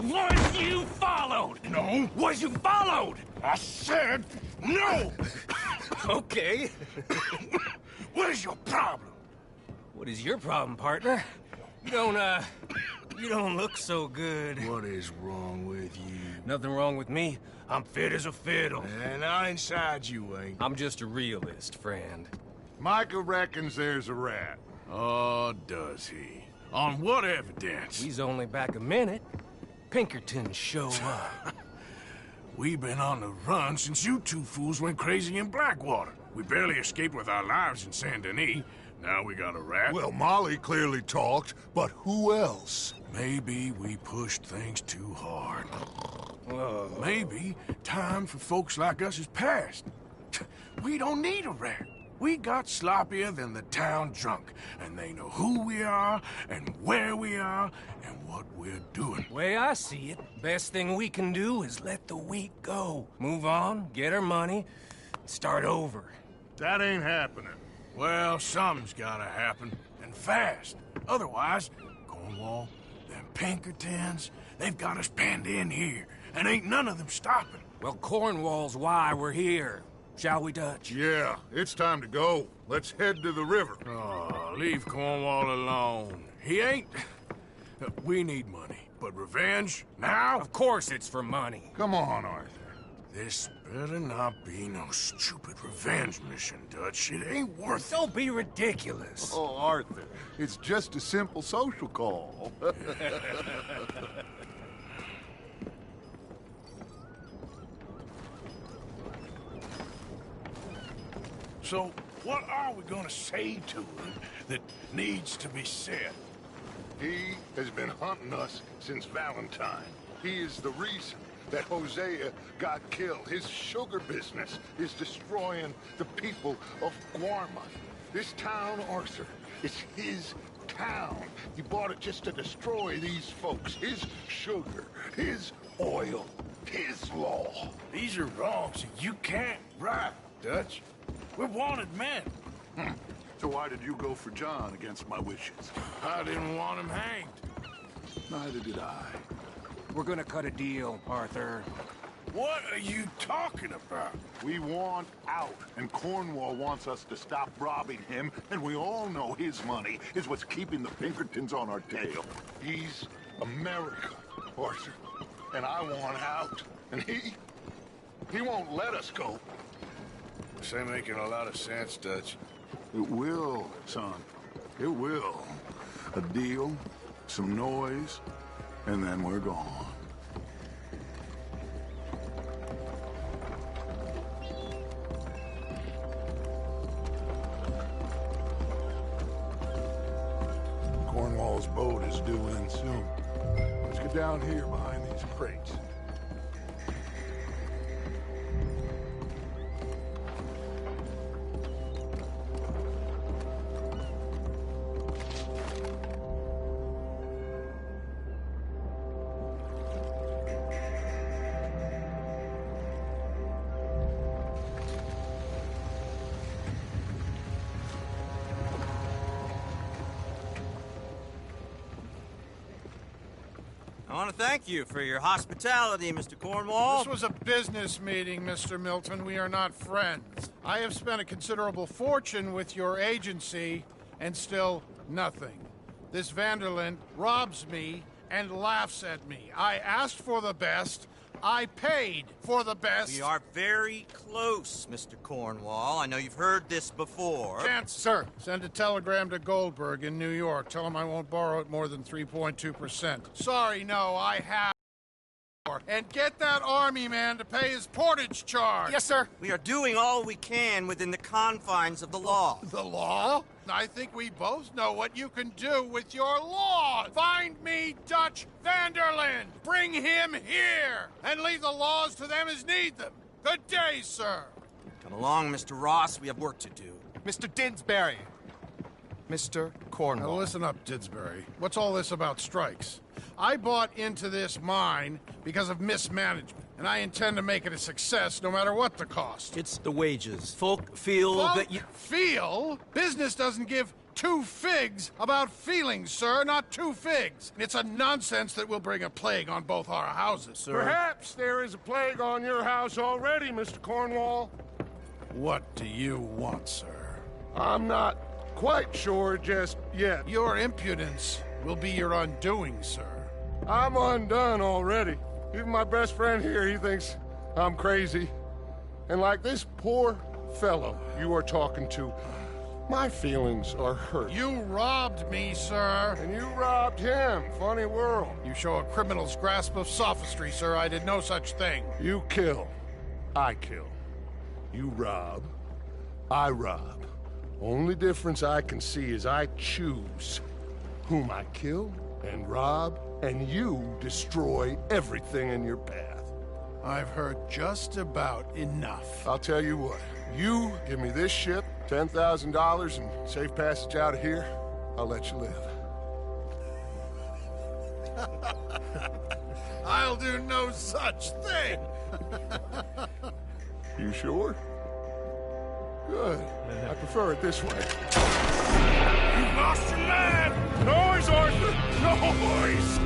Was you followed? No. Was you followed? I said no! Okay. What is your problem? What is your problem, partner? You don't look so good. What is wrong with you? Nothing wrong with me. I'm fit as a fiddle. And not inside you ain't. I'm just a realist, friend. Micah reckons there's a rat. Oh, does he? On what evidence? He's only back a minute. Pinkertons show up. We've been on the run since you two fools went crazy in Blackwater. We barely escaped with our lives in Saint Denis. Now we got a rat. Well, Molly clearly talked, but who else? Maybe we pushed things too hard. Whoa. Maybe time for folks like us is past. We don't need a rat. We got sloppier than the town drunk, and they know who we are, and where we are, and what we're doing. Way I see it, best thing we can do is let the week go. Move on, get our money, start over. That ain't happening. Well, something's gotta happen, and fast. Otherwise, Cornwall, them Pinkertons, they've got us penned in here, and ain't none of them stopping. Well, Cornwall's why we're here. Shall we, Dutch? Yeah, it's time to go. Let's head to the river. Oh, leave Cornwall alone. He ain't... We need money, but revenge? Now? Of course it's for money. Come on, Arthur. This better not be no stupid revenge mission, Dutch. It ain't worth it. Don't be ridiculous. Oh, Arthur, it's just a simple social call. So, what are we gonna say to him that needs to be said? He has been hunting us since Valentine. He is the reason that Hosea got killed. His sugar business is destroying the people of Guarma. This town, Arthur, is his town. He bought it just to destroy these folks. His sugar, his oil, his law. These are wrongs that you can't right, Dutch. We're wanted men. So why did you go for John against my wishes? I didn't want him hanged. Neither did I. We're gonna cut a deal, Arthur. What are you talking about? We want out, and Cornwall wants us to stop robbing him, and we all know his money is what's keeping the Pinkertons on our tail. He's America, Arthur, and I want out, and he won't let us go. This ain't making a lot of sense, Dutch. It will, son. It will. A deal, some noise, and then we're gone. Cornwall's boat is due in soon. Let's get down here behind these crates. I want to thank you for your hospitality, Mr. Cornwall. This was a business meeting, Mr. Milton. We are not friends. I have spent a considerable fortune with your agency, and still nothing. This Vanderlyn robs me and laughs at me. I asked for the best. I paid for the best. We are very close, Mr. Cornwall. I know you've heard this before. Chance, sir, send a telegram to Goldberg in New York. Tell him I won't borrow at more than 3.2%. Sorry, no, I have. And get that army man to pay his portage charge. Yes, sir. We are doing all we can within the confines of the law. The law? I think we both know what you can do with your law. Find me Dutch Vanderlyn. Bring him here. And leave the laws to them as need them. Good day, sir. Come along, Mr. Ross. We have work to do. Mr. Didsbury. Mr. Cornwall. Now listen up, Didsbury. What's all this about strikes? I bought into this mine because of mismanagement, and I intend to make it a success no matter what the cost. It's the wages. Folk feel that you... Feel? Business doesn't give two figs about feelings, sir, not two figs. It's a nonsense that will bring a plague on both our houses, sir. Perhaps there is a plague on your house already, Mr. Cornwall. What do you want, sir? I'm not quite sure just yet. Your impudence will be your undoing, sir. I'm undone already. Even my best friend here, he thinks I'm crazy. And like this poor fellow you are talking to, my feelings are hurt. You robbed me, sir. And you robbed him. Funny world. You show a criminal's grasp of sophistry, sir. I did no such thing. You kill. I kill. You rob. I rob. Only difference I can see is I choose whom I kill and rob, and you destroy everything in your path. I've heard just about enough. I'll tell you what. You give me this ship, $10,000, and safe passage out of here, I'll let you live. I'll do no such thing. You sure? Good. I prefer it this way. You lost your man! Noise, Arthur! Noise!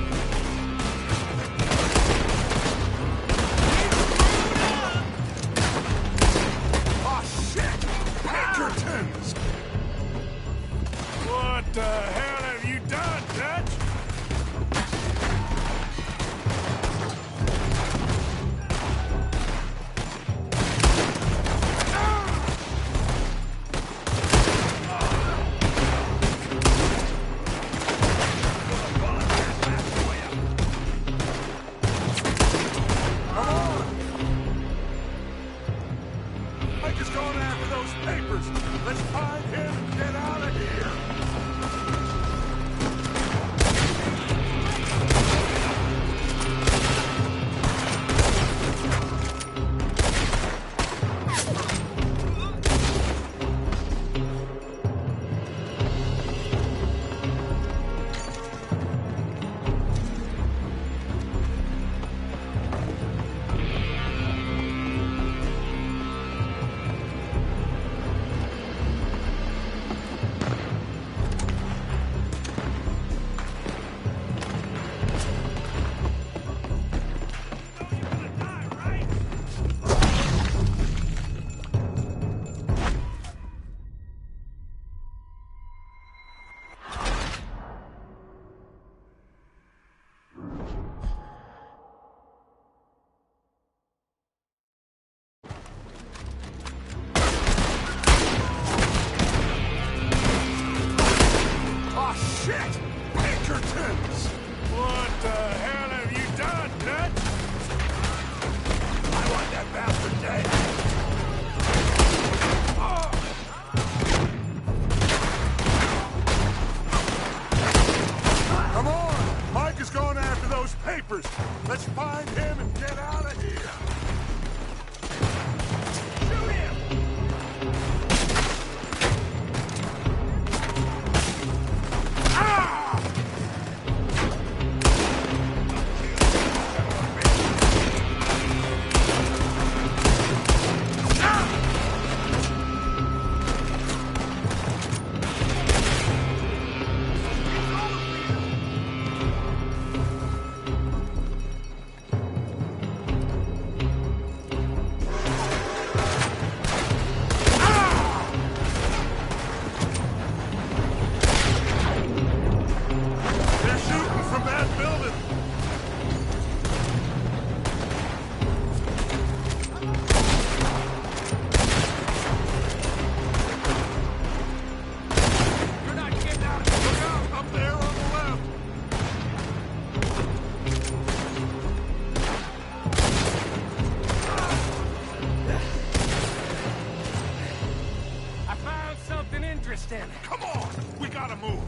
Oh, shit! Pinkertons! What the hell have you done, Dutch? Let's find him and get out of here! Let's find him and get out of here! Shoot him! Ah! Come on! We gotta move!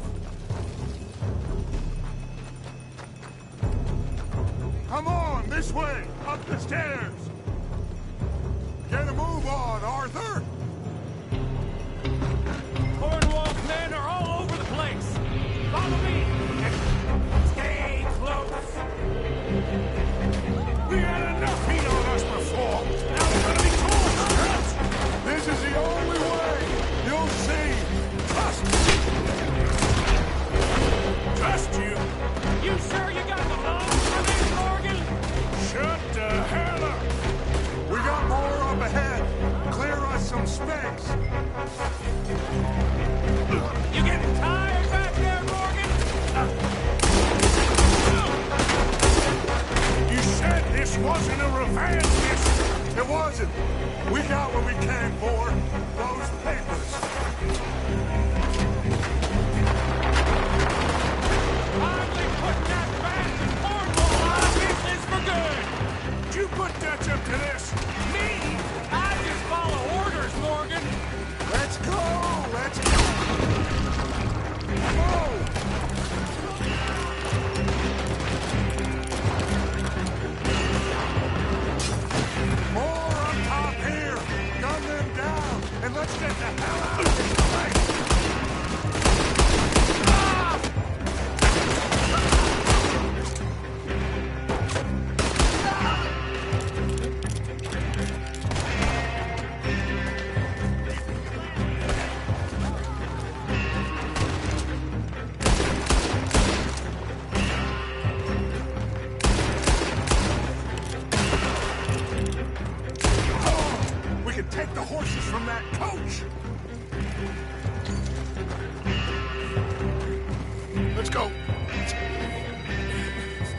Come on, this way! Up the stairs! Get a move on, Arthur! Cornwall's men are all over the place! Follow me! And stay close! We had enough heat on us before! Now we're gonna be cool! This is the only way! You'll see! Trust me! space! You getting tired back there, Morgan? You said this wasn't a revenge mission! It wasn't! We got what we came for. Those papers. Finally put that bastard Cornwall out of business for good! Did you put Dutch up to this? Me? I just follow orders, Morgan! Let's go! Let's go! Whoa! More up top here! Gun them down! And let's get the hell out of this place! We can take the horses from that coach! Let's go!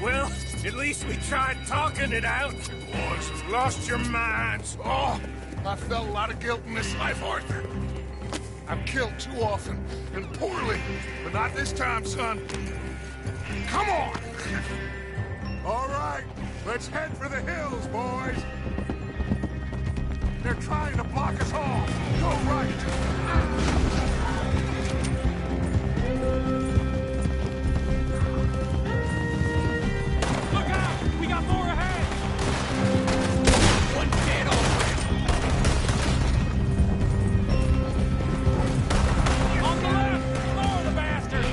Well, at least we tried talking it out. Boys have lost your minds. Oh, I felt a lot of guilt in this life, Arthur. I've killed too often and poorly, but not this time, son. Come on! All right, let's head for the hills, boys. They're trying to block us off. Go right. Look out! We got more ahead! One dead on the left! More of the bastard!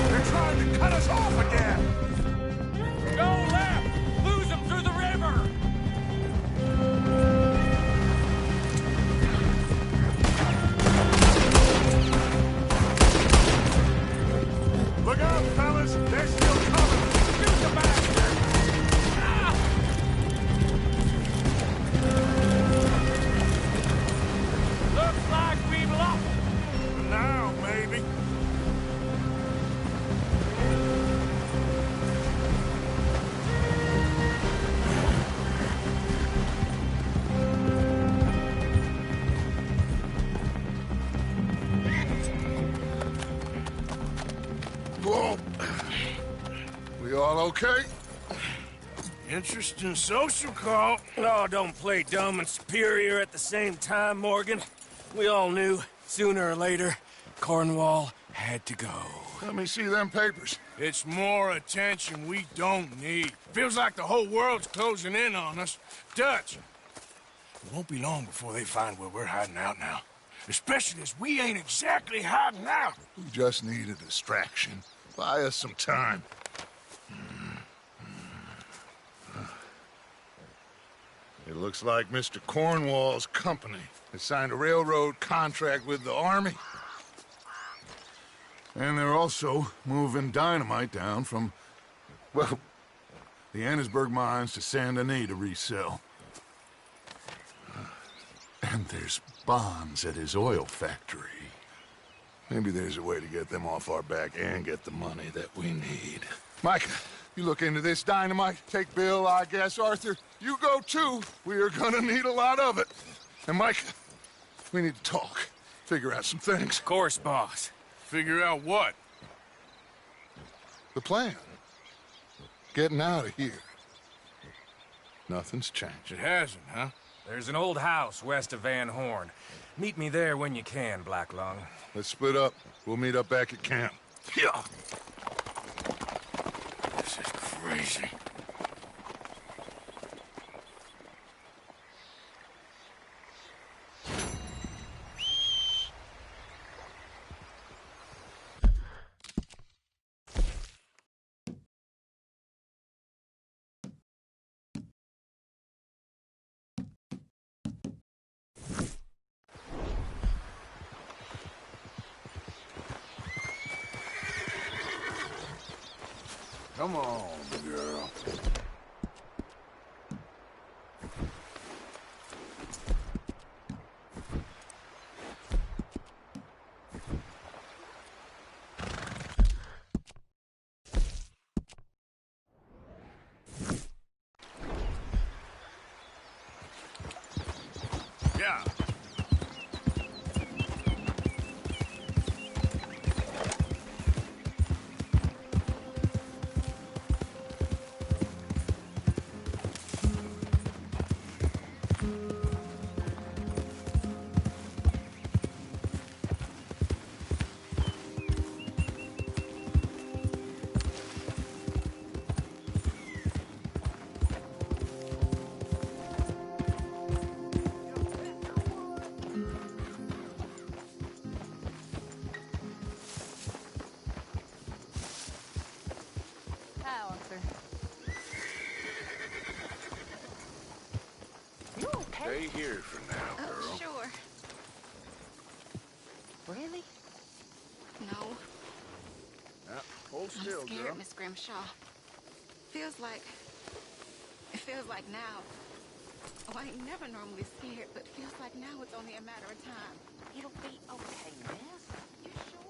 They're trying to cut us off again. Go left! Lose them through the river! Look out, fellas. They're still coming. Shoot the bastard! Ah! Looks like we've lost them. Now, maybe. Whoa. We all okay? Interesting social call. Oh, don't play dumb and superior at the same time, Morgan. We all knew, sooner or later, Cornwall had to go. Let me see them papers. It's more attention we don't need. Feels like the whole world's closing in on us. Dutch, it won't be long before they find where we're hiding out now. Especially as we ain't exactly hiding out. We just need a distraction. Buy us some time. It looks like Mr. Cornwall's company has signed a railroad contract with the Army. And they're also moving dynamite down from, well, the Annesburg mines to Saint Denis to resell. And there's bonds at his oil factory. Maybe there's a way to get them off our back and get the money that we need. Mike, you look into this dynamite. Take Bill, I guess. Arthur, you go too. We are gonna need a lot of it. And Mike, we need to talk. Figure out some things. Of course, boss. Figure out what? The plan. Getting out of here. Nothing's changed. It hasn't, huh? There's an old house west of Van Horn. Meet me there when you can, Black Lung. Let's split up. We'll meet up back at camp. Yeah. This is crazy. Come on, girl. Yeah. Hi, officer. You okay? Stay here for now, girl. Oh, sure. Really? No. Yeah, hold still, I'm scared, girl. Miss Grimshaw. Feels like... It feels like now. Oh, I ain't never normally scared, but feels like now it's only a matter of time. It'll be okay, miss. You sure?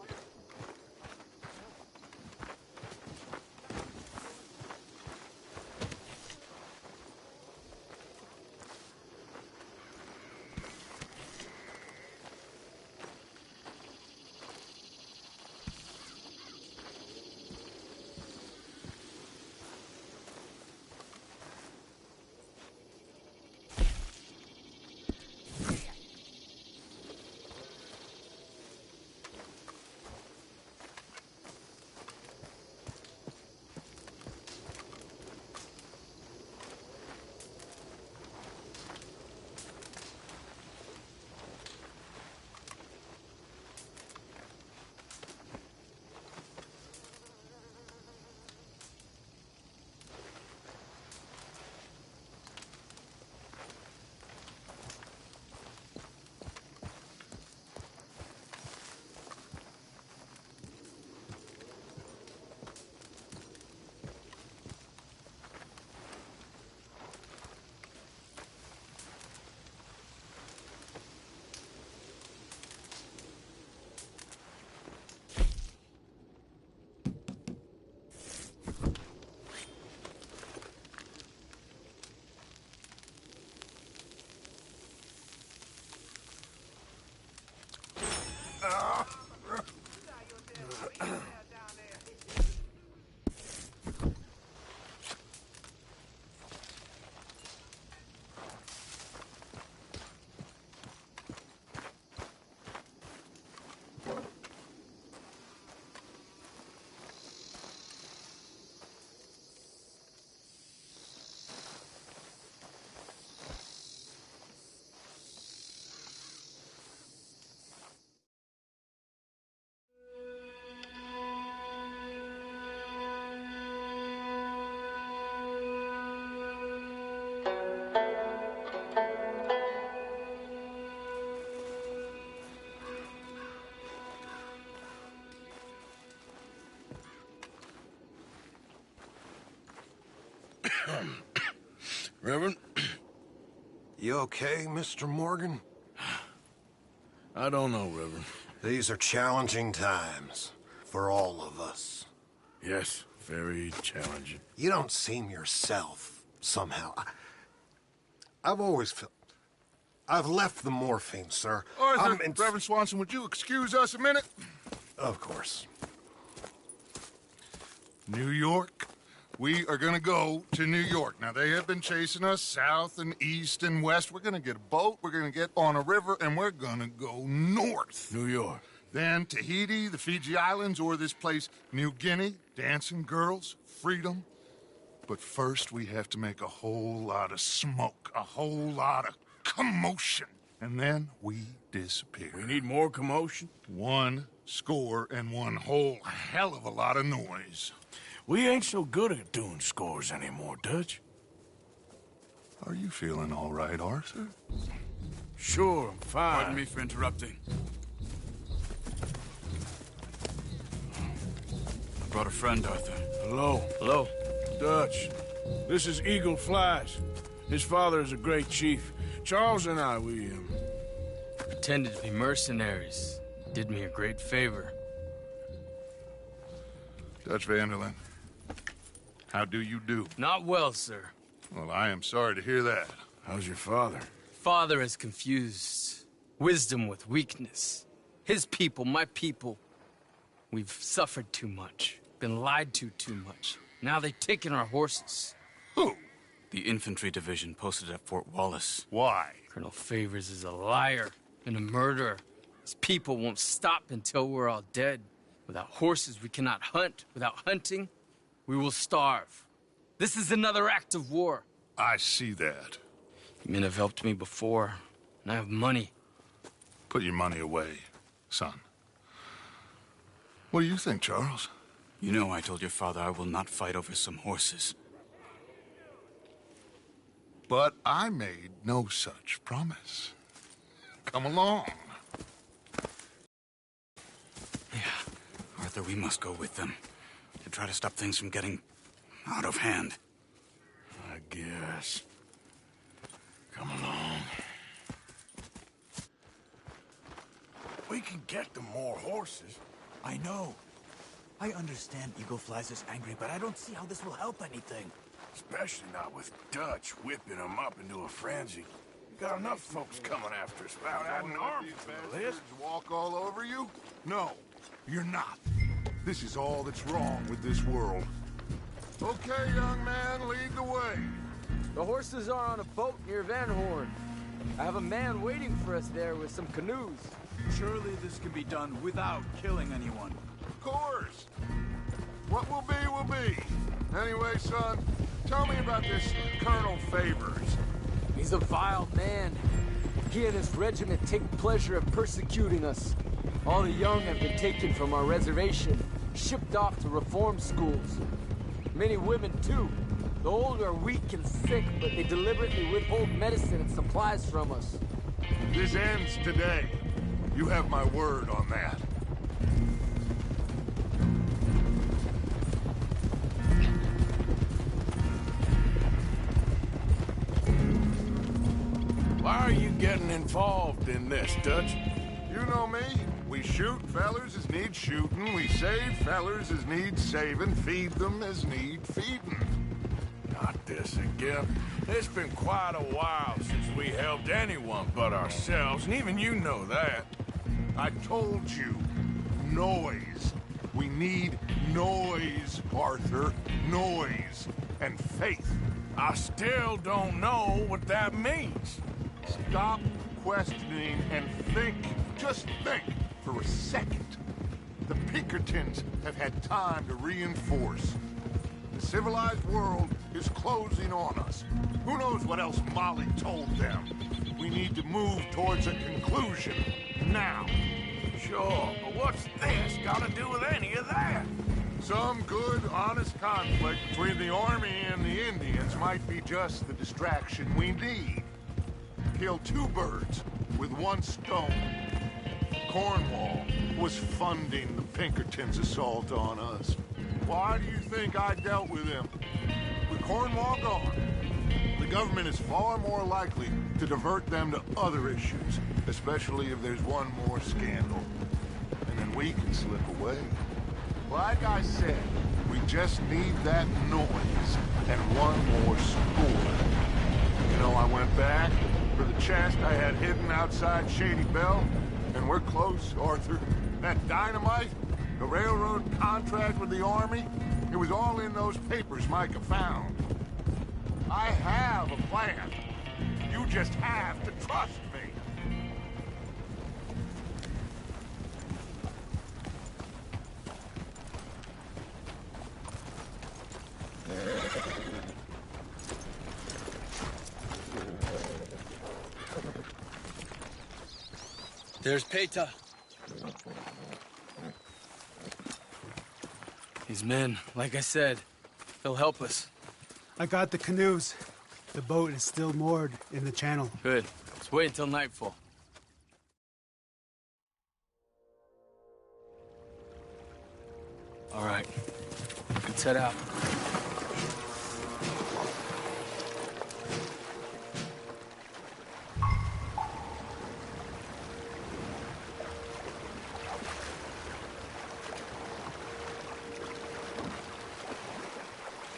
Reverend, You okay, Mr. Morgan? I don't know, Reverend. These are challenging times for all of us. Yes, very challenging. You don't seem yourself, somehow. I've always felt... I've left the morphine, sir. Arthur, Reverend Swanson, would you excuse us a minute? Of course. New York. We are going to go to New York. Now, they have been chasing us south and east and west. We're going to get a boat, we're going to get on a river, and we're going to go north. New York. Then Tahiti, the Fiji Islands, or this place, New Guinea, dancing girls, freedom. But first, we have to make a whole lot of smoke, a whole lot of commotion. And then we disappear. We need more commotion? 1 score and 1 whole hell of a lot of noise. We ain't so good at doing scores anymore, Dutch. Are you feeling all right, Arthur? Sure, I'm fine. Pardon me for interrupting. brought a friend, Arthur. Hello. Hello. Dutch. This is Eagle Flies. His father is a great chief. Charles and I, we Pretended to be mercenaries. Did me a great favor. Dutch Vanderlyn, how do you do? Not well, sir. Well, I am sorry to hear that. How's your father? Father has confused wisdom with weakness. His people, my people. We've suffered too much. Been lied to too much. Now they've taken our horses. Who? The infantry division posted at Fort Wallace. Why? Colonel Favors is a liar and a murderer. His people won't stop until we're all dead. Without horses, we cannot hunt. Without hunting, we will starve. This is another act of war. I see that. Men have helped me before, and I have money. Put your money away, son. What do you think, Charles? You know I told your father I will not fight over some horses. But I made no such promise. Come along. Yeah, Arthur, we must go with them to try to stop things from getting out of hand. I guess. Come along. We can get them more horses. I know. I understand Eagle Flies is angry, but I don't see how this will help anything. Especially not with Dutch whipping them up into a frenzy. We got enough folks coming after us without adding an army to the list. Walk all over you? No, you're not. This is all that's wrong with this world. Okay, young man, lead the way. The horses are on a boat near Van Horn. I have a man waiting for us there with some canoes. Surely this can be done without killing anyone. Of course. What will be, will be. Anyway, son, tell me about this Colonel Favors. He's a vile man. He and his regiment take pleasure in persecuting us. All the young have been taken from our reservation, shipped off to reform schools. Many women, too. The old are weak and sick, but they deliberately withhold medicine and supplies from us. This ends today. You have my word on that. Why are you getting involved in this, Dutch? You know me. We shoot fellers as need shooting. We save fellers as need saving. Feed them as need feeding. Not this again. It's been quite a while since we helped anyone but ourselves, and even you know that. I told you. Noise. We need noise, Arthur. Noise. And faith. I still don't know what that means. Stop questioning and think. Just think for a second. The Pinkertons have had time to reinforce. The civilized world is closing on us. Who knows what else Molly told them? We need to move towards a conclusion. Now. Sure, but what's this got to do with any of that? Some good, honest conflict between the army and the Indians might be just the distraction we need. Kill two birds with one stone. Cornwall was funding the Pinkertons' assault on us. Why do you think I dealt with him? With Cornwall gone, the government is far more likely to divert them to other issues, especially if there's one more scandal. And then we can slip away. Like I said, we just need that noise and one more score. You know, I went back for the chest I had hidden outside Shady Bell, and we're close, Arthur. That dynamite, the railroad contract with the Army, it was all in those papers Micah found. I have a plan. You just have to trust me. There's Peta. These men, like I said, they'll help us. I got the canoes. The boat is still moored in the channel. Good. Let's wait until nightfall. All right. Let's head out.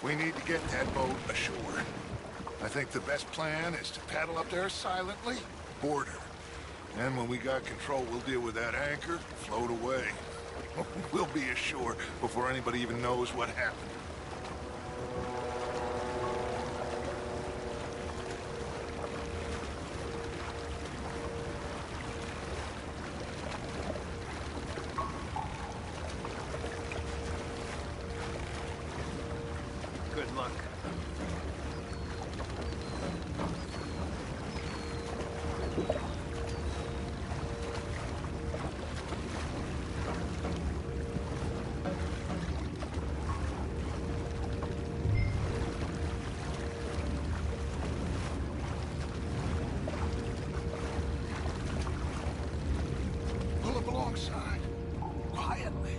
We need to get that boat ashore. I think the best plan is to paddle up there silently, board her. And when we got control, we'll deal with that anchor, float away. We'll be ashore before anybody even knows what happened. Good luck. Pull up alongside. Quietly.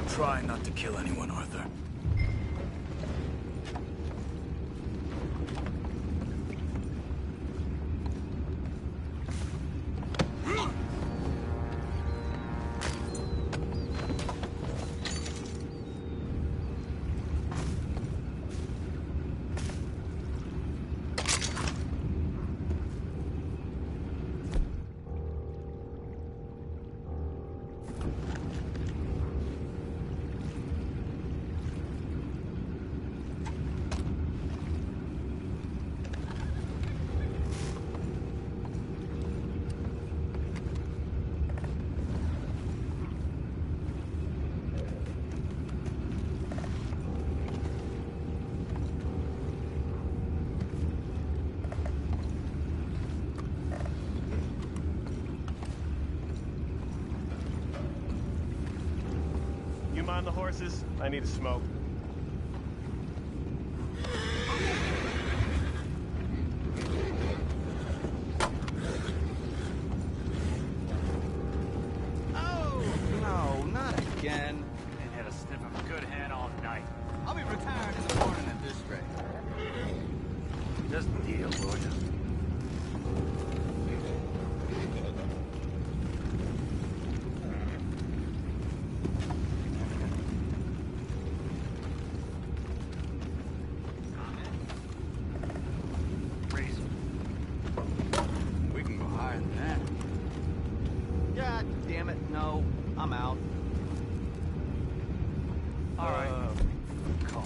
Try not to kill anyone, Arthur. You mind the horses? I need a smoke. Oh, no, not again. Ain't had a sniff of a good hand all night. I'll be retired in the morning at this rate. Just a deal, will you? We can go higher than that. God damn it, no. I'm out. All right. Call.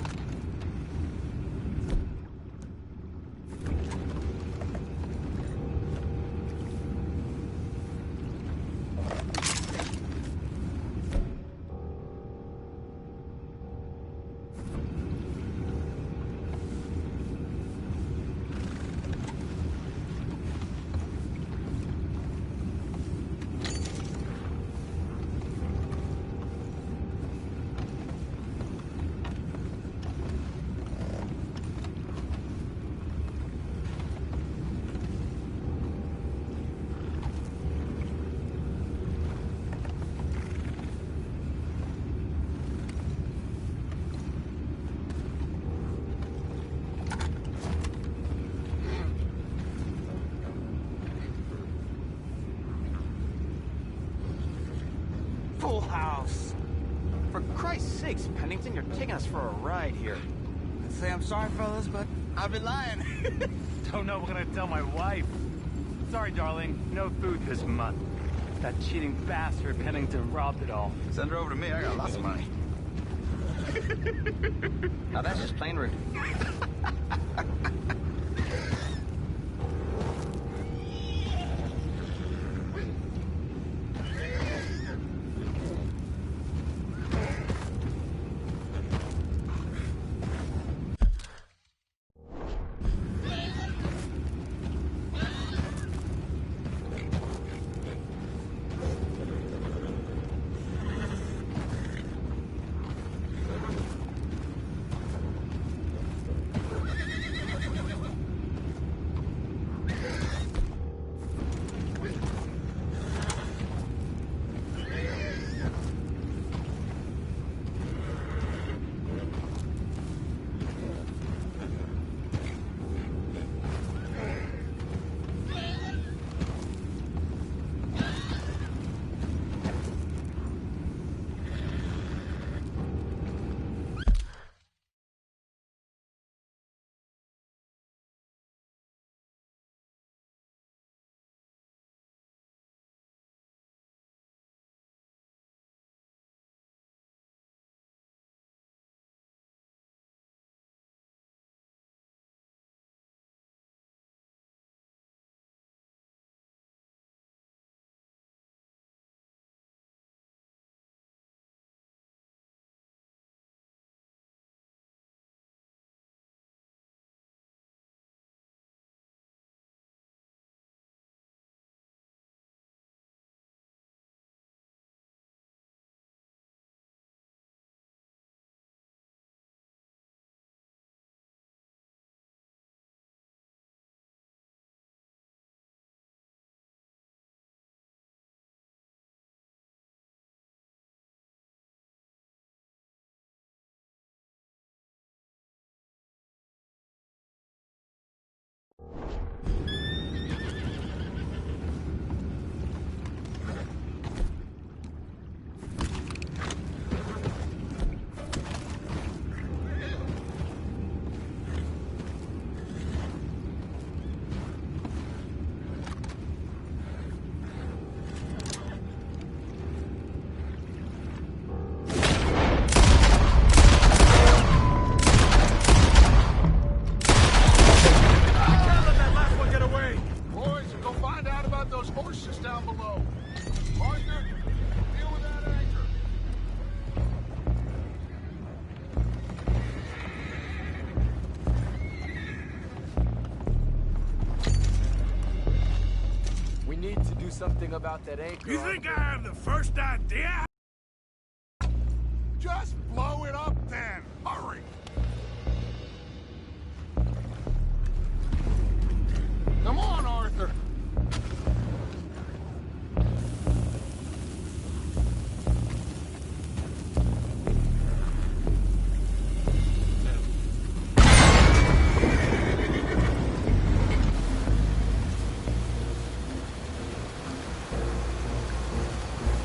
Full house. For Christ's sakes, Pennington, you're taking us for a ride here. I'd say I'm sorry, fellas, but I'd be lying. Don't know what I'm gonna tell my wife. Sorry, darling. No food this month. That cheating bastard Pennington robbed it all. Send her over to me. I got lots of money. Now that's just plain rude. about those horses down below? Arthur, deal with that anchor. We need to do something about that anchor. You think I have the first idea? Just blow it up then. Hurry. Come on, Arthur.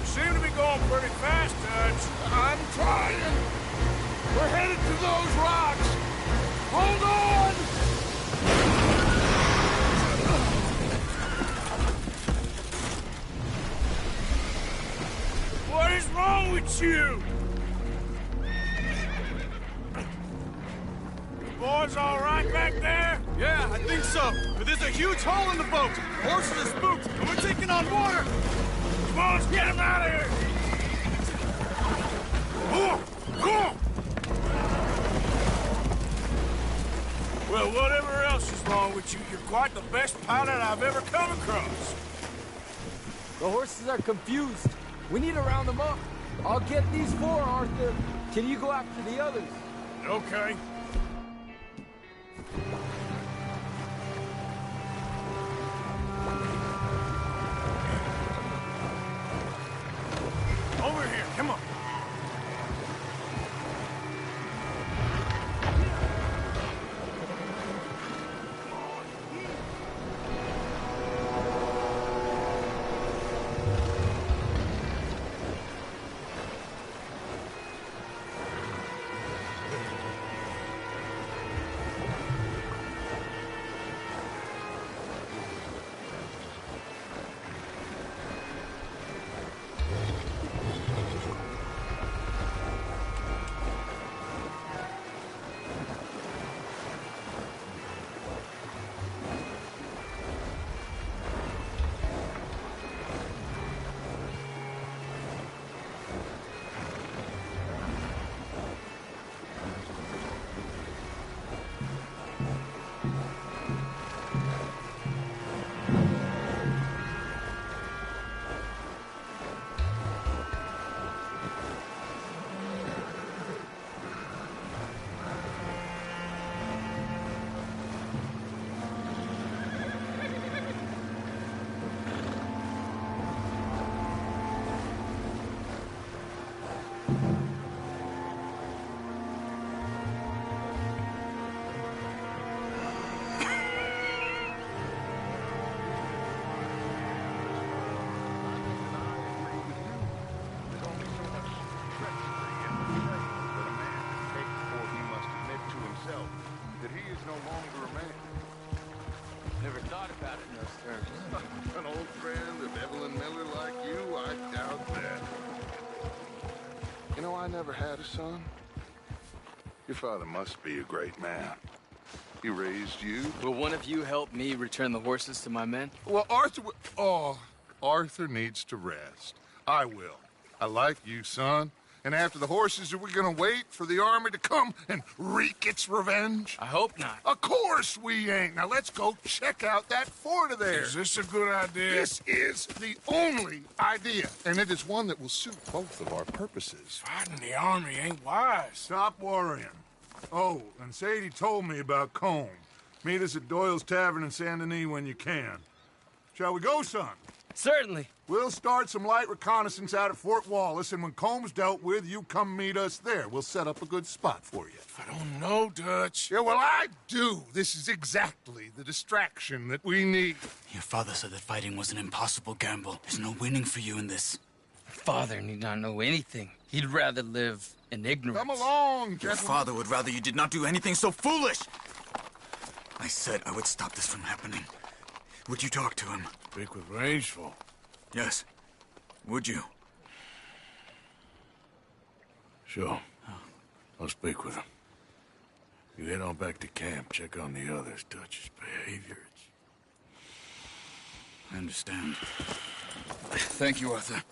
Seem to be going pretty fast, Dutch. I'm trying. We're headed to those rocks. Hold on! What is wrong with you? The boys all right back there? Yeah, I think so. But there's a huge hole in the boat. Horses are spooked, and we're taking on water. Come on, let's get him out of here! Come on! Well, whatever else is wrong with you, you're quite the best pilot I've ever come across. The horses are confused. We need to round them up. I'll get these four, Arthur. Can you go after the others? Okay. Over here, come on. That he is no longer a man. Never thought about it in those terms. An old friend of Evelyn Miller like you, I doubt that. You know, I never had a son. Your father must be a great man. He raised you. Will one of you help me return the horses to my men? Well, Arthur... Oh, Arthur needs to rest. I will. I like you, son. And after the horses, are we gonna wait for the army to come and wreak its revenge? I hope not. Of course we ain't. Now let's go check out that fort of theirs. Is this a good idea? This is the only idea, and it is one that will suit both of our purposes. Fighting the army ain't wise. Stop worrying. Oh, and Sadie told me about Combe. Meet us at Doyle's Tavern in Saint Denis when you can. Shall we go, son? Certainly. We'll start some light reconnaissance out at Fort Wallace, and when Combs dealt with, you come meet us there. We'll set up a good spot for you. I don't know, Dutch. Yeah, well, I do. This is exactly the distraction that we need. Your father said that fighting was an impossible gamble. There's no winning for you in this. Father need not know anything. He'd rather live in ignorance. Come along, Your gentlemen. father would rather you did not do anything so foolish. I said I would stop this from happening. Would you talk to him? Speak with Rangeful. Yes. Would you? Sure. I'll speak with him. You head on back to camp, check on the others. Dutch's behavior. I understand. Thank you, Arthur.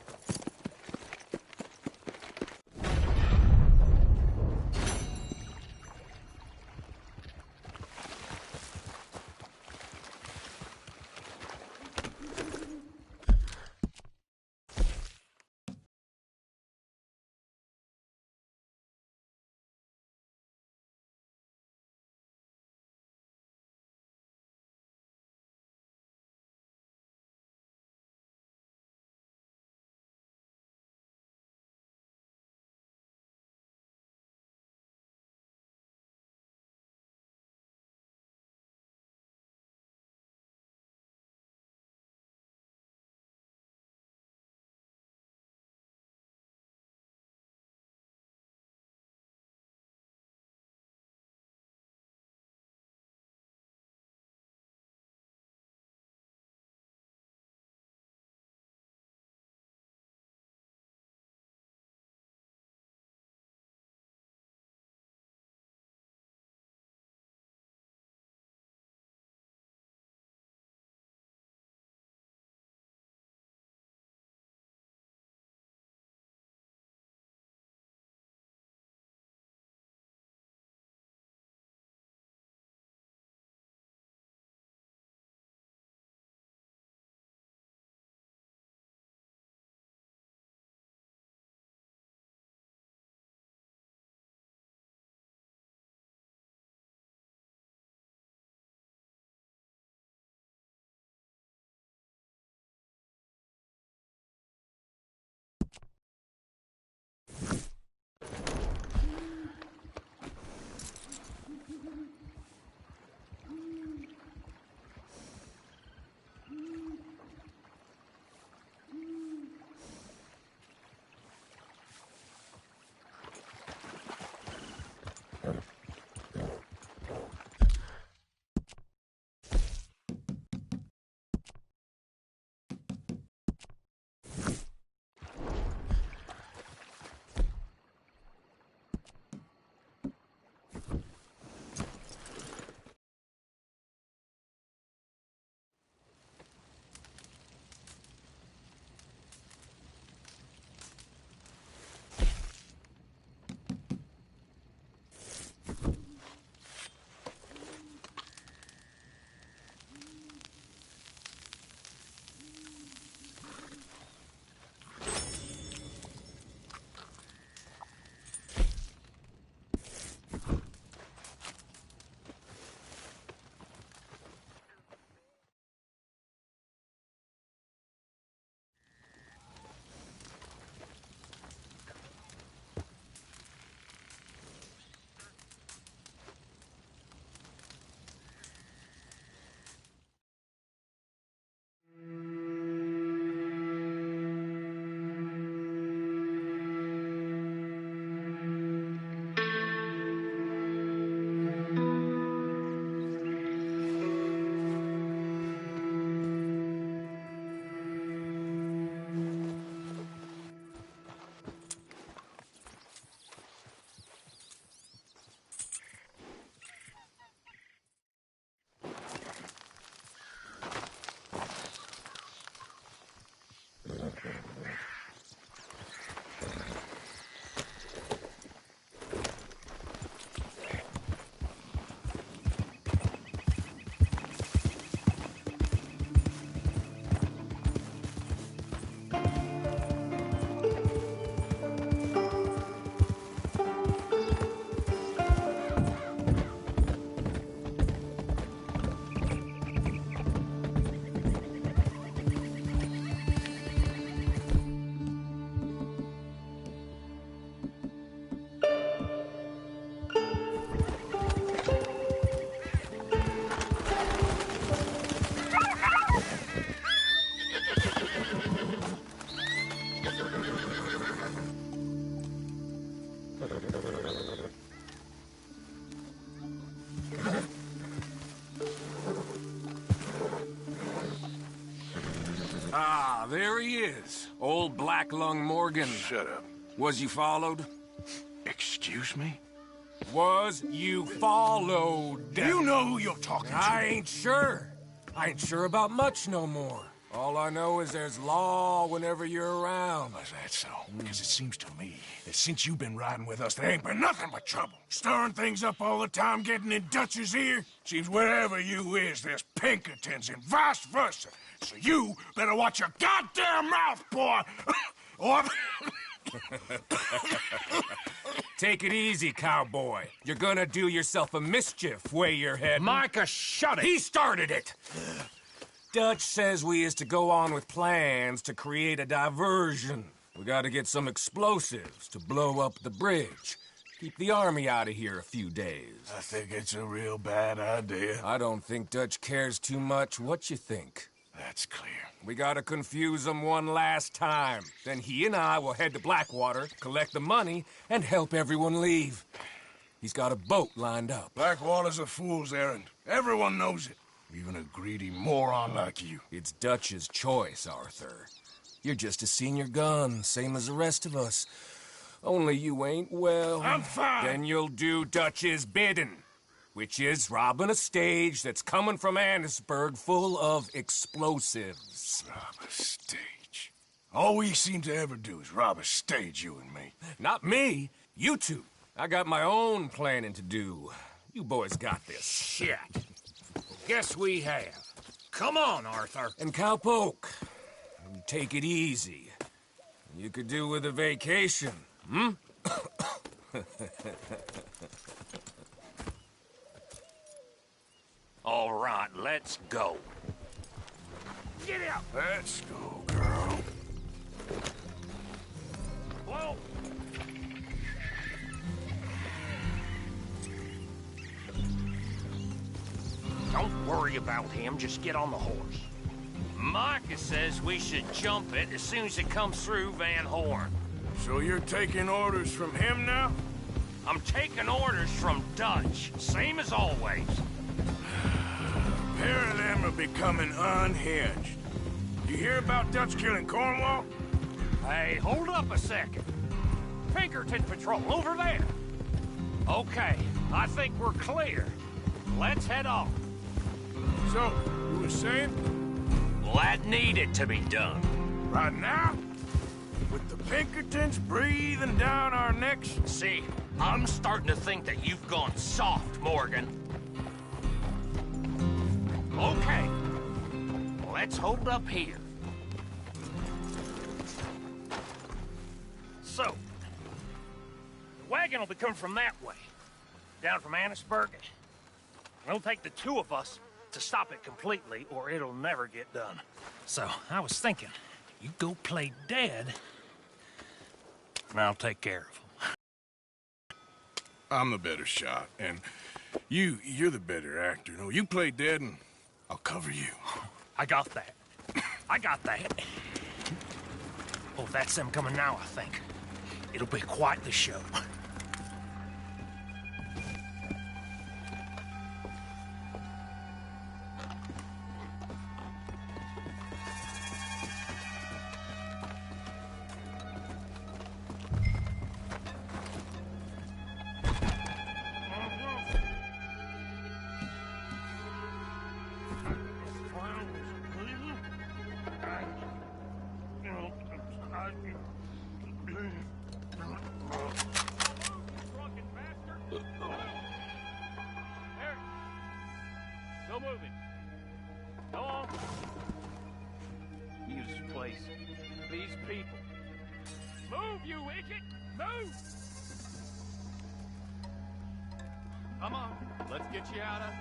Ah, there he is. Old Black Lung Morgan. Shut up. Was you followed? Excuse me? Was you followed? You know who you're talking to. I ain't sure. I ain't sure about much no more. All I know is there's law whenever you're around. Is that so? Because it seems to me that since you've been riding with us, there ain't been nothing but trouble. Stirring things up all the time, getting in Dutch's ear. Seems wherever you is, there's Pinkertons and vice versa. So you better watch your goddamn mouth, boy! Or... Take it easy, cowboy. You're gonna do yourself a mischief way you're heading. Micah, shut it! He started it! Dutch says we is to go on with plans to create a diversion. We gotta get some explosives to blow up the bridge. Keep the army out of here a few days. I think it's a real bad idea. I don't think Dutch cares too much. What you think? That's clear. We gotta confuse him one last time. Then he and I will head to Blackwater, collect the money, and help everyone leave. He's got a boat lined up. Blackwater's a fool's errand. Everyone knows it. Even a greedy moron like you. It's Dutch's choice, Arthur. You're just a senior gun, same as the rest of us. Only you ain't well. I'm fine. Then you'll do Dutch's bidding, which is robbing a stage that's coming from Annisburg full of explosives. Rob a stage? All we seem to ever do is rob a stage, you and me. Not me. You two. I got my own planning to do. You boys got this. Shit. Guess we have. Come on, Arthur. And Cowpoke, take it easy. You could do with a vacation, hmm? All right, let's go. Get out! Let's go, girl. Whoa! Don't worry about him, just get on the horse. Micah says we should jump it as soon as it comes through Van Horn. So you're taking orders from him now? I'm taking orders from Dutch, same as always. A pair of them are becoming unhinged. You hear about Dutch killing Cornwall? Hey, hold up a second. Pinkerton Patrol, over there. Okay, I think we're clear. Let's head off. So, you were saying? Well, that needed to be done. Right now? With the Pinkertons breathing down our necks? See, I'm starting to think that you've gone soft, Morgan. Okay, let's hold up here. So, the wagon will be coming from that way, down from Annisburg. It'll take the two of us to stop it completely, or it'll never get done. So, I was thinking, you go play dead, and I'll take care of him. I'm the better shot, and you're the better actor. No, you play dead, and I'll cover you. I got that. I got that. Oh, that's them coming now, I think. It'll be quite the show. Still moving. Go on. Use this place. These people. Move, you idiot! Move! Come on. Let's get you out of...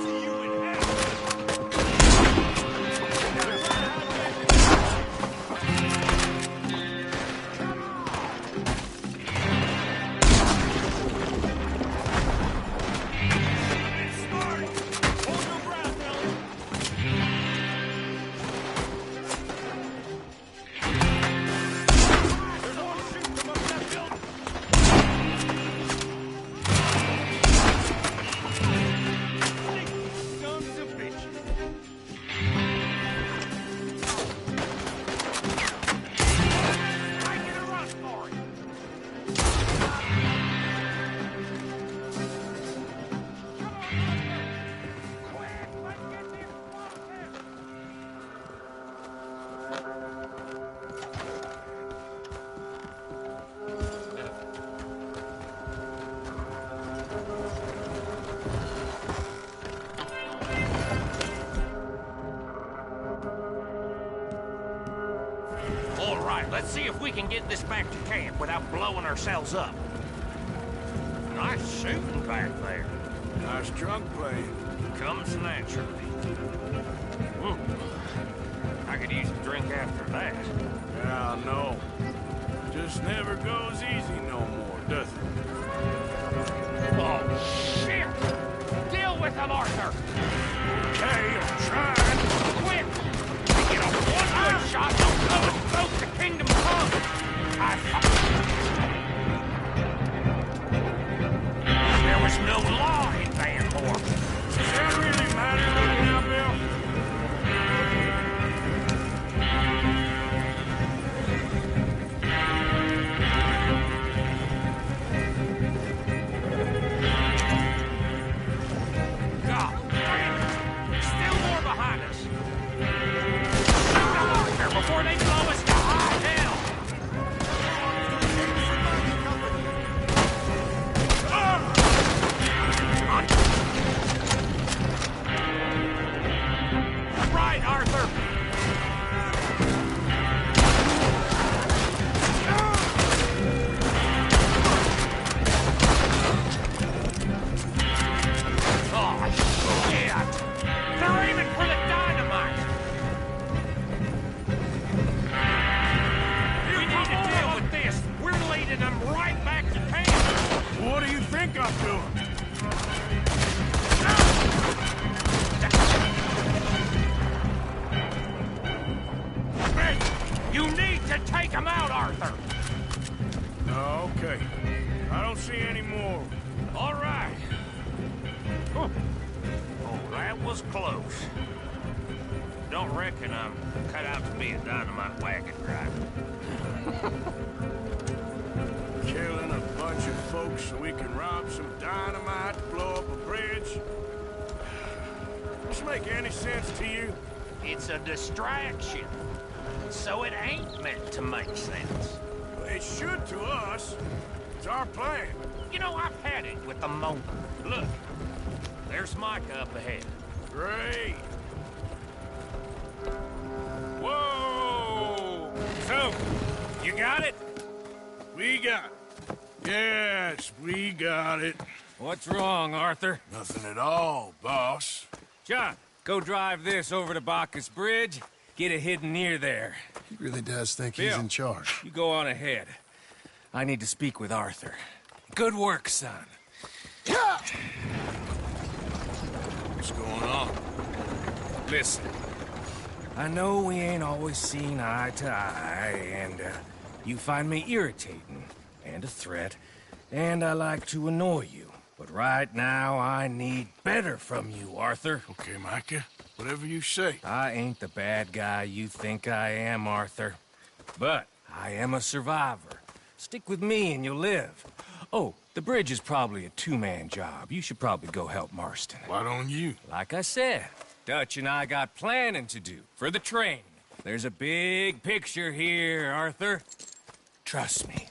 See you in Let's see if we can get this back to camp without blowing ourselves up. Nice shooting back there. Nice drunk playing. Comes naturally. I could use a drink after that. Yeah, I know. Just never goes easy no more, does it? Oh, shit! Deal with him, Arthur! Okay, I'm trying. Quick! We get a one-way shot, they'll come and soak the kingdom come! There was no law in Vanmore. Does that really matter right now, Bill? God damn it! Still more behind us. Shoot them, Arthur, before they blow us to high hell! Right, Arthur! Oh, shit! They're aiming for the dynamite! We need to deal with this! We're leading them right back to camp! What do you think I'm doing? You need to take them out, Arthur! Okay. I don't see any more. All right. Oh, that was close. Don't reckon I'm cut out to be a dynamite wagon driver. Killing a bunch of folks so we can rob some dynamite to blow up a bridge? Does this make any sense to you? It's a distraction. So it ain't meant to make sense. It should to us. It's our plan. You know, I've had it with the moment. Look, there's Micah up ahead. Great. Whoa! So, you got it? We got it. Yes, we got it. What's wrong, Arthur? Nothing at all, boss. John, go drive this over to Bacchus Bridge. Get it hidden near there. He really does think Bill, he's in charge. You go on ahead. I need to speak with Arthur. Good work, son. What's going on? Listen, I know we ain't always seen eye to eye, and you find me irritating and a threat, and I like to annoy you. But right now, I need better from you, Arthur. Okay, Micah. Whatever you say. I ain't the bad guy you think I am, Arthur. But I am a survivor. Stick with me and you'll live. Oh, the bridge is probably a two-man job. You should probably go help Marston. Why don't you? Like I said, Dutch and I got planning to do for the train. There's a big picture here, Arthur. Trust me.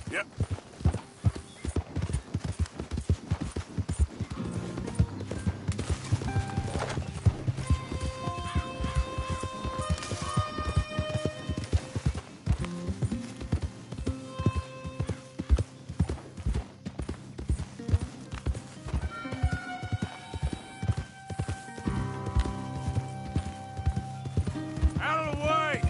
Yep. Out of the way!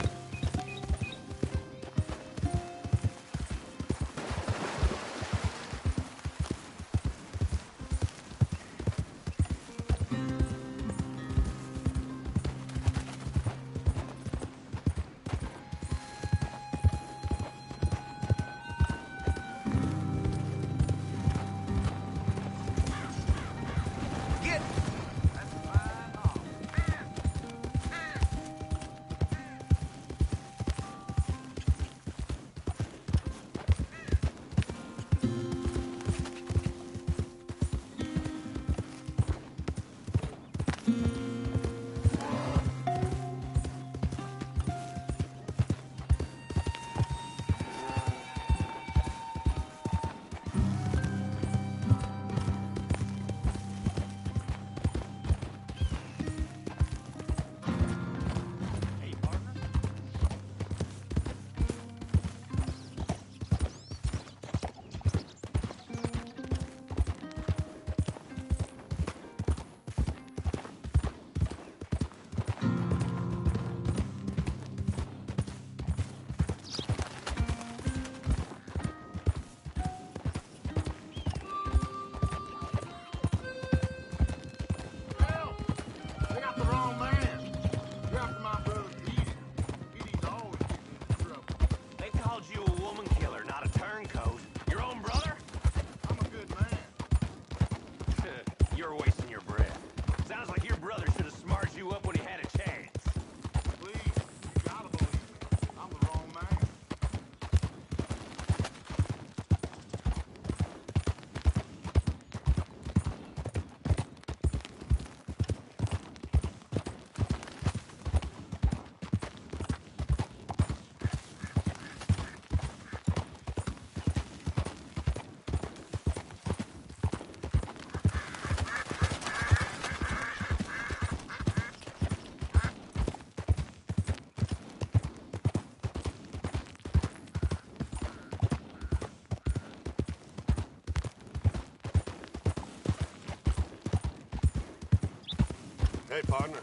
Hey, partner.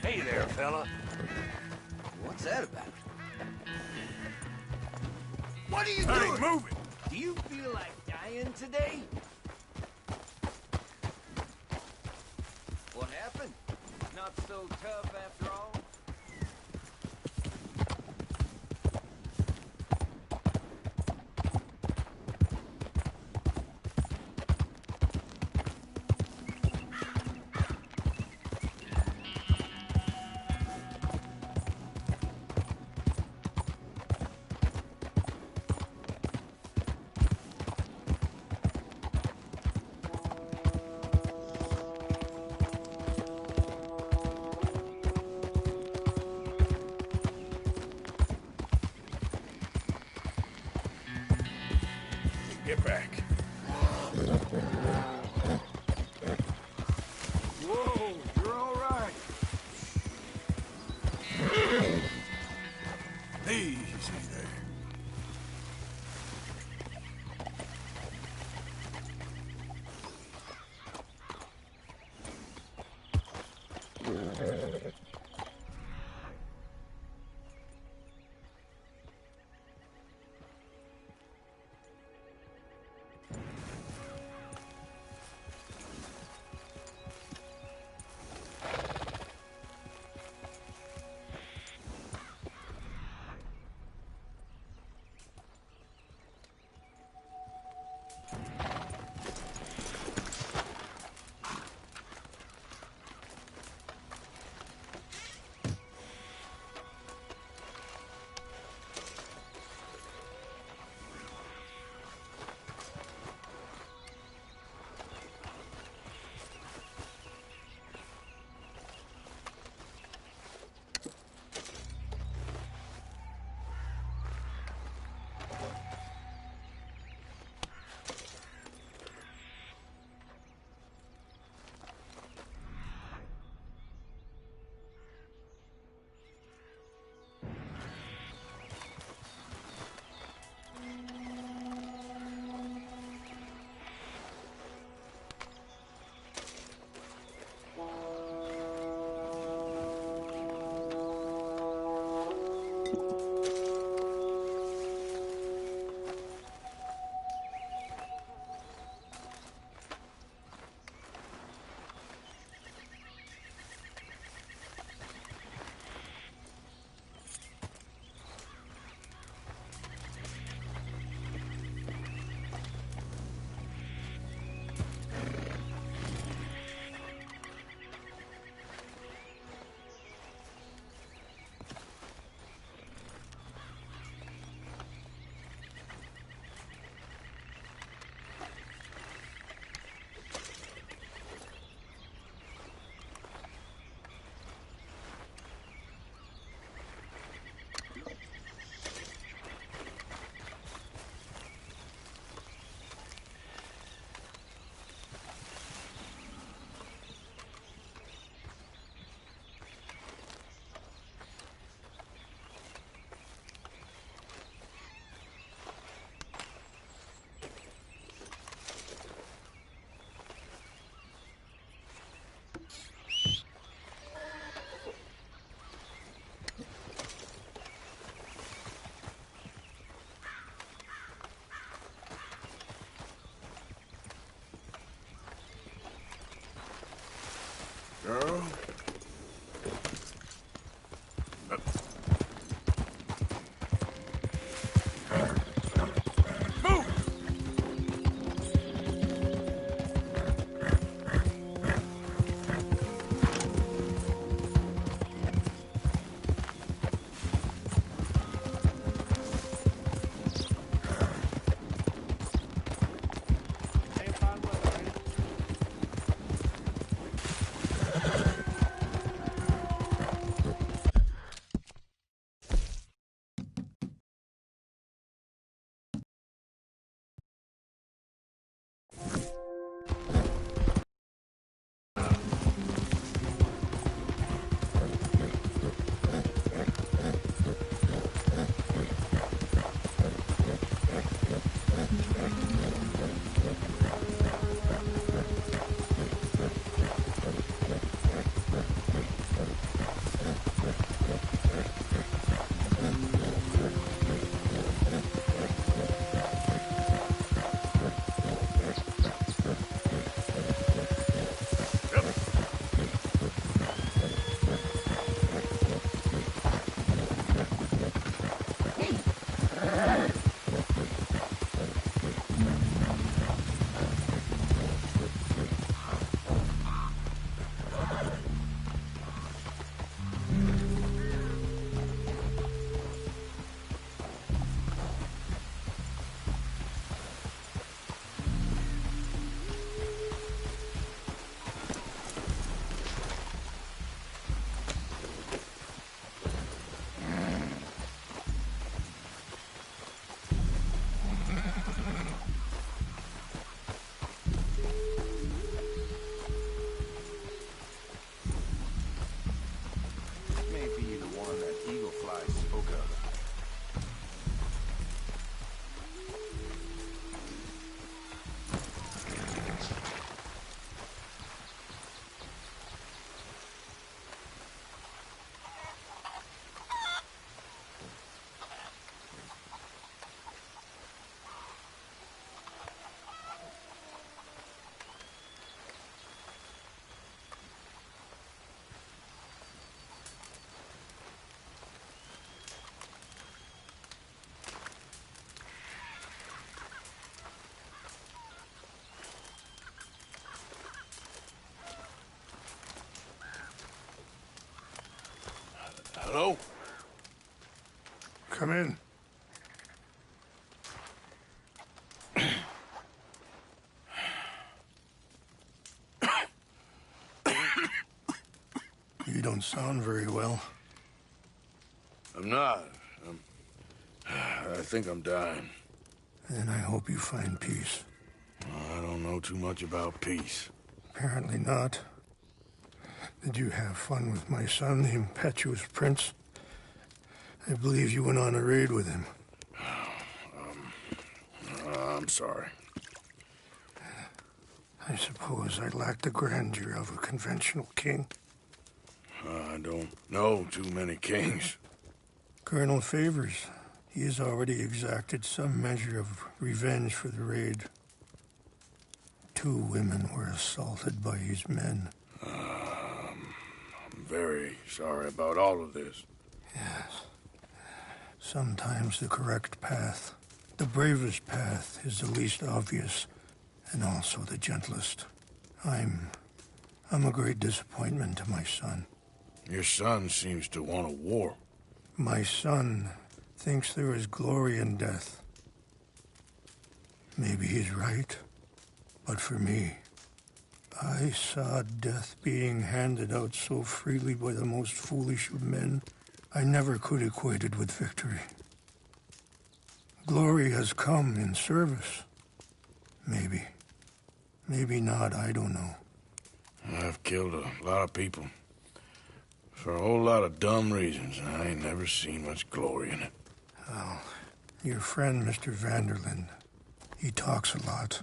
Hey there, fella. What's that about? What are you doing? Move it! Do you feel like dying today? What happened? Not so tough after all? Get back. Whoa, you're all right. Easy there. Hello? Come in. You don't sound very well. I'm not. I think I'm dying. Then I hope you find peace. I don't know too much about peace. Apparently not. Did you have fun with my son, the impetuous prince? I believe you went on a raid with him. I'm sorry. I suppose I lack the grandeur of a conventional king. I don't know too many kings. Colonel Favors, he has already exacted some measure of revenge for the raid. 2 women were assaulted by his men. I'm very sorry about all of this. Yes. Sometimes the correct path, the bravest path, is the least obvious, and also the gentlest. I'm a great disappointment to my son. Your son seems to want a war. My son thinks there is glory in death. Maybe he's right, but for me, I saw death being handed out so freely by the most foolish of men, I never could equate it with victory. Glory has come in service. Maybe. Maybe not, I don't know. I've killed a lot of people. For a whole lot of dumb reasons, and I ain't never seen much glory in it. Oh, your friend, Mr. Vanderlyn, he talks a lot.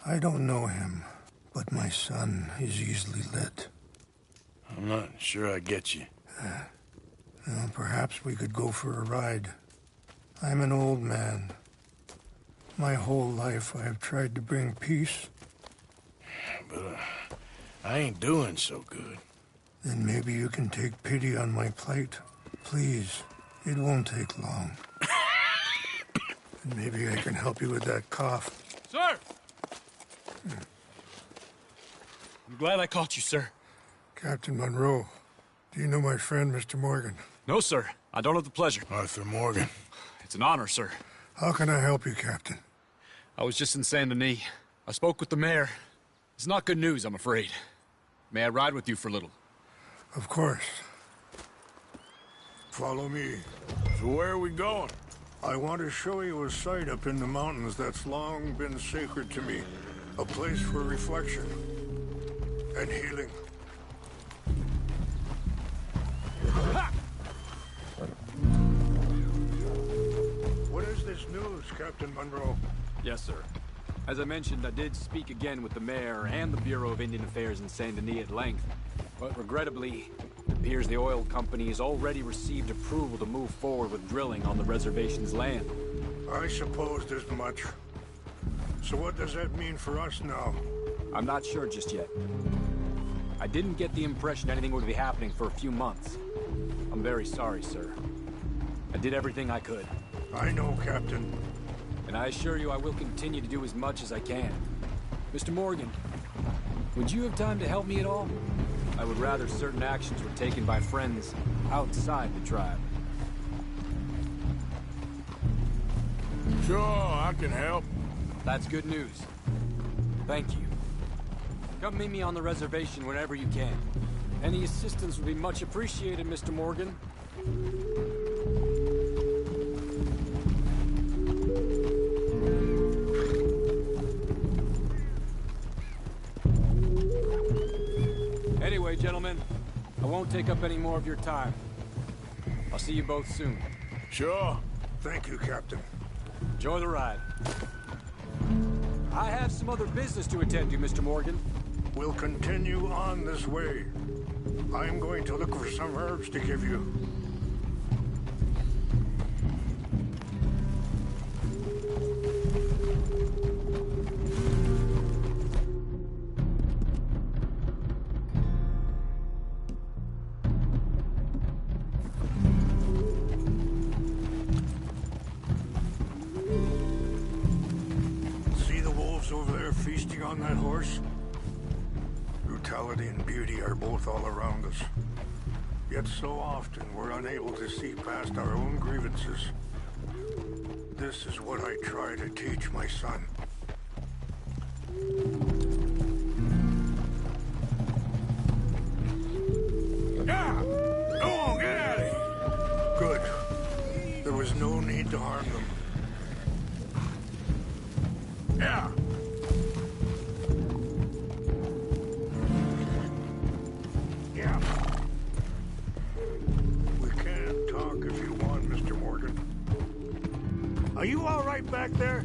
I don't know him, but my son is easily led. I'm not sure I get you. Well, perhaps we could go for a ride. I'm an old man. My whole life I have tried to bring peace. But I ain't doing so good. Then maybe you can take pity on my plight. Please, it won't take long. And maybe I can help you with that cough. Sir! I'm glad I caught you, sir. Captain Monroe, do you know my friend, Mr. Morgan? No, sir. I don't have the pleasure. Arthur Morgan. It's an honor, sir. How can I help you, Captain? I was just in Saint Denis. I spoke with the mayor. It's not good news, I'm afraid. May I ride with you for a little? Of course. Follow me. So where are we going? I want to show you a site up in the mountains that's long been sacred to me. A place for reflection and healing. What is this news, Captain Monroe? Yes, sir. As I mentioned, I did speak again with the mayor and the Bureau of Indian Affairs in Saint Denis at length. But regrettably, it appears the oil company has already received approval to move forward with drilling on the reservation's land. I supposed as much. So what does that mean for us now? I'm not sure just yet. I didn't get the impression anything would be happening for a few months. I'm very sorry, sir. I did everything I could. I know, Captain. And I assure you I will continue to do as much as I can. Mr. Morgan, would you have time to help me at all? I would rather certain actions were taken by friends outside the tribe. Sure, I can help. That's good news. Thank you. Come meet me on the reservation whenever you can. Any assistance would be much appreciated, Mr. Morgan. Anyway, gentlemen, I won't take up any more of your time. I'll see you both soon. Sure. Thank you, Captain. Enjoy the ride. I have some other business to attend to, Mr. Morgan. We'll continue on this way. I'm going to look for some herbs to give you. See the wolves over there feasting on that horse? Brutality and beauty are both all around us. Yet so often we're unable to see past our own grievances. This is what I try to teach my son. Yeah! Go on, get out of here! Good. There was no need to harm them. Yeah! Yeah. We can talk if you want, Mr. Morgan. Are you all right back there?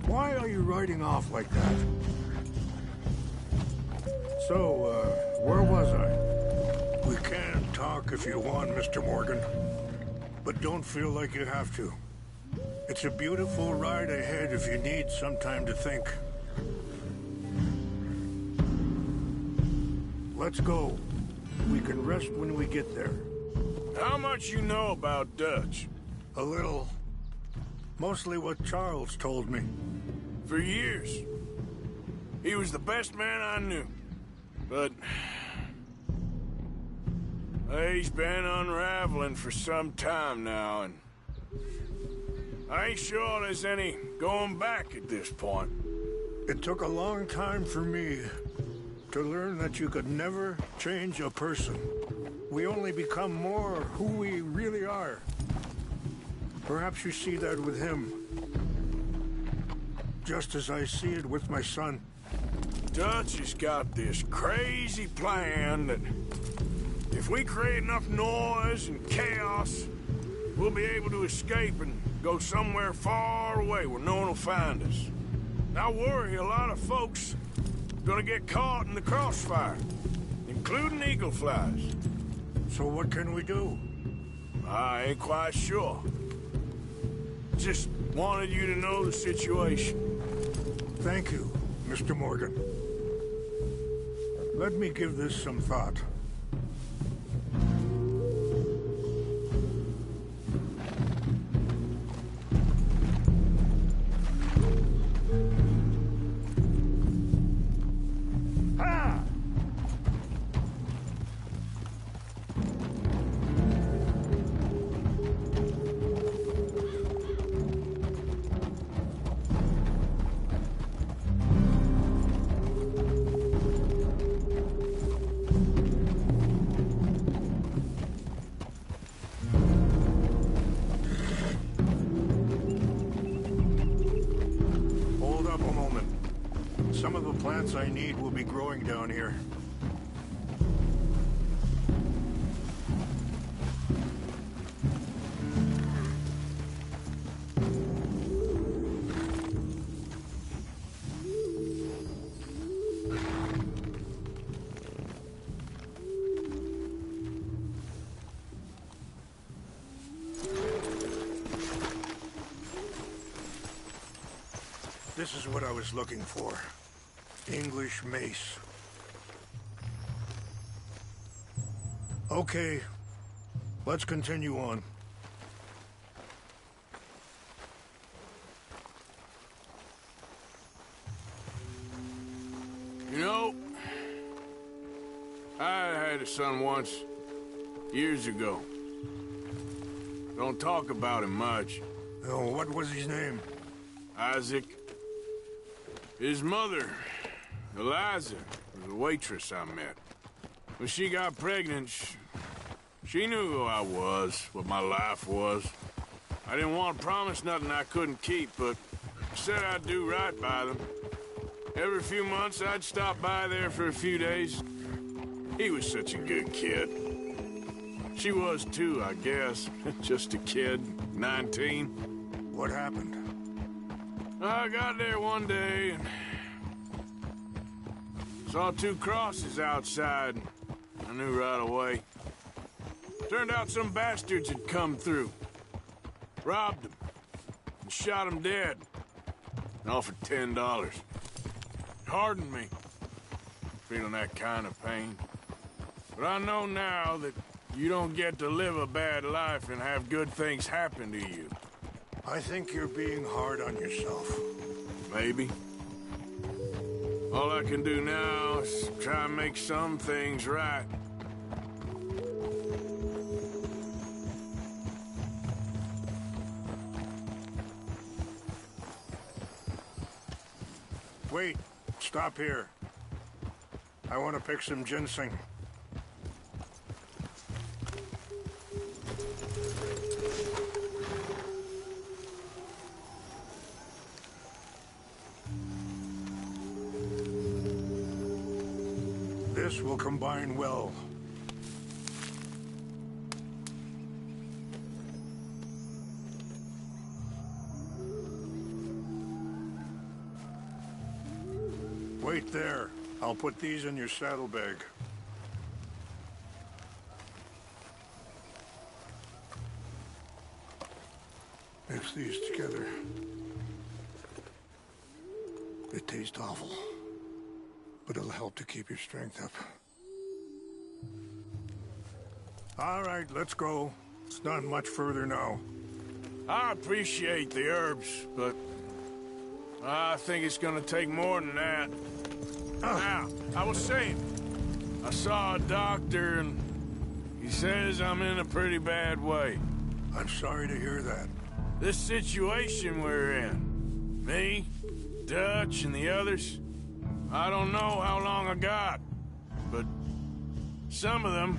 Why are you riding off like that? So, where was I? We can talk if you want, Mr. Morgan. But don't feel like you have to. It's a beautiful ride ahead if you need some time to think. Let's go. We can rest when we get there. How much you know about Dutch? A little. Mostly what Charles told me. For years. He was the best man I knew. But he's been unraveling for some time now, and I ain't sure there's any going back at this point. It took a long time for me to learn that you could never change a person. We only become more who we really are. Perhaps you see that with him. Just as I see it with my son. Dutch has got this crazy plan that if we create enough noise and chaos, we'll be able to escape and go somewhere far away where no one will find us. I worry a lot of folks are gonna get caught in the crossfire, including eagle flies. So what can we do? I ain't quite sure. Just wanted you to know the situation. Thank you, Mr. Morgan. Let me give this some thought. Some of the plants I need will be growing down here. This is what I was looking for. English mace. Okay, let's continue on. You know, I had a son once, years ago. Don't talk about him much. Oh, what was his name? Isaac. His mother, Eliza, was a waitress I met. When she got pregnant, she knew who I was, what my life was. I didn't want to promise nothing I couldn't keep, but said I'd do right by them. Every few months, I'd stop by there for a few days. He was such a good kid. She was too, I guess. Just a kid, 19. What happened? I got there one day and saw two crosses outside. I knew right away. Turned out some bastards had come through. Robbed them and shot them dead. And offered $10. Hardened me, feeling that kind of pain. But I know now that you don't get to live a bad life and have good things happen to you. I think you're being hard on yourself. Maybe. All I can do now is try and make some things right. Wait, stop here. I want to pick some ginseng. This will combine well. Wait there. I'll put these in your saddlebag. Mix these together. It tastes awful, but it'll help to keep your strength up. All right, let's go. It's not much further now. I appreciate the herbs, but I think it's gonna take more than that. Now, I was saying, I saw a doctor and he says I'm in a pretty bad way. I'm sorry to hear that. This situation we're in, me, Dutch, and the others, I don't know how long I got, but some of them,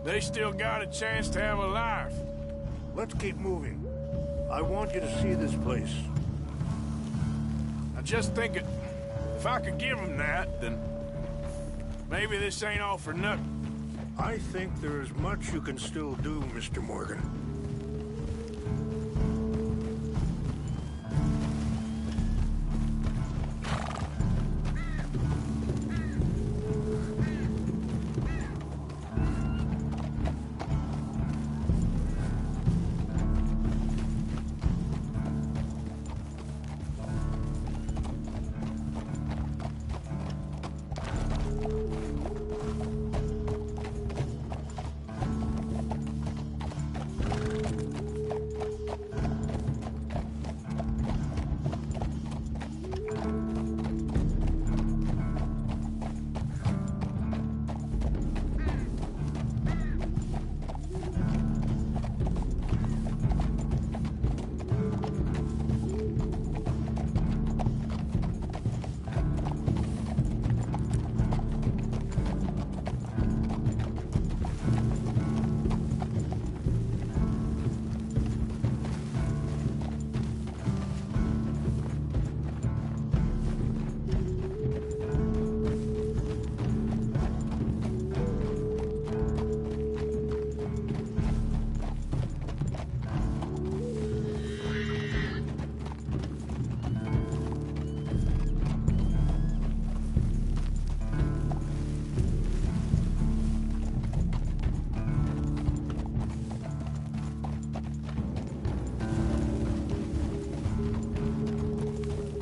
they still got a chance to have a life. Let's keep moving. I want you to see this place. I just think if I could give them that, then maybe this ain't all for nothing. I think there is much you can still do, Mr. Morgan.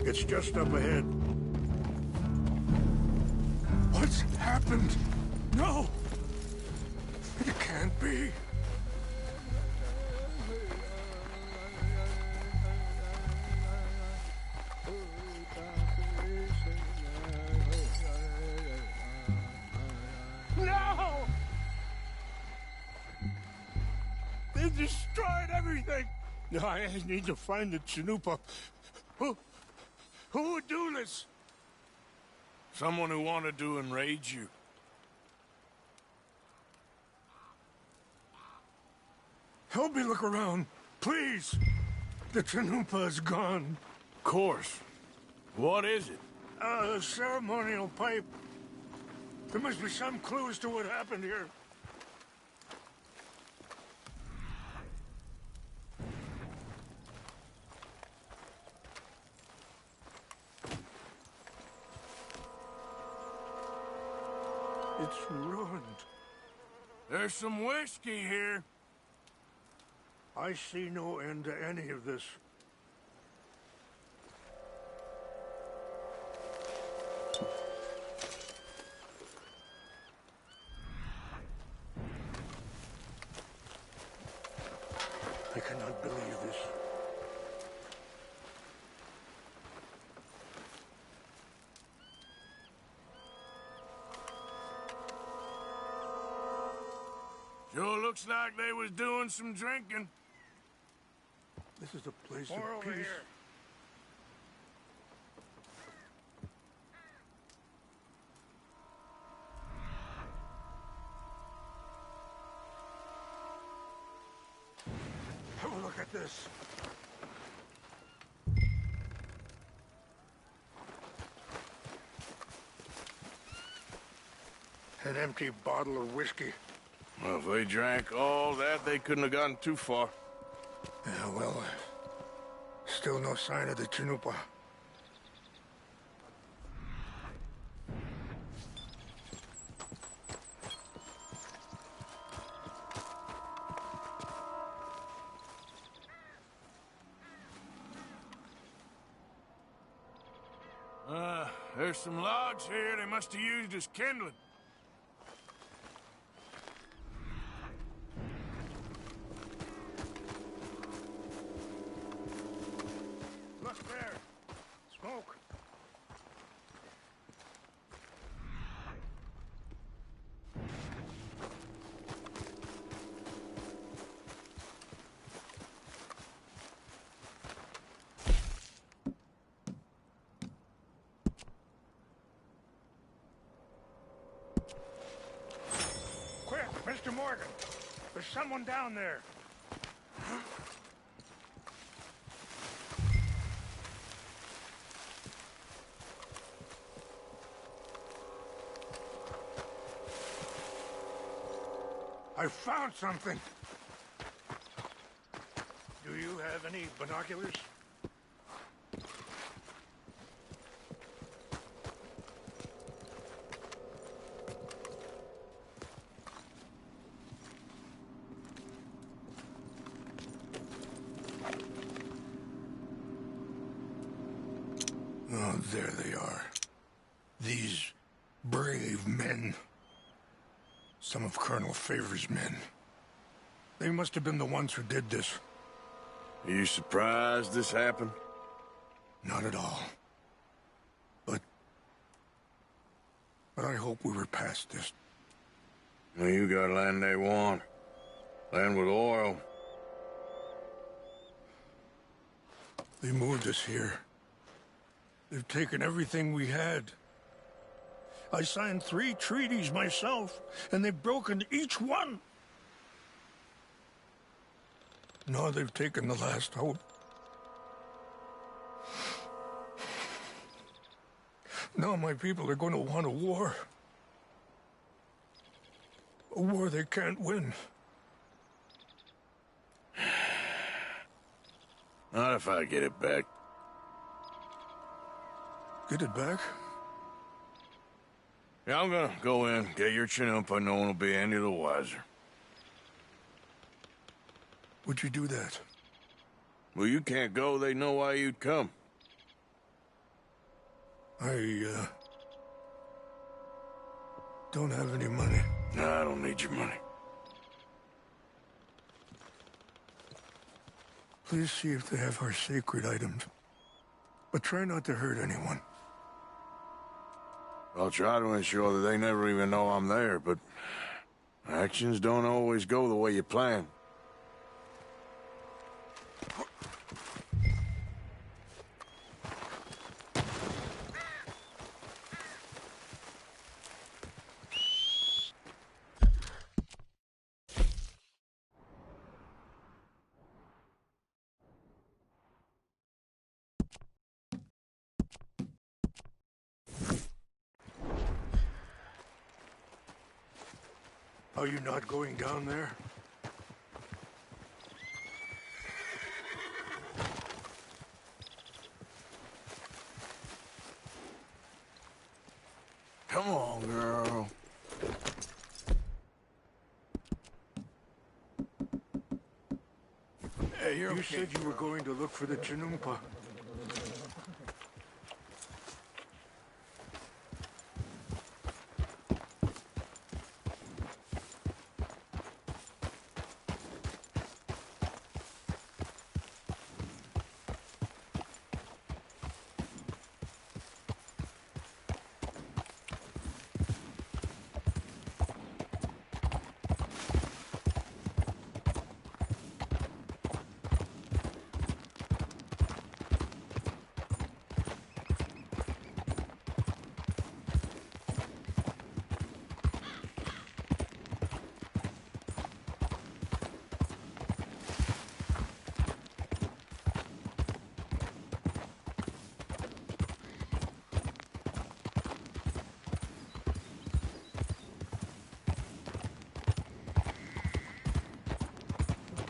It's just up ahead. What's happened? No! It can't be. No! They destroyed everything! I need to find the Chanupa. Who would do this? Someone who wanted to enrage you. Help me look around, please. The Chanupa is gone. Of course. What is it? A ceremonial pipe. There must be some clues to what happened here. It's ruined. There's some whiskey here. I see no end to any of this. I cannot believe this. Sure looks like they was doing some drinking. This is a place of peace. at this. An empty bottle of whiskey. Well, if they drank all that, they couldn't have gotten too far. Yeah, well, still no sign of the Chanupa. There's some logs here they must have used as kindling. Look there. Smoke. Quick, Mr. Morgan. There's someone down there. I found something. Do you have any binoculars? Oh, there they are. These brave men. Some of Colonel Favor's men. They must have been the ones who did this. Are you surprised this happened? Not at all. But I hope we were past this. Well, you got land they want. Land with oil. They moved us here. They've taken everything we had. I signed 3 treaties myself, and they've broken each one. Now they've taken the last hope. Now my people are going to want a war. A war they can't win. Not if I get it back. Get it back? Yeah, I'm gonna go in, get your Chanupa. No one will be any the wiser. Would you do that? Well, you can't go. They know why you'd come. I don't have any money. No, I don't need your money. Please see if they have our sacred items. But try not to hurt anyone. I'll try to ensure that they never even know I'm there, but actions don't always go the way you plan. Are you not going down there? Come on, girl. Hey, you said you were going to look for the Chanupa.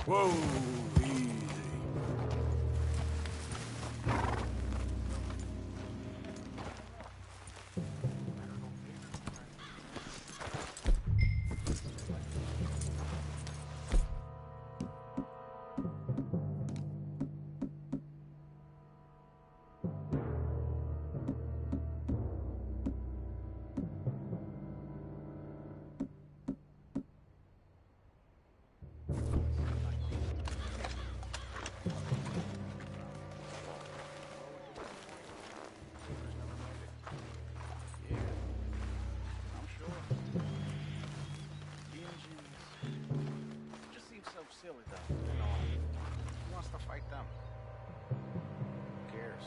Whoa, easy. Silly though. You know, who wants to fight them? Who cares?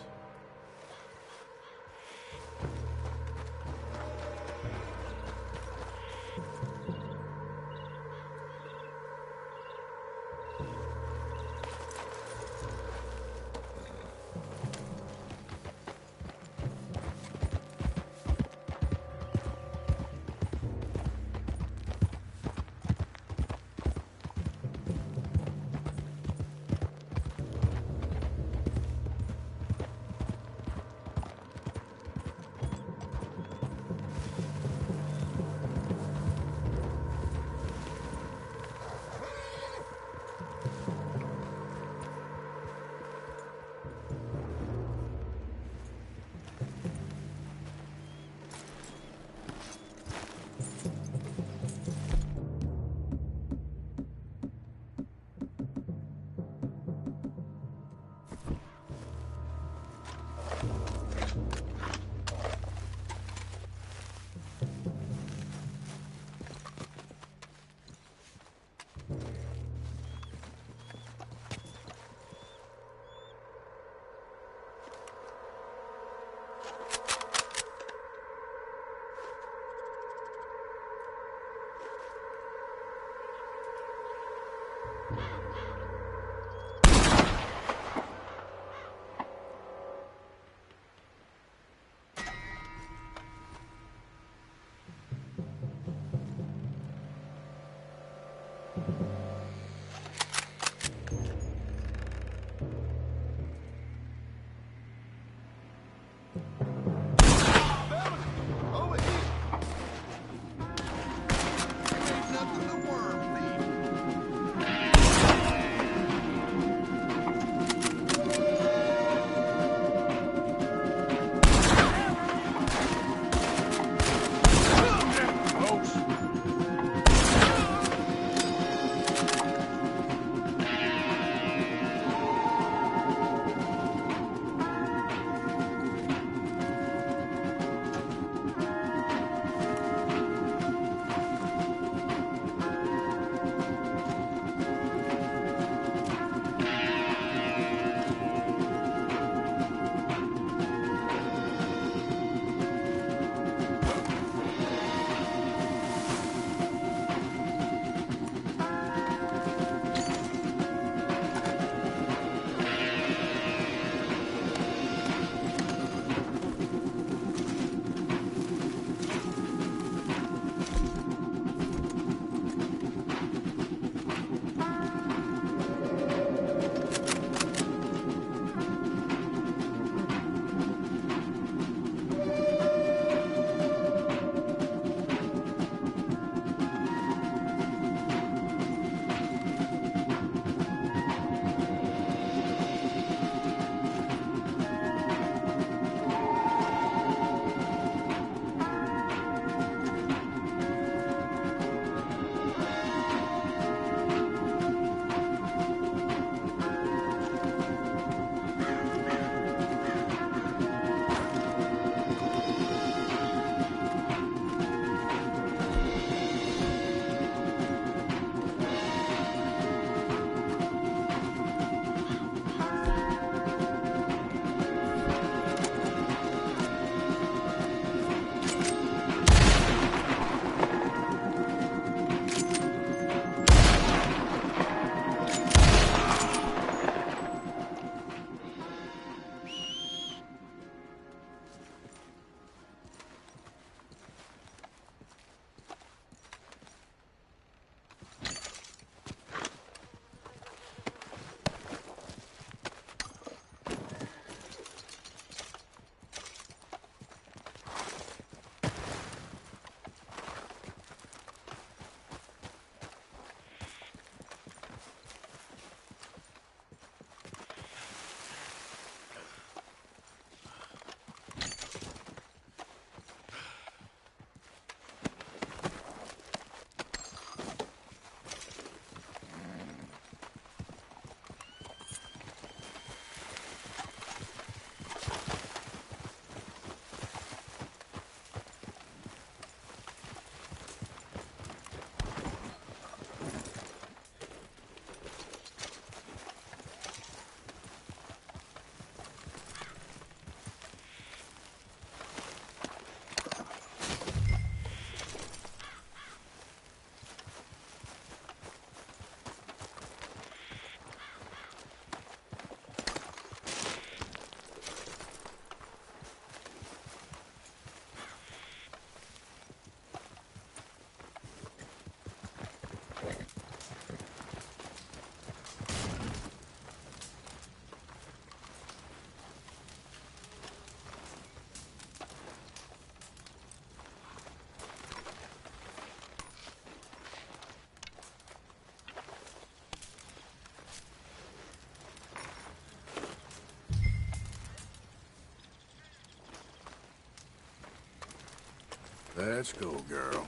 Let's go, girl.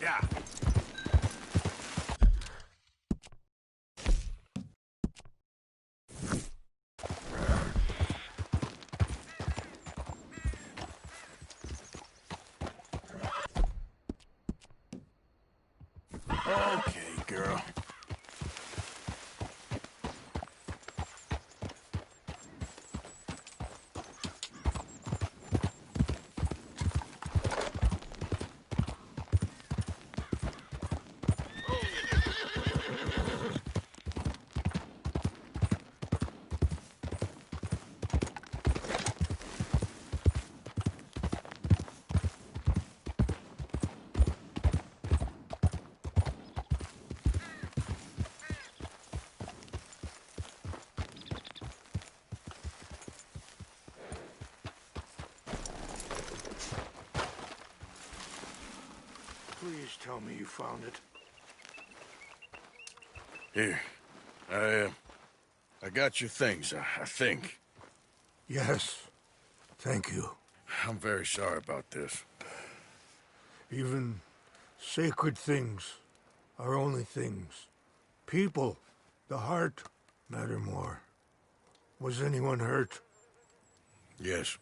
Yeah. Okay, girl. Please tell me you found it. Here. I got your things, I think. Yes. Thank you. I'm very sorry about this. Even sacred things are only things. People, the heart, matter more. Was anyone hurt? Yes.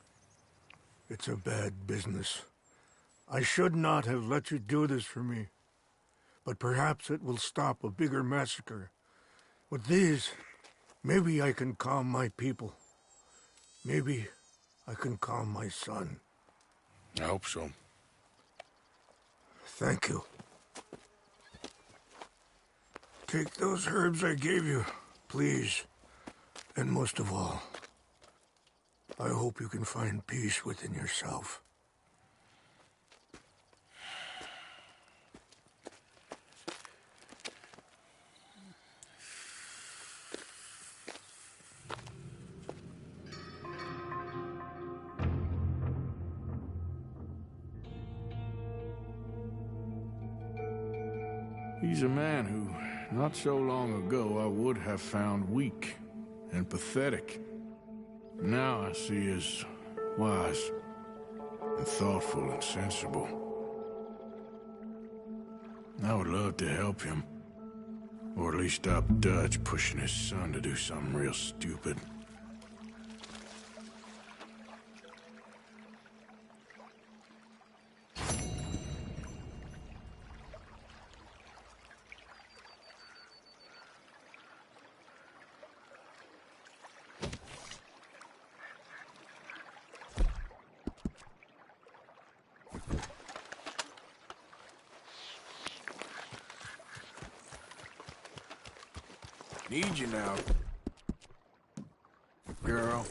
It's a bad business. I should not have let you do this for me. But perhaps it will stop a bigger massacre. With these, maybe I can calm my people. Maybe I can calm my son. I hope so. Thank you. Take those herbs I gave you, please. And most of all, I hope you can find peace within yourself. He's a man who, not so long ago, I would have found weak and pathetic. Now I see as wise and thoughtful and sensible. I would love to help him. Or at least stop Dutch pushing his son to do something real stupid. Need you now, girl.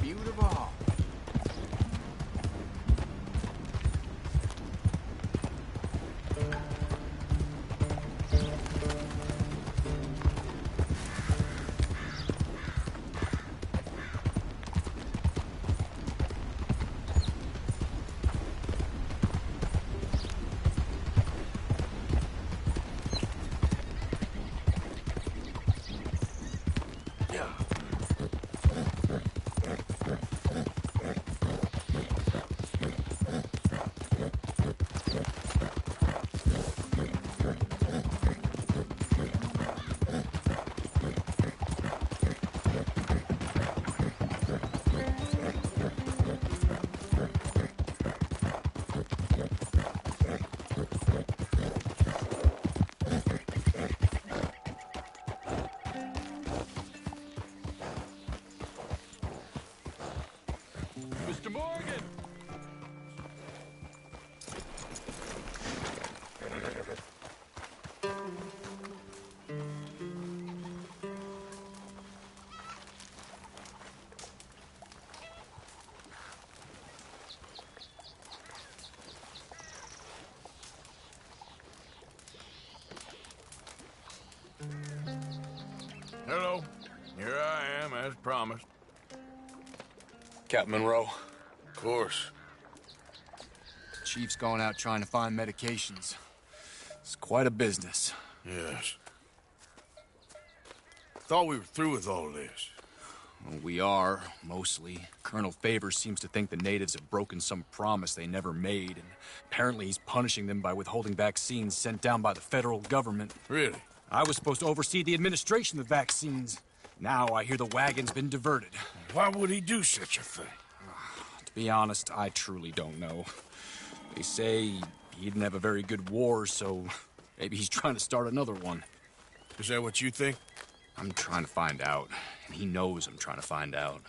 Beautiful. Mr. Morgan! Hello. Here I am, as promised. Captain Monroe. Of course. Chief's going out trying to find medications. It's quite a business. Yes. Thought we were through with all this. Well, we are, mostly. Colonel Favors seems to think the natives have broken some promise they never made, and apparently he's punishing them by withholding vaccines sent down by the federal government. Really? I was supposed to oversee the administration of the vaccines. Now I hear the wagon's been diverted. Why would he do such a thing? To be honest, I truly don't know. They say he didn't have a very good war, so maybe he's trying to start another one. Is that what you think? I'm trying to find out, and he knows I'm trying to find out.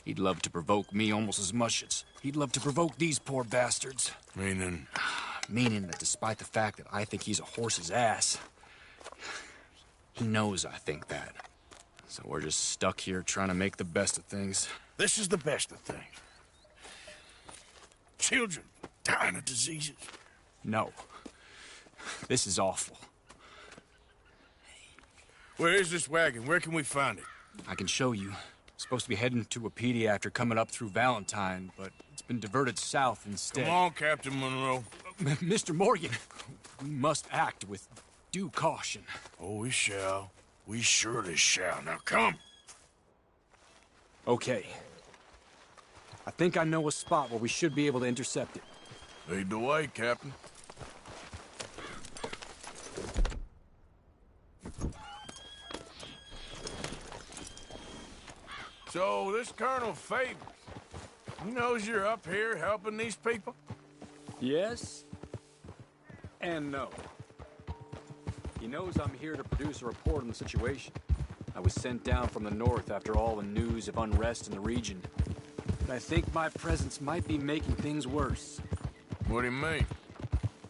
He'd love to provoke me almost as much as he'd love to provoke these poor bastards. Meaning? Meaning that despite the fact that I think he's a horse's ass, he knows I think that. So we're just stuck here trying to make the best of things. This is the best of things. Children dying of diseases. No. This is awful. Where is this wagon? Where can we find it? I can show you. It's supposed to be heading to a PD after coming up through Valentine, but it's been diverted south instead. Come on, Captain Monroe. Mr. Morgan, we must act with due caution. Oh, we shall. We surely shall. Now come. Okay. I think I know a spot where we should be able to intercept it. Lead the way, Captain. So, this Colonel Favors, he knows you're up here helping these people? Yes and no. He knows I'm here to produce a report on the situation. I was sent down from the north after all the news of unrest in the region. But I think my presence might be making things worse. What do you mean?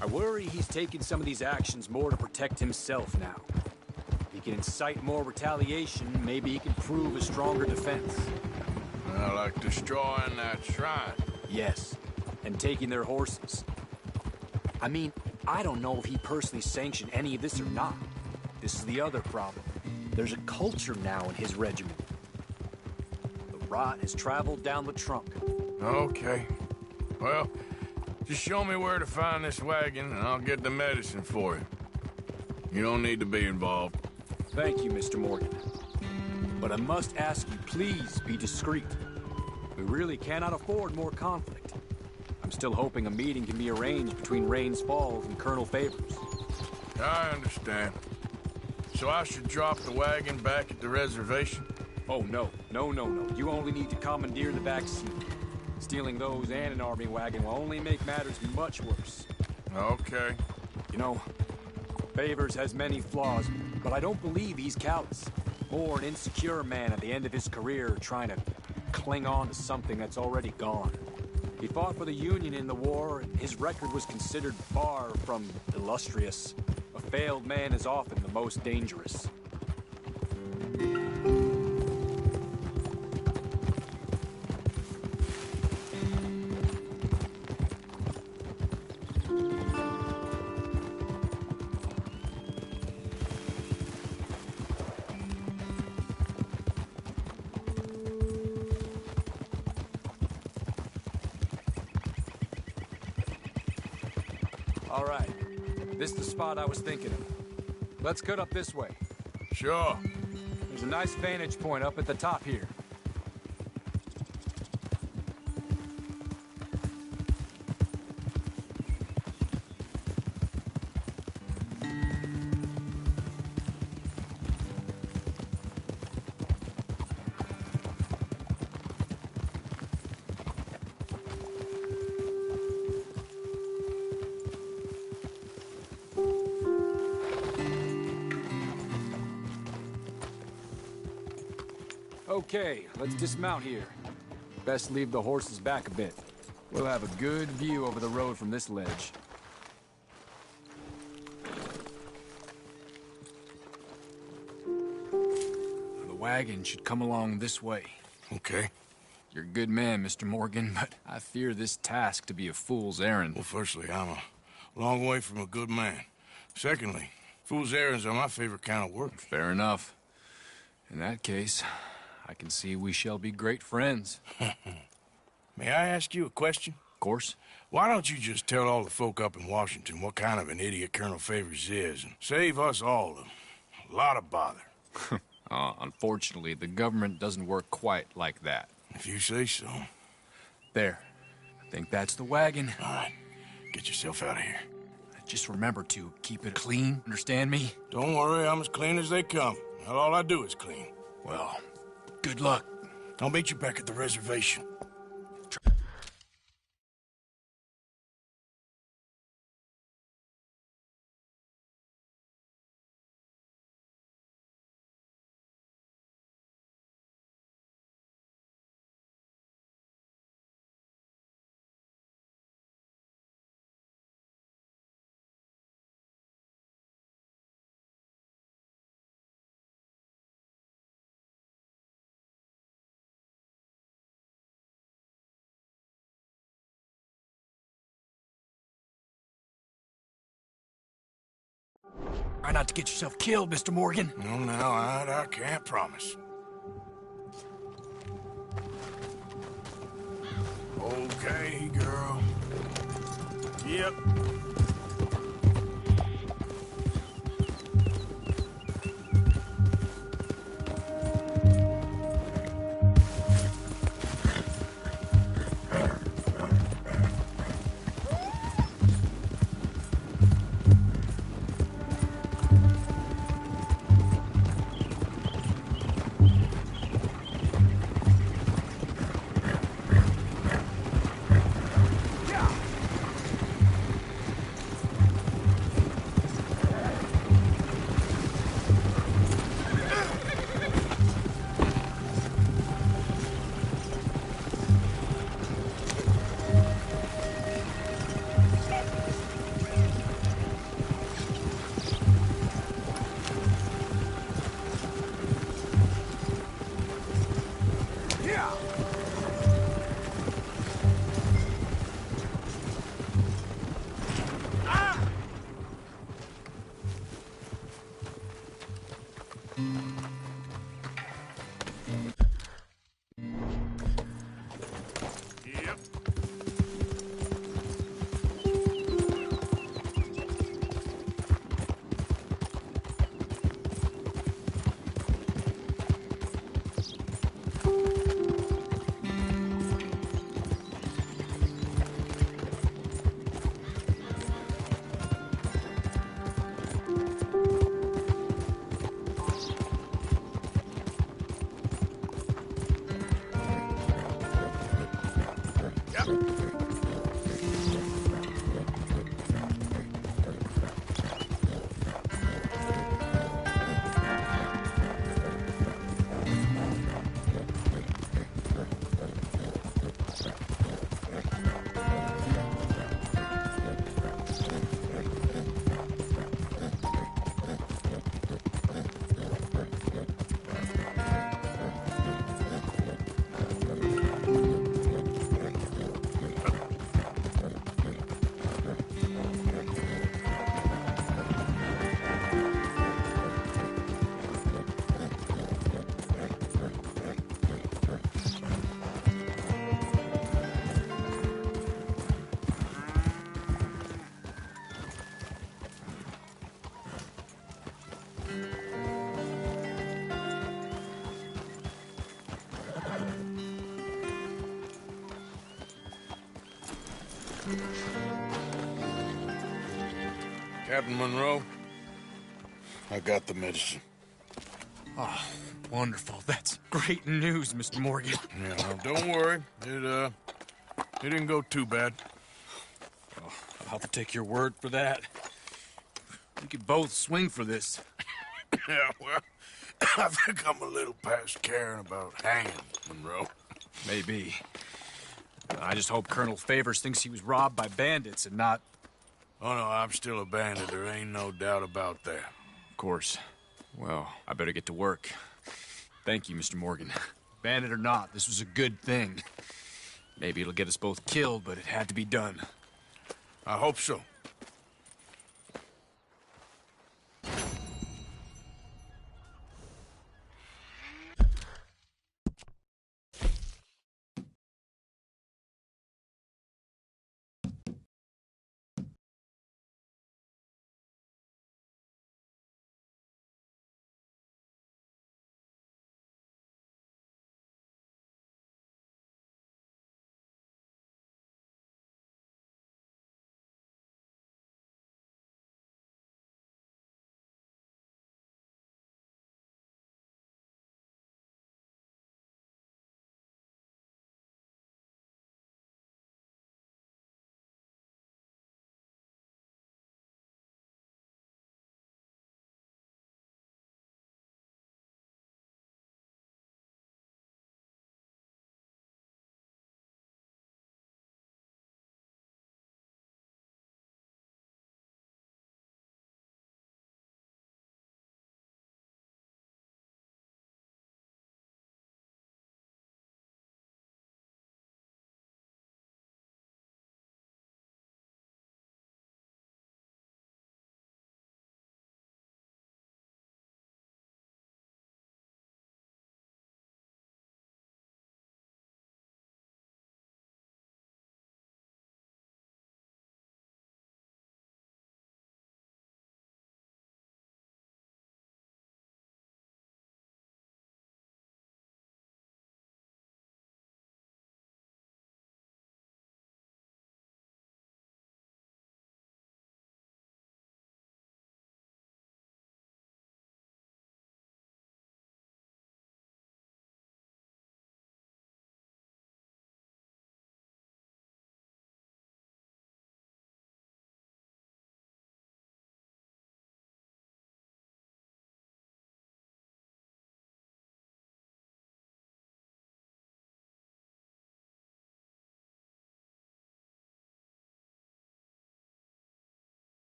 I worry he's taking some of these actions more to protect himself now. If he can incite more retaliation, maybe he can prove a stronger defense. Like destroying that shrine. Yes, and taking their horses. I mean, I don't know if he personally sanctioned any of this or not. This is the other problem. There's a culture now in his regiment. The rot has traveled down the trunk. Okay. Well, just show me where to find this wagon, and I'll get the medicine for you. You don't need to be involved. Thank you, Mr. Morgan. But I must ask you, please be discreet. We really cannot afford more conflict. I'm still hoping a meeting can be arranged between Rains Falls and Colonel Favors. I understand. So I should drop the wagon back at the reservation? Oh, no. No. You only need to commandeer the vaccine. Stealing those and an army wagon will only make matters much worse. Okay. You know, Favors has many flaws, but I don't believe he's callous. More an insecure man at the end of his career trying to cling on to something that's already gone. He fought for the Union in the war, and his record was considered far from illustrious. A failed man is often the most dangerous. All right. This is the spot I was thinking of. Let's cut up this way. Sure. There's a nice vantage point up at the top here. Okay, let's dismount here. Best leave the horses back a bit. We'll have a good view over the road from this ledge. The wagon should come along this way. Okay. You're a good man, Mr. Morgan, but I fear this task to be a fool's errand. Well, firstly, I'm a long way from a good man. Secondly, fool's errands are my favorite kind of work. Fair enough. In that case, I can see we shall be great friends. May I ask you a question? Of course. Why don't you just tell all the folk up in Washington what kind of an idiot Colonel Favors is, and save us all a lot of bother? Unfortunately, the government doesn't work quite like that. If you say so. There. I think that's the wagon. All right. Get yourself out of here. Just remember to keep it clean, understand me? Don't worry, I'm as clean as they come. Not all I do is clean. Well, good luck. I'll meet you back at the reservation. Try not to get yourself killed, Mr. Morgan. No, now, I can't promise. Okay, girl. Yep. Captain Monroe, I got the medicine. Oh, wonderful. That's great news, Mr. Morgan. Yeah, well, don't worry. It didn't go too bad. Oh, I'll have to take your word for that. We could both swing for this. Yeah, well, I think I'm a little past caring about hanging, Monroe. Maybe. I just hope Colonel Favors thinks he was robbed by bandits and not... Oh, no, I'm still a bandit. There ain't no doubt about that. Of course. Well, I better get to work. Thank you, Mr. Morgan. Bandit or not, this was a good thing. Maybe it'll get us both killed, but it had to be done. I hope so.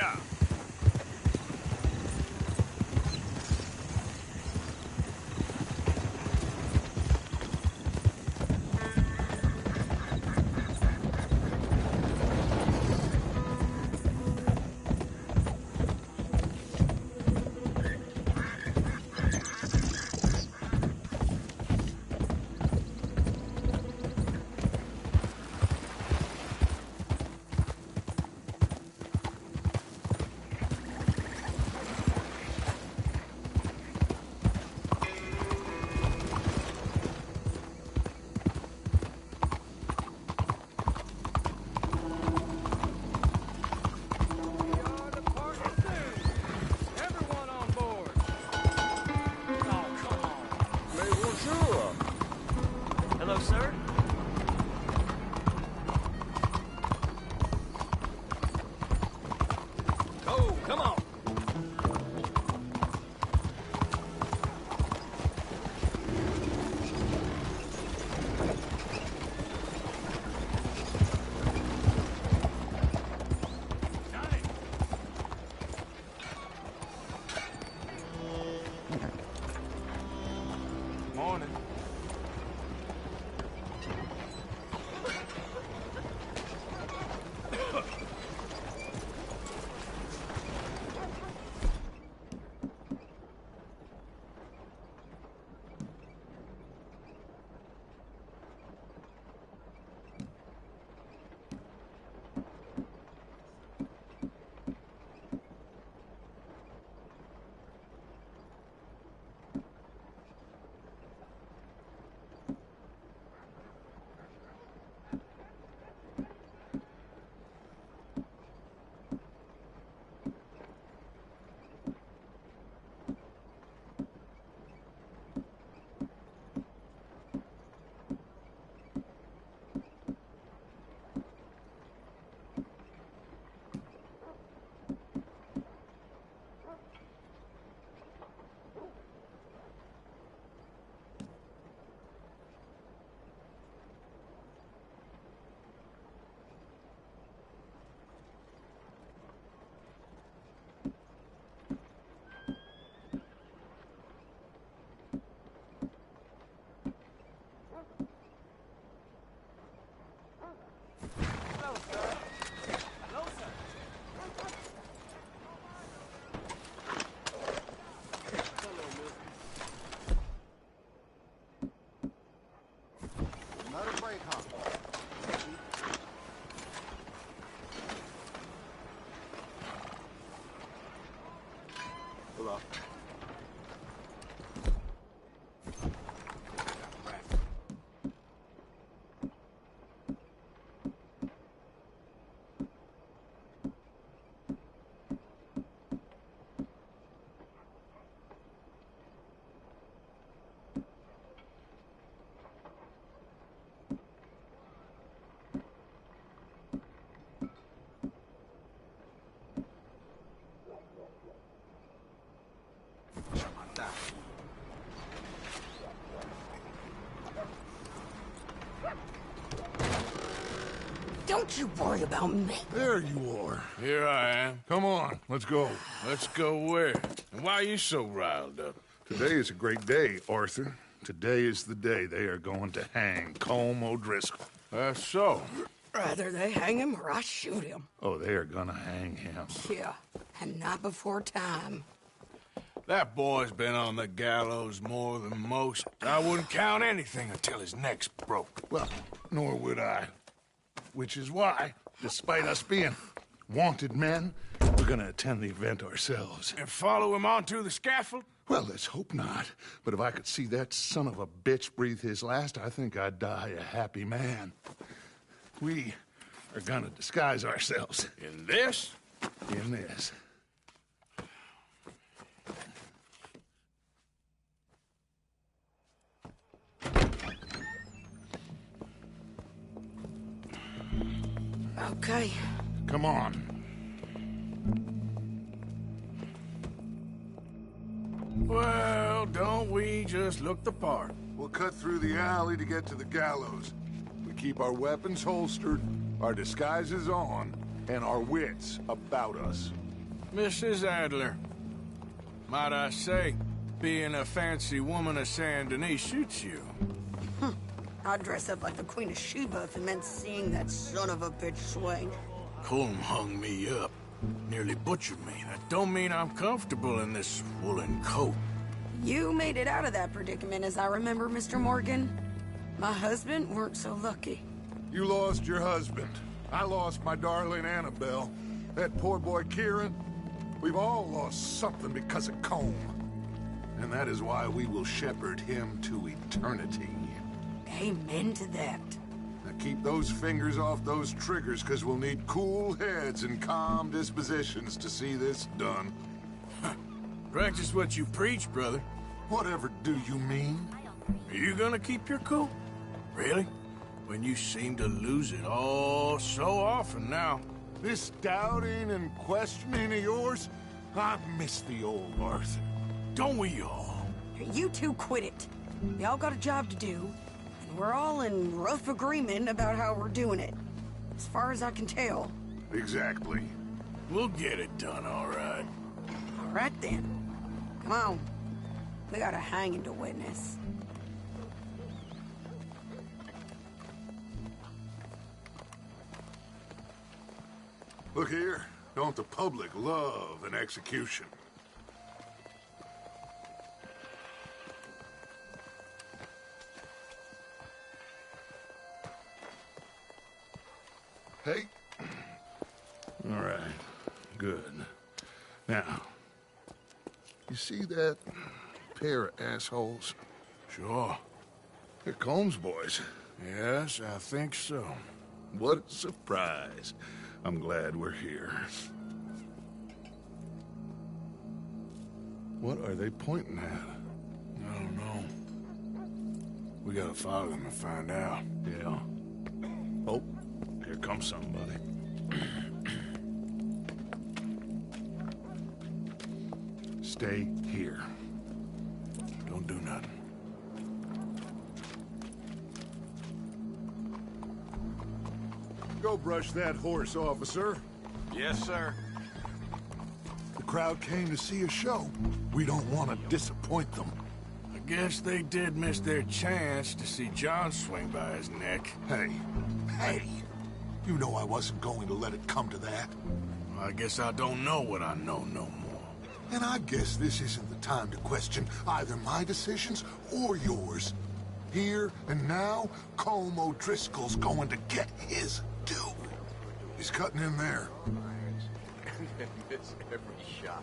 Yeah. Hello, sir. Oh, come on. Morning. Another break, huh? Hello. Don't you worry about me. There you are. Here I am. Come on, let's go. Let's go where? And why are you so riled up? Today is a great day, Arthur. Today is the day they are going to hang Colm O'Driscoll. That's so. Rather they hang him or I shoot him. Oh, they are gonna hang him. Yeah, and not before time. That boy's been on the gallows more than most. I wouldn't count anything until his neck's broke. Well, nor would I. Which is why, despite us being wanted men, we're gonna attend the event ourselves. And follow him onto the scaffold? Well, let's hope not. But if I could see that son of a bitch breathe his last, I think I'd die a happy man. We are gonna disguise ourselves. In this? In this. Okay. Come on. Well, don't we just look the part? We'll cut through the alley to get to the gallows. We keep our weapons holstered, our disguises on, and our wits about us. Mrs. Adler. Might I say, being a fancy woman of Saint Denis suits you. I'd dress up like the Queen of Sheba if it meant seeing that son of a bitch swing. Colm hung me up. Nearly butchered me. That don't mean I'm comfortable in this woolen coat. You made it out of that predicament, as I remember, Mr. Morgan. My husband weren't so lucky. You lost your husband. I lost my darling Annabelle. That poor boy Kieran. We've all lost something because of Colm. And that is why we will shepherd him to eternity. Amen to that. Now keep those fingers off those triggers, because we'll need cool heads and calm dispositions to see this done. Practice what you preach, brother. Whatever do you mean? Are you gonna keep your cool? Really? When you seem to lose it all so often now. This doubting and questioning of yours, I miss the old Arthur. Don't we all? You two quit it. We all got a job to do, and we're all in rough agreement about how we're doing it. As far as I can tell. Exactly. We'll get it done, all right. All right, then. Come on. We got a hanging to witness. Look here. Don't the public love an execution? Hey. All right. Good. Now, you see that pair of assholes? Sure. They're Combs boys. Yes, I think so. What a surprise. I'm glad we're here. What are they pointing at? I don't know. We gotta follow them and find out. Yeah. Oh, here comes somebody. Stay here. Don't do nothing. Go brush that horse, officer. Yes, sir. The crowd came to see a show. We don't want to disappoint them. I guess they did miss their chance to see John swing by his neck. Hey, you know I wasn't going to let it come to that. I guess I don't know what I know no more. And I guess this isn't the time to question either my decisions or yours. Here and now, Colm O'Driscoll's going to get his due. He's cutting in there. Miss every shot.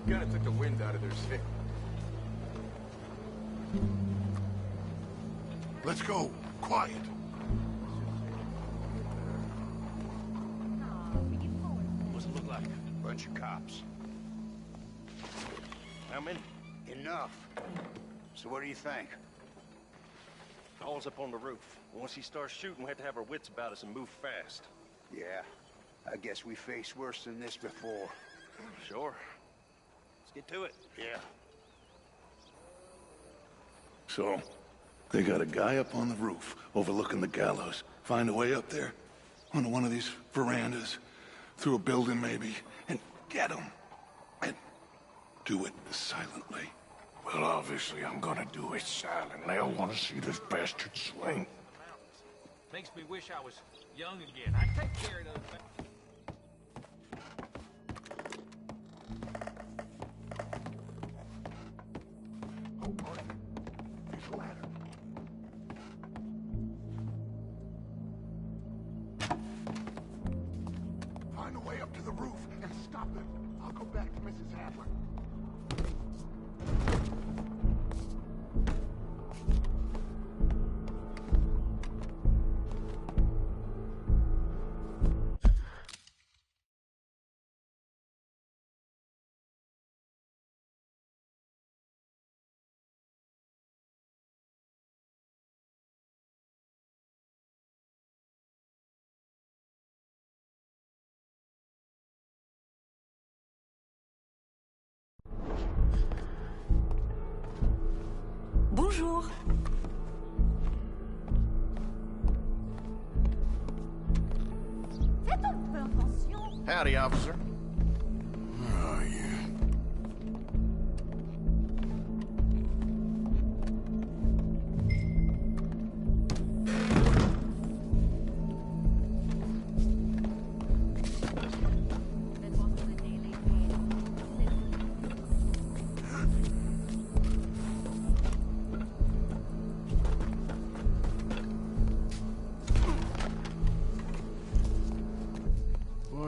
Kinda took the wind out of their sail. Let's go. Quiet. What's it look like? Bunch of cops. How many? Enough. So what do you think? All's up on the roof. Once he starts shooting, we have to have our wits about us and move fast. Yeah. I guess we faced worse than this before. Sure. Let's get to it. Yeah. So, they got a guy up on the roof overlooking the gallows. Find a way up there, onto one of these verandas, through a building maybe, and get him. And do it silently. Well, obviously I'm gonna do it silently. I want to see this bastard swing. Makes me wish I was young again. I take care of those. Find a way up to the roof and stop them. I'll go back to Mrs. Adler. Bonjour. Fais donc peu attention. Howdy, officer.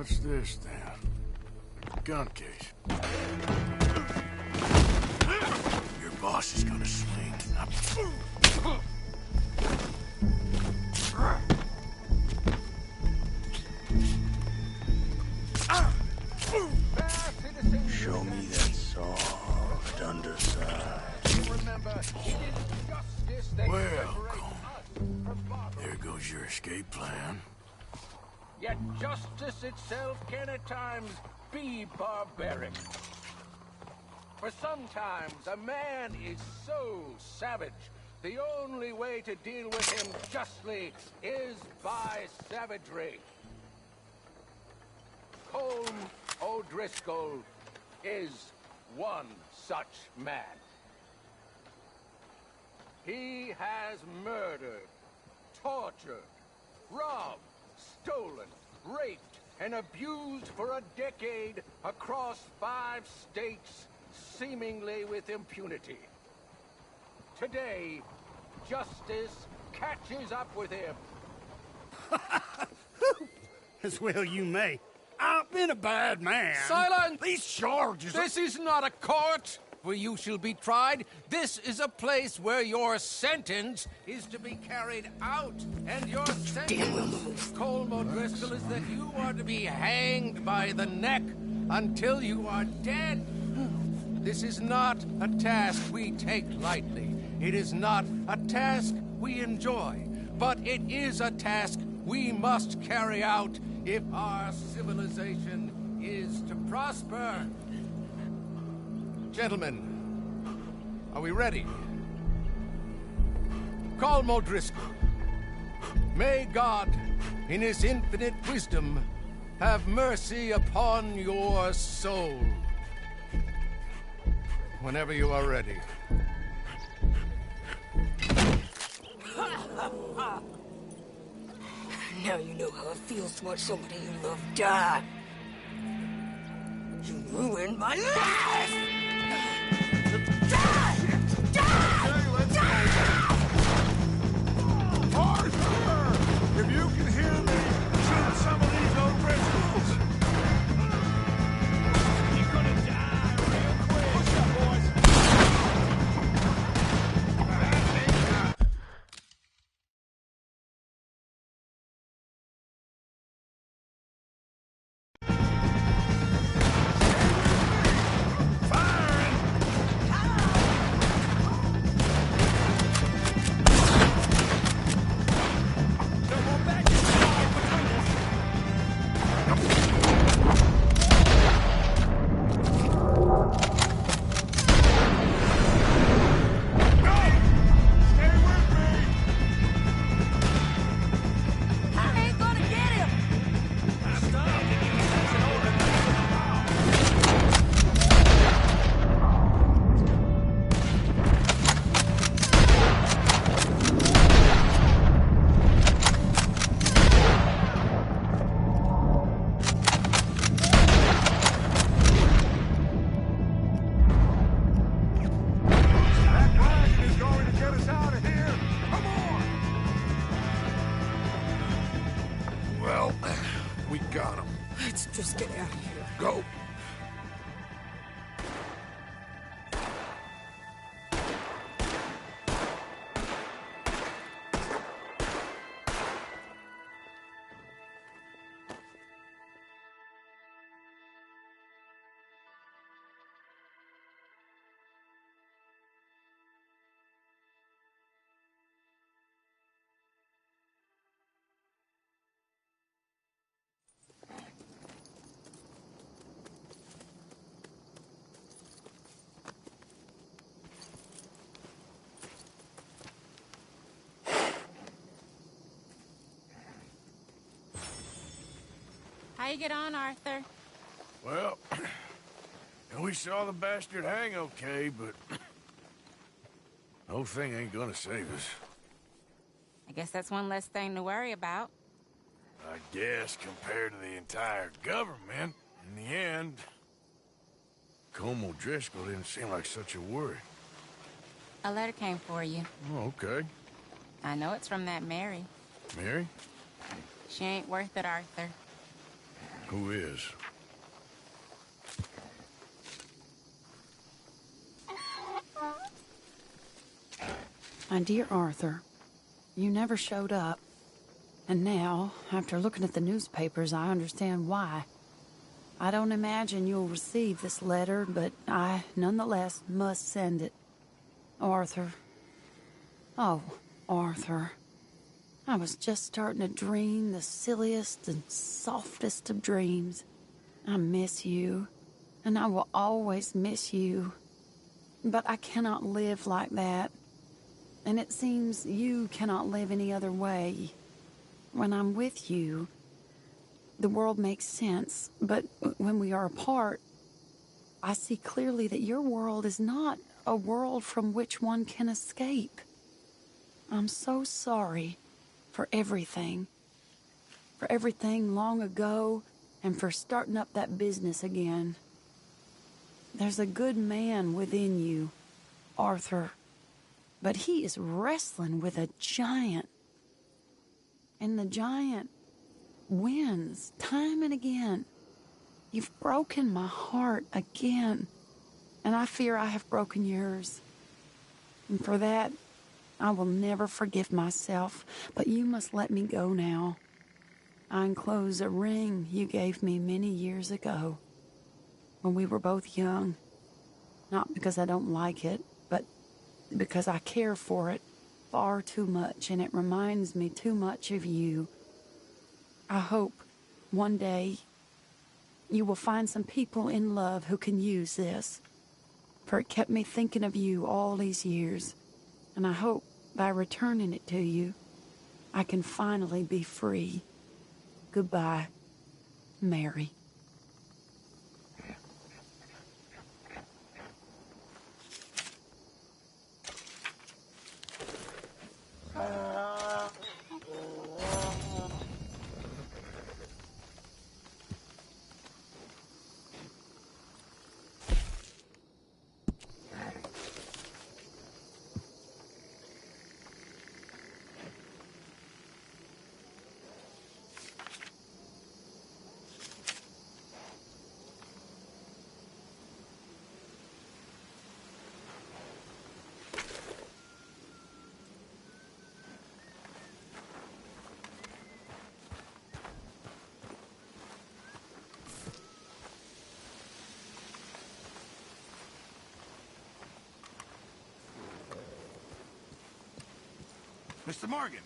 What's this, then? Gun case. Your boss is gonna swing. Show me that soft underside. Well, there goes your escape plan. Yet justice itself can at times be barbaric. For sometimes a man is so savage, the only way to deal with him justly is by savagery. Colm O'Driscoll is one such man. He has murdered, tortured, robbed, stolen, raped, and abused for a decade across 5 states, seemingly with impunity. Today, justice catches up with him. As well you may. I've been a bad man. Silence! These charges are... This is not a court where you shall be tried. This is a place where your sentence is to be carried out. And your sentence, Colm O'Driscoll, is that you are to be hanged by the neck until you are dead. This is not a task we take lightly. It is not a task we enjoy. But it is a task we must carry out if our civilization is to prosper. Gentlemen, are we ready? Colm O'Driscoll, may God, in his infinite wisdom, have mercy upon your soul. Whenever you are ready. Now you know how it feels to watch somebody you love die. You ruined my life! Arthur! If you can hear me, shoot some of these old Driscolls. You're gonna die real quick. Push up, boys. Just get out of here. Go. How you get on, Arthur? Well, we saw the bastard hang okay, but the whole thing ain't gonna save us. I guess that's one less thing to worry about. I guess compared to the entire government, in the end, Colm O'Driscoll didn't seem like such a worry. A letter came for you. Oh, okay. I know it's from that Mary. Mary? She ain't worth it, Arthur. Who is? My dear Arthur, you never showed up. And now, after looking at the newspapers, I understand why. I don't imagine you'll receive this letter, but I, nonetheless, must send it. Arthur. Oh, Arthur. I was just starting to dream the silliest and softest of dreams. I miss you, and I will always miss you. But I cannot live like that. And it seems you cannot live any other way. When I'm with you, the world makes sense, but when we are apart, I see clearly that your world is not a world from which one can escape. I'm so sorry for everything long ago, and for starting up that business again. There's a good man within you, Arthur, but he is wrestling with a giant. And the giant wins time and again. You've broken my heart again, and I fear I have broken yours. And for that, I will never forgive myself, but you must let me go now. I enclose a ring you gave me many years ago, when we were both young. Not because I don't like it, but because I care for it far too much, and it reminds me too much of you. I hope one day you will find some people in love who can use this, for it kept me thinking of you all these years, and I hope by returning it to you, I can finally be free. Goodbye, Mary. Mr. Morgan.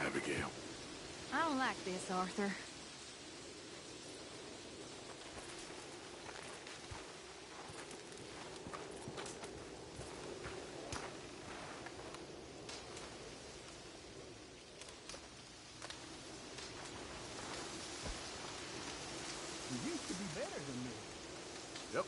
Abigail. I don't like this, Arthur. Yep.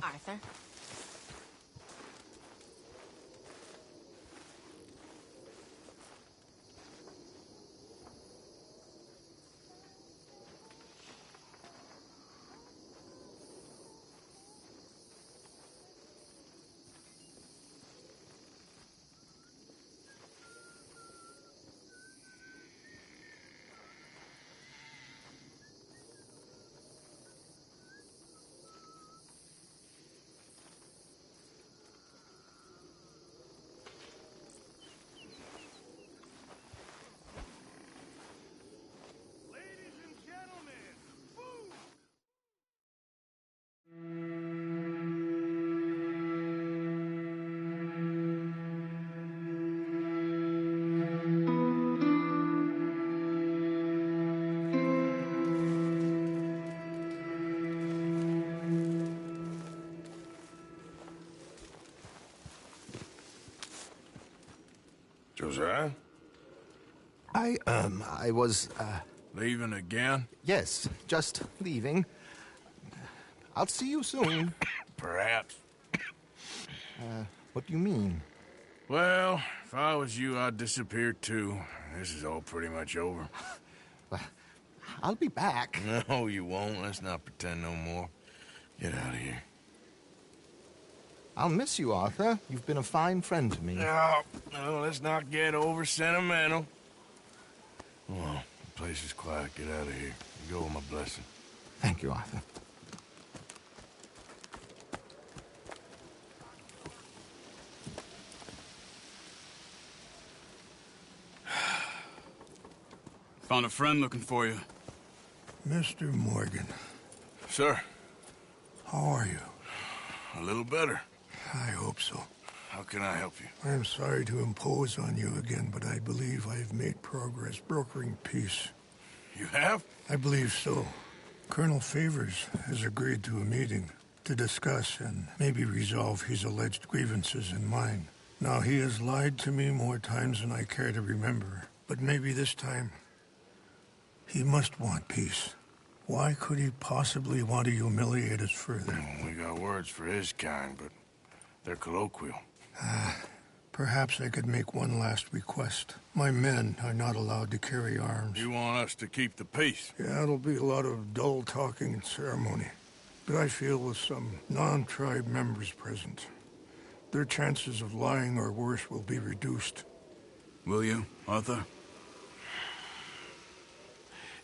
Arthur? Josiah? I was, Leaving again? yes, just leaving. I'll see you soon. Perhaps. What do you mean? Well, if I was you, I'd disappear too. This is all pretty much over. I'll be back. No, you won't. Let's not pretend no more. Get out of here. I'll miss you, Arthur. You've been a fine friend to me. No, let's not get over sentimental. Well, the place is quiet. Get out of here. You go with my blessing. Thank you, Arthur. Found a friend looking for you. Mr. Morgan. Sir. How are you? A little better. I hope so. How can I help you? I am sorry to impose on you again, but I believe I have made progress brokering peace. You have? I believe so. Colonel Favors has agreed to a meeting to discuss and maybe resolve his alleged grievances and mine. Now, he has lied to me more times than I care to remember, but maybe this time he must want peace. Why could he possibly want to humiliate us further? Well, we got words for his kind, but they're colloquial. Perhaps I could make one last request. My men are not allowed to carry arms. You want us to keep the peace? Yeah, it'll be a lot of dull talking and ceremony. But I feel with some non-tribe members present, their chances of lying or worse will be reduced. Will you, Arthur?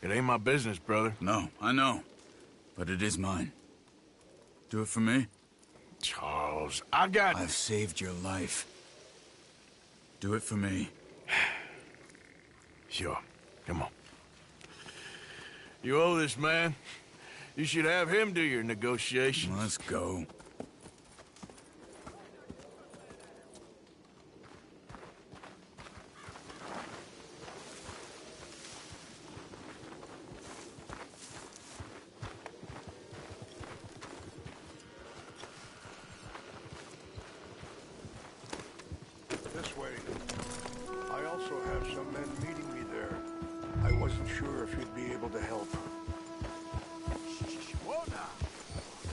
It ain't my business, brother. No, I know. But it is mine. Do it for me? Charles, I've saved your life. Do it for me. Sure. Come on. You owe this man. You should have him do your negotiations. Let's go.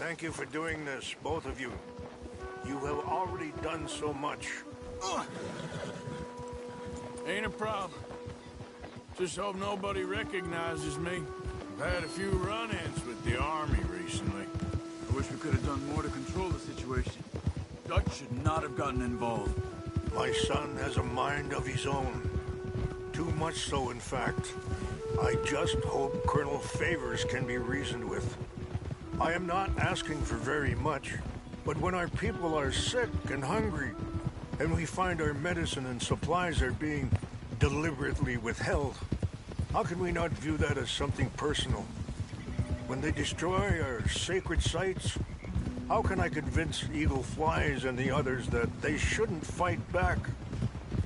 Thank you for doing this, both of you. You have already done so much. Ain't a problem. Just hope nobody recognizes me. I've had a few run-ins with the army recently. I wish we could have done more to control the situation. Dutch should not have gotten involved. My son has a mind of his own. Too much so, in fact. I just hope Colonel Favors can be reasoned with. I am not asking for very much, but when our people are sick and hungry, and we find our medicine and supplies are being deliberately withheld, how can we not view that as something personal? When they destroy our sacred sites, how can I convince Eagle Flies and the others that they shouldn't fight back?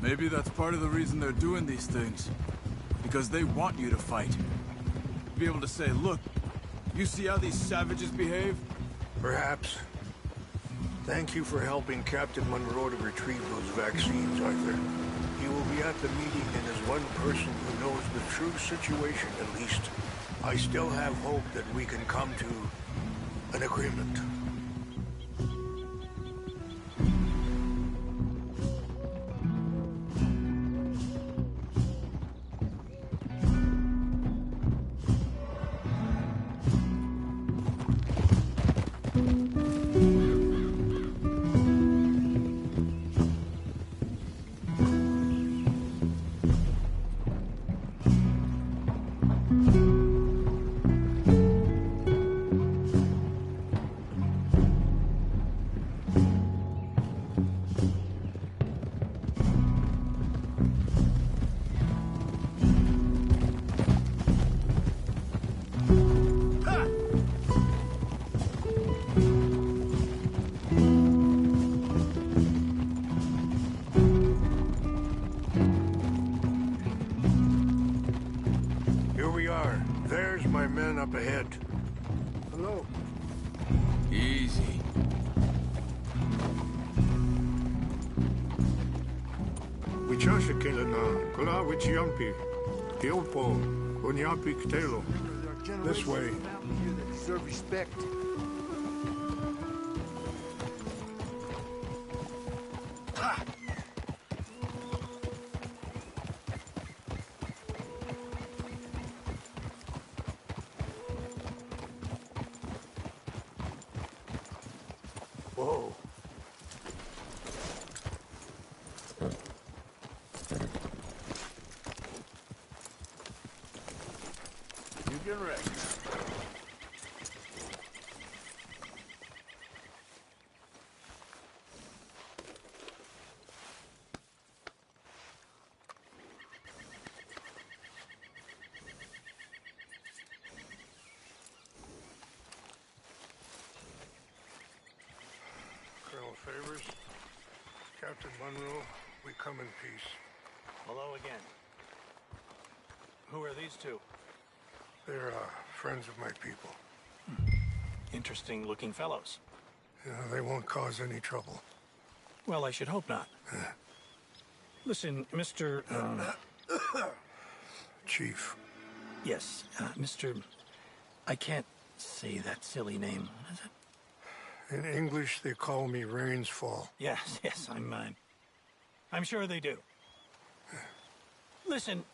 Maybe that's part of the reason they're doing these things. Because they want you to fight. Be able to say, look, you see how these savages behave? Perhaps. Thank you for helping Captain Monroe to retrieve those vaccines, Arthur. He will be at the meeting, and as one person who knows the true situation, at least, I still have hope that we can come to an agreement. Up ahead. Hello. Easy. Wichasha Kilana, Kula Wichiampi, Hiopo, Unyapi Kitelo. This way. Deserve respect. Whoa. You can wreck. Colonel Favors, Captain Monroe, we come in peace. Hello again. Who are these two? They're friends of my people. Interesting looking fellows. Yeah, they won't cause any trouble. Well, I should hope not. Listen, Mr. Chief. Yes, Mr. I can't say that silly name. What is it? In English, they call me Rainsfall. Yes, I'm sure they do. Listen,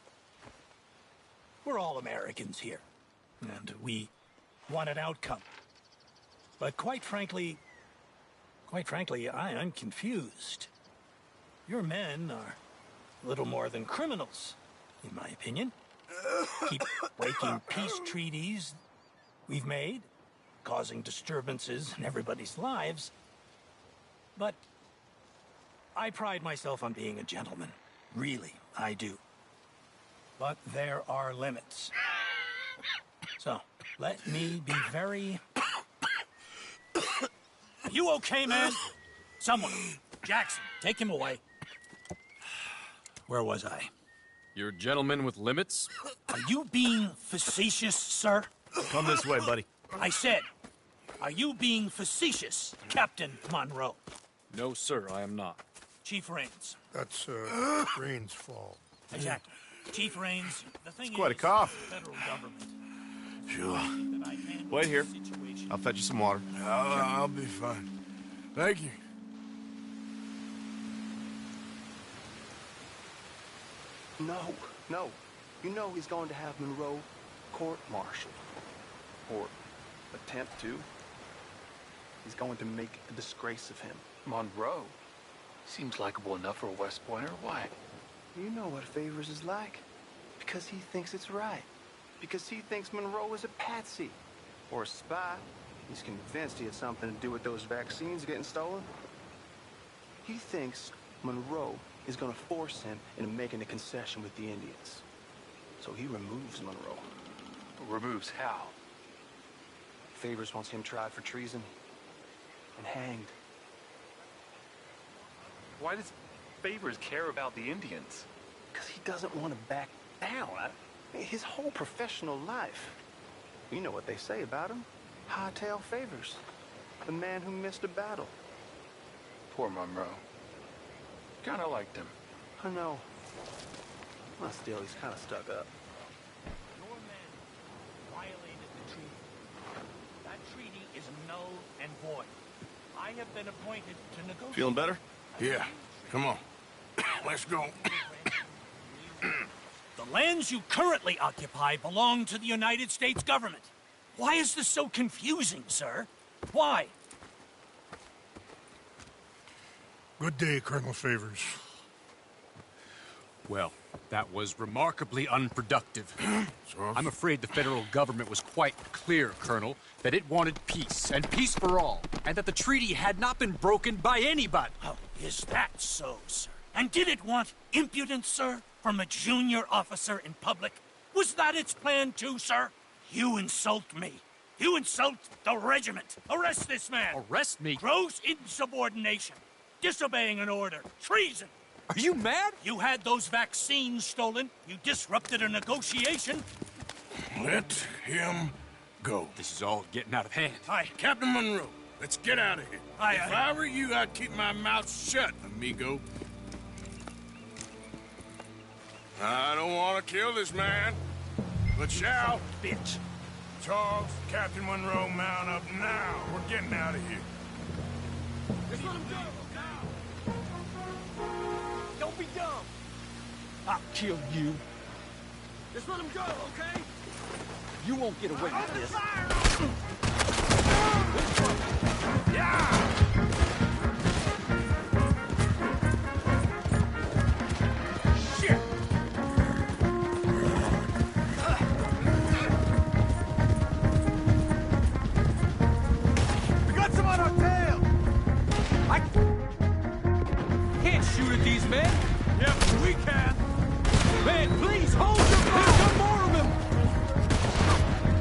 we're all Americans here, and we want an outcome. But quite frankly, I'm confused. Your men are little more than criminals, in my opinion. Keep breaking peace treaties we've made, causing disturbances in everybody's lives. But I pride myself on being a gentleman. Really, I do. But there are limits. So, let me be very... Are you okay, man? Someone. Jackson, take him away. Where was I? You're a gentleman with limits? Are you being facetious, sir? Come this way, buddy. I said, are you being facetious, Captain Monroe? No, sir, I am not. Chief Rains. That's, Rains' fault. Exactly. Chief Rains, the thing It's quite a is, cough. the federal government. Sure. Wait here. I'll fetch you some water. I'll be fine. Thank you. No. You know he's going to have Monroe court-martialed. Or attempt to. He's going to make a disgrace of him. Monroe? Seems likable enough for a West Pointer. Why? You know what Favors is like. Because he thinks it's right. Because he thinks Monroe is a patsy. Or a spy. He's convinced he had something to do with those vaccines getting stolen. He thinks Monroe is going to force him into making a concession with the Indians. So he removes Monroe. Removes how? Favors wants him tried for treason and hanged. Why does Favors care about the Indians? Because he doesn't want to back down. His whole professional life. You know what they say about him. Hightail Favors. The man who missed a battle. Poor Monroe. Kinda liked him. I know. Well, still, he's kind of stuck up. Your men violated the treaty. That treaty is null and void. I have been appointed to negotiate. Feeling better? Yeah. Come on. Let's go. The lands you currently occupy belong to the United States government. Why is this so confusing, sir? Why? Good day, Colonel Favors. Well, that was remarkably unproductive. I'm afraid the federal government was quite clear, Colonel, that it wanted peace, and peace for all, and that the treaty had not been broken by anybody. Oh, is that so, sir? And did it want impudence, sir, from a junior officer in public? Was that its plan too, sir? You insult me. You insult the regiment. Arrest this man. Arrest me? Gross insubordination. Disobeying an order. Treason. Are you mad? You had those vaccines stolen. You disrupted a negotiation. Let him go. This is all getting out of hand. Aye. Captain Monroe, let's get out of here. Aye, if I were you, I'd keep my mouth shut, amigo. I don't want to kill this man, but shall. Bitch. Charles, Captain Monroe, mount up now. We're getting out of here. Just let him go. Don't be dumb. I'll kill you. Just let him go, okay? You won't get away with this. Yeah! Shit! We got some on our tail! I can't shoot at these men! Yep, we can! Man, please hold your fire! Got more of them!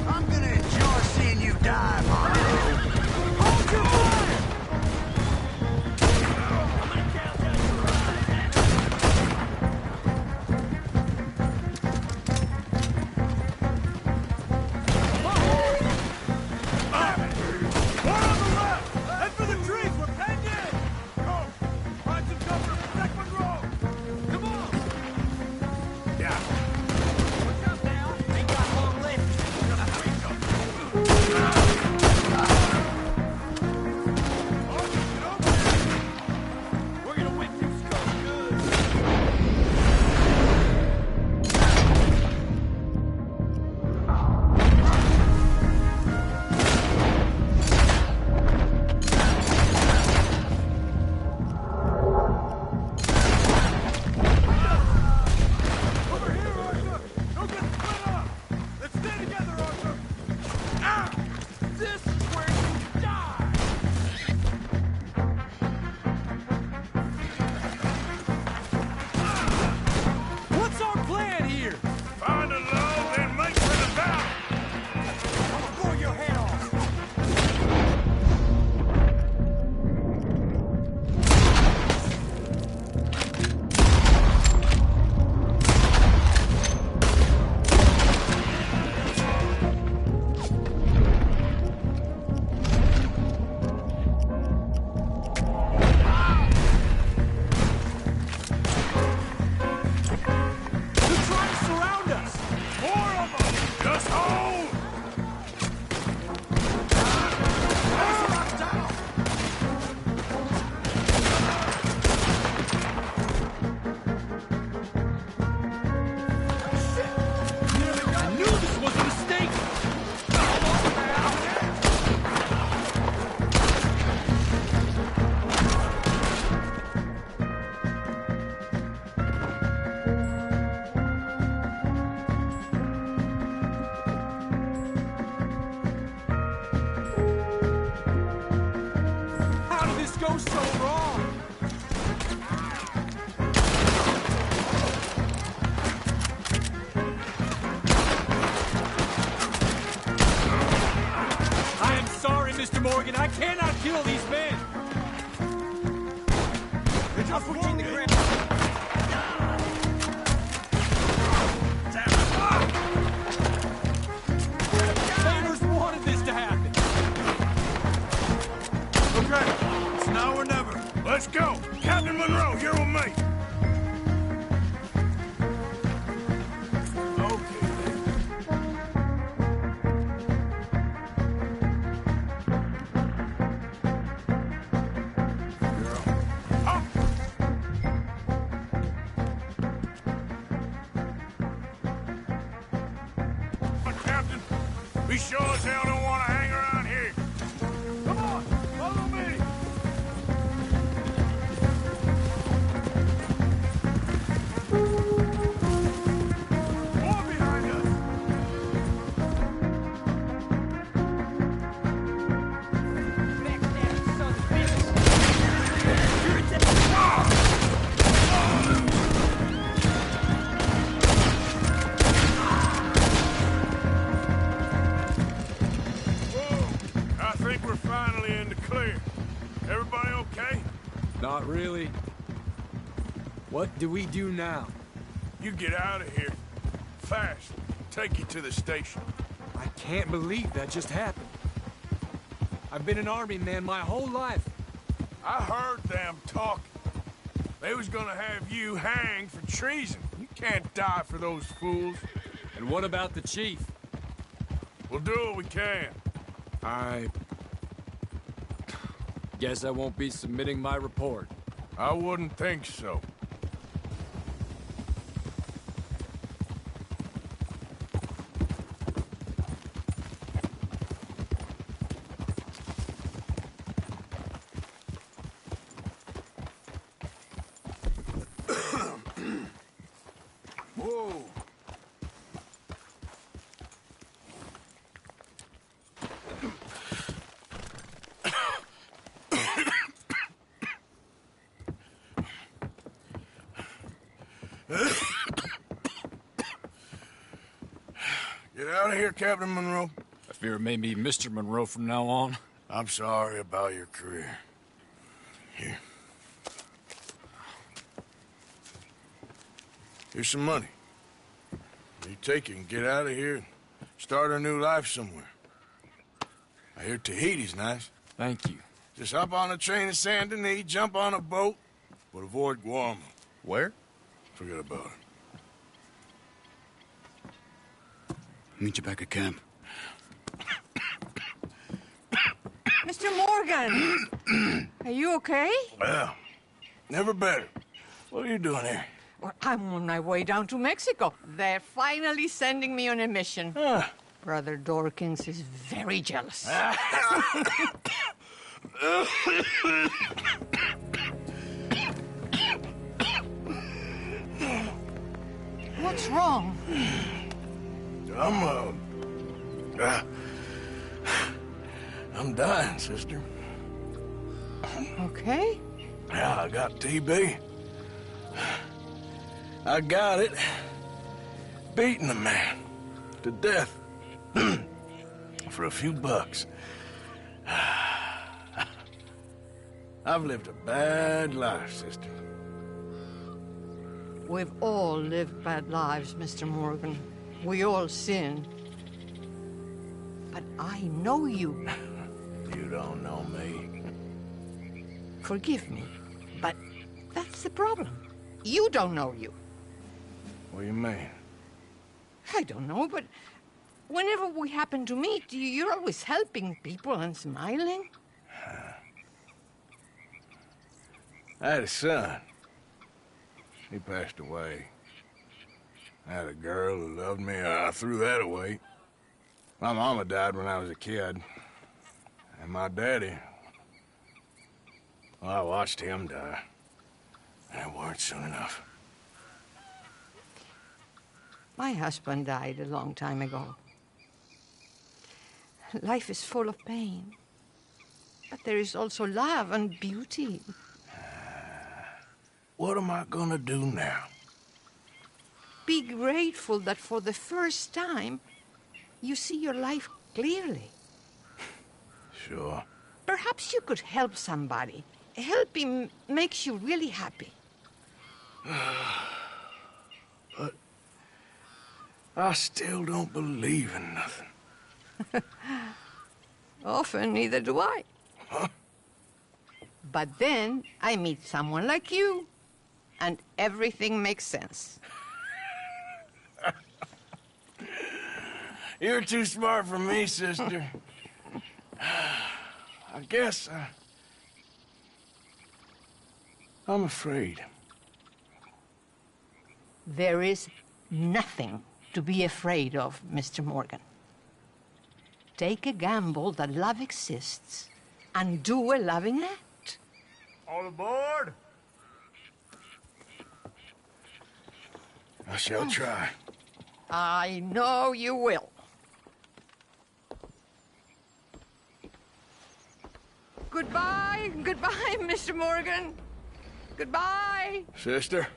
I'm gonna enjoy seeing you die, Mark. Hold your fire! go so wrong? I am sorry, Mr. Morgan. I cannot kill these men. They're just pushing the ground. Favors wanted this to happen. Okay, it's now or never. Let's go. Captain Monroe, you're with me. We sure as hell don't want to hang around here. Come on, follow me. More behind us. I think we're finally in the clear. Everybody okay? Not really. What do we do now? You get out of here. Fast. Take you to the station. I can't believe that just happened. I've been an army man my whole life. I heard them talking. They was gonna have you hanged for treason. You can't die for those fools. And what about the chief? We'll do what we can. I guess I won't be submitting my report. I wouldn't think so. Whoa. Get out of here, Captain Monroe. I fear it may be Mr. Monroe from now on. I'm sorry about your career. Here. Here's some money. You take it and get out of here and start a new life somewhere. I hear Tahiti's nice. Thank you. Just hop on a train to Saint Denis, jump on a boat, but avoid Guam. Where? Forget about it. Meet you back at camp. Mr. Morgan! Are you okay? Well, never better. What are you doing here? Well, I'm on my way down to Mexico. They're finally sending me on a mission. Brother Dorkins is very jealous. What's wrong? I'm dying, sister. Okay. Yeah, I got TB. I got it. Beating a man to death for a few bucks. I've lived a bad life, sister. We've all lived bad lives, Mr. Morgan. We all sin. But I know you. You don't know me. Forgive me, but that's the problem. You don't know you. What do you mean? I don't know, but whenever we happen to meet, you're always helping people and smiling. I had a son. He passed away. I had a girl who loved me. I threw that away. My mama died when I was a kid. And my daddy, well, I watched him die. And it weren't soon enough. My husband died a long time ago. Life is full of pain. But there is also love and beauty. What am I gonna do now? Be grateful that for the first time, you see your life clearly. Sure. Perhaps you could help somebody. Helping makes you really happy. But I still don't believe in nothing. Often, neither do I. Huh? But then I meet someone like you, and everything makes sense. You're too smart for me, sister. I guess I'm afraid. There is nothing to be afraid of, Mr. Morgan. Take a gamble that love exists and do a loving act. All aboard? I shall try. I know you will. Goodbye, goodbye, Mr. Morgan. Goodbye. Sister?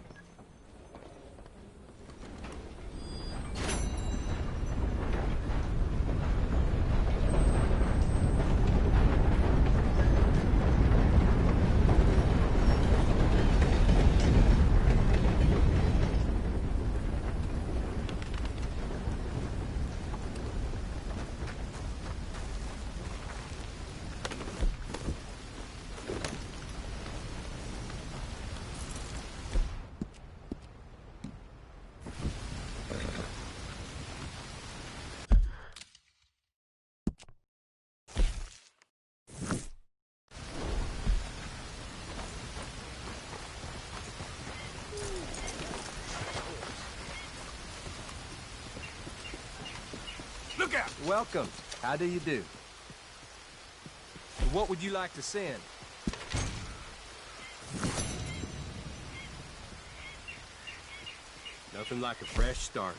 Look out! Welcome. How do you do? What would you like to send? Nothing like a fresh start.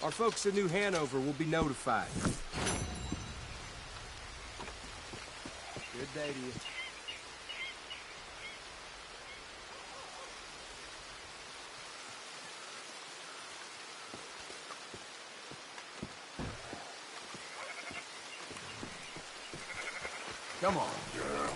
Our folks in New Hanover will be notified. Good day to you. Come on, girl.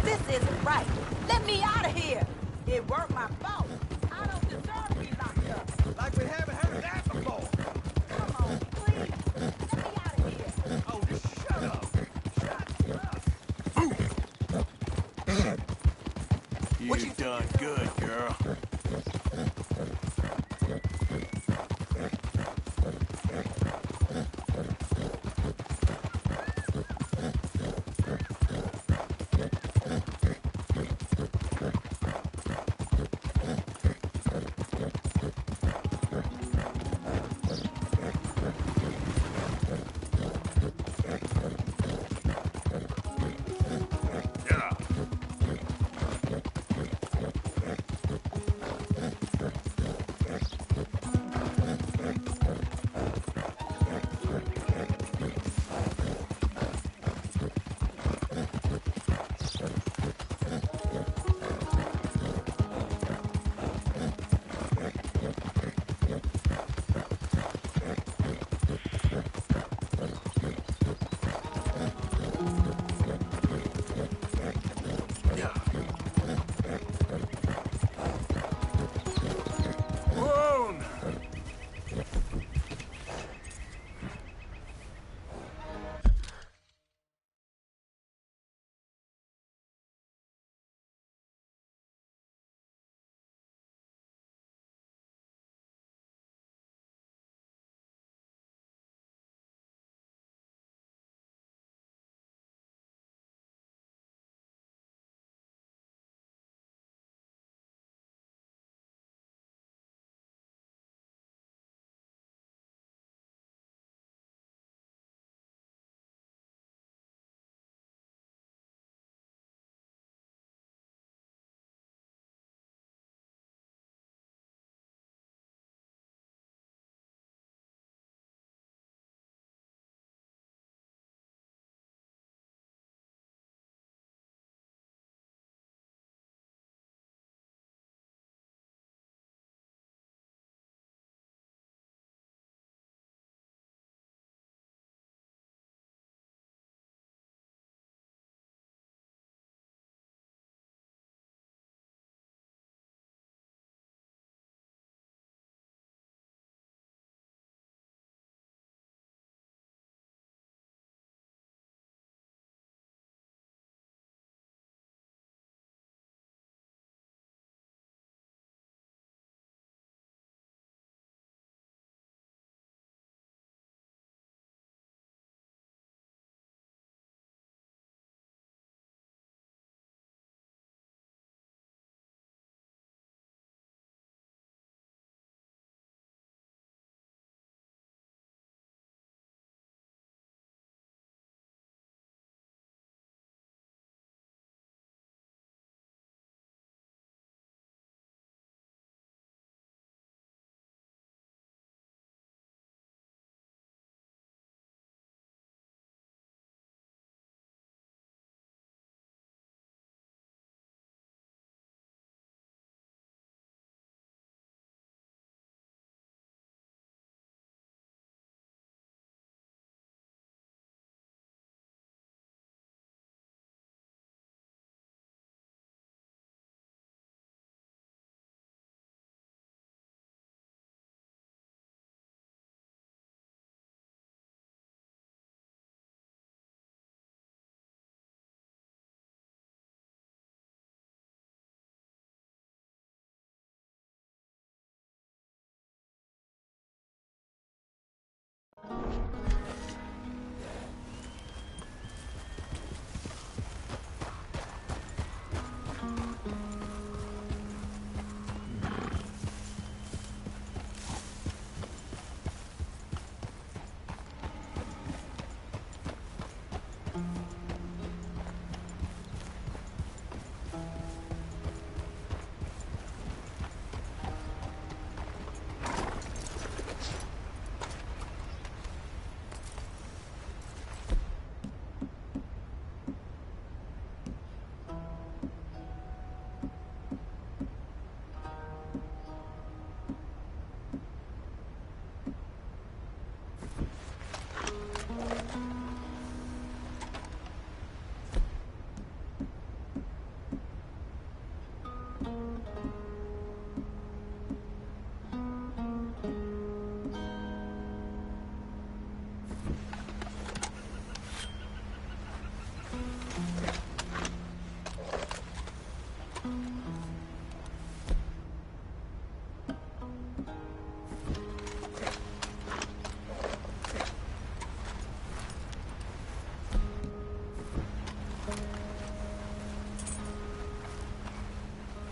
This isn't right. Let me out of here. It weren't my fault. I don't deserve to be locked up. Like we haven't heard that before. Come on, please. Let me out of here. Oh, just shut up. You done good, girl.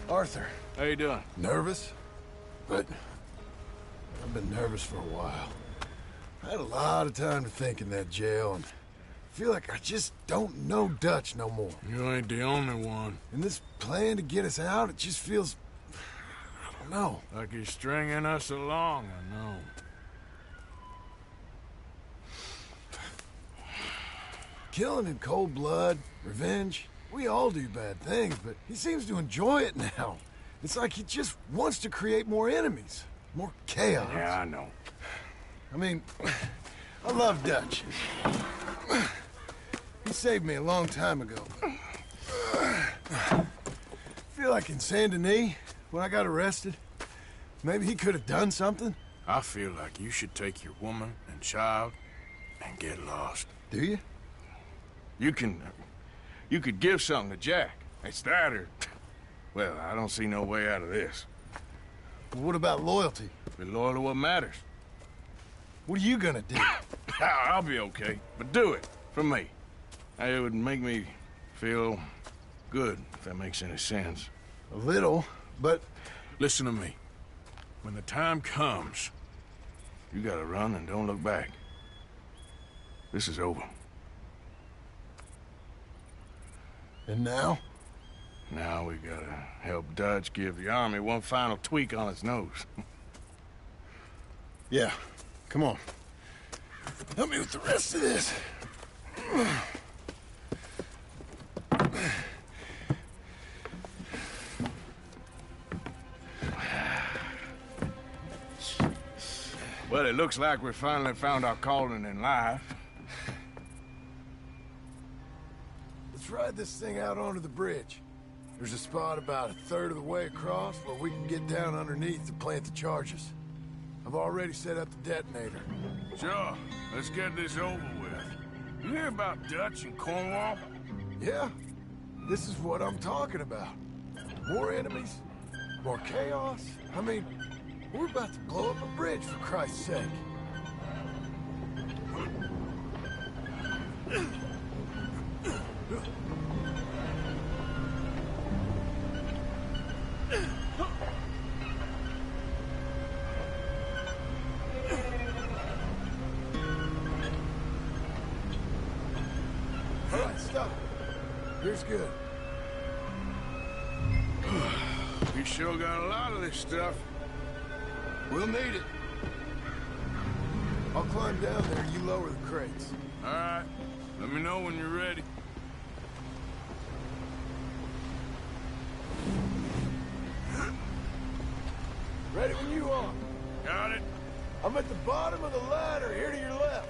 Arthur. How you doing? Nervous? But I've been nervous for a while. I had a lot of time to think in that jail, and I feel like I just don't know Dutch no more. You ain't the only one. And this plan to get us out, it just feels... I don't know. Like he's stringing us along, I know. Killing in cold blood, revenge, we all do bad things, but he seems to enjoy it now. It's like he just wants to create more enemies, more chaos. Yeah, I know. I mean, I love Dutch. He saved me a long time ago. I feel like in Saint Denis, when I got arrested, maybe he could have done something. I feel like you should take your woman and child and get lost. Do you? You could give something to Jack. It's that or... Well, I don't see no way out of this. But what about loyalty? Be loyal to what matters. What are you gonna do? I'll be okay, but do it, for me. It would make me feel good, if that makes any sense. A little, but... Listen to me. When the time comes, you gotta run and don't look back. This is over. And now? Now we gotta help Dutch give the army one final tweak on its nose. Yeah, come on. Help me with the rest of this. Well, it looks like we finally found our calling in life. Let's ride this thing out onto the bridge. There's a spot about a third of the way across where we can get down underneath to plant the charges. I've already set up the detonator. Sure, let's get this over with. You hear about Dutch and Cornwall? Yeah, this is what I'm talking about. More enemies, more chaos. I mean, we're about to blow up a bridge, for Christ's sake. All right, stop. Here's good. You sure got a lot of this stuff. We'll need it. I'll climb down there, you lower the crates. All right. Let me know when you're ready. Ready when you are. Got it. I'm at the bottom of the ladder, here to your left.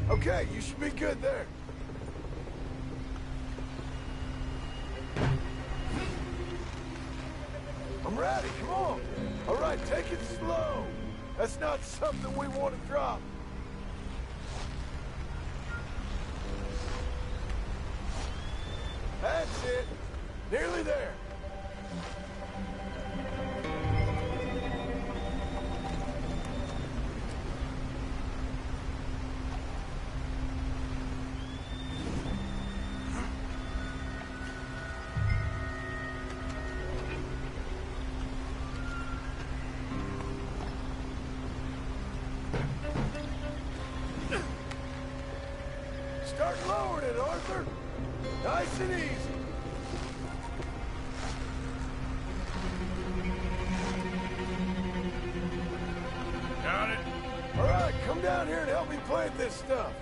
Okay, you should be good there. I'm ready, come on. All right, take it slow. That's not something we want to drop. That's it. Nearly there. Start lowering it, Arthur. Nice and easy. Got it. All right, come down here and help me plant this stuff.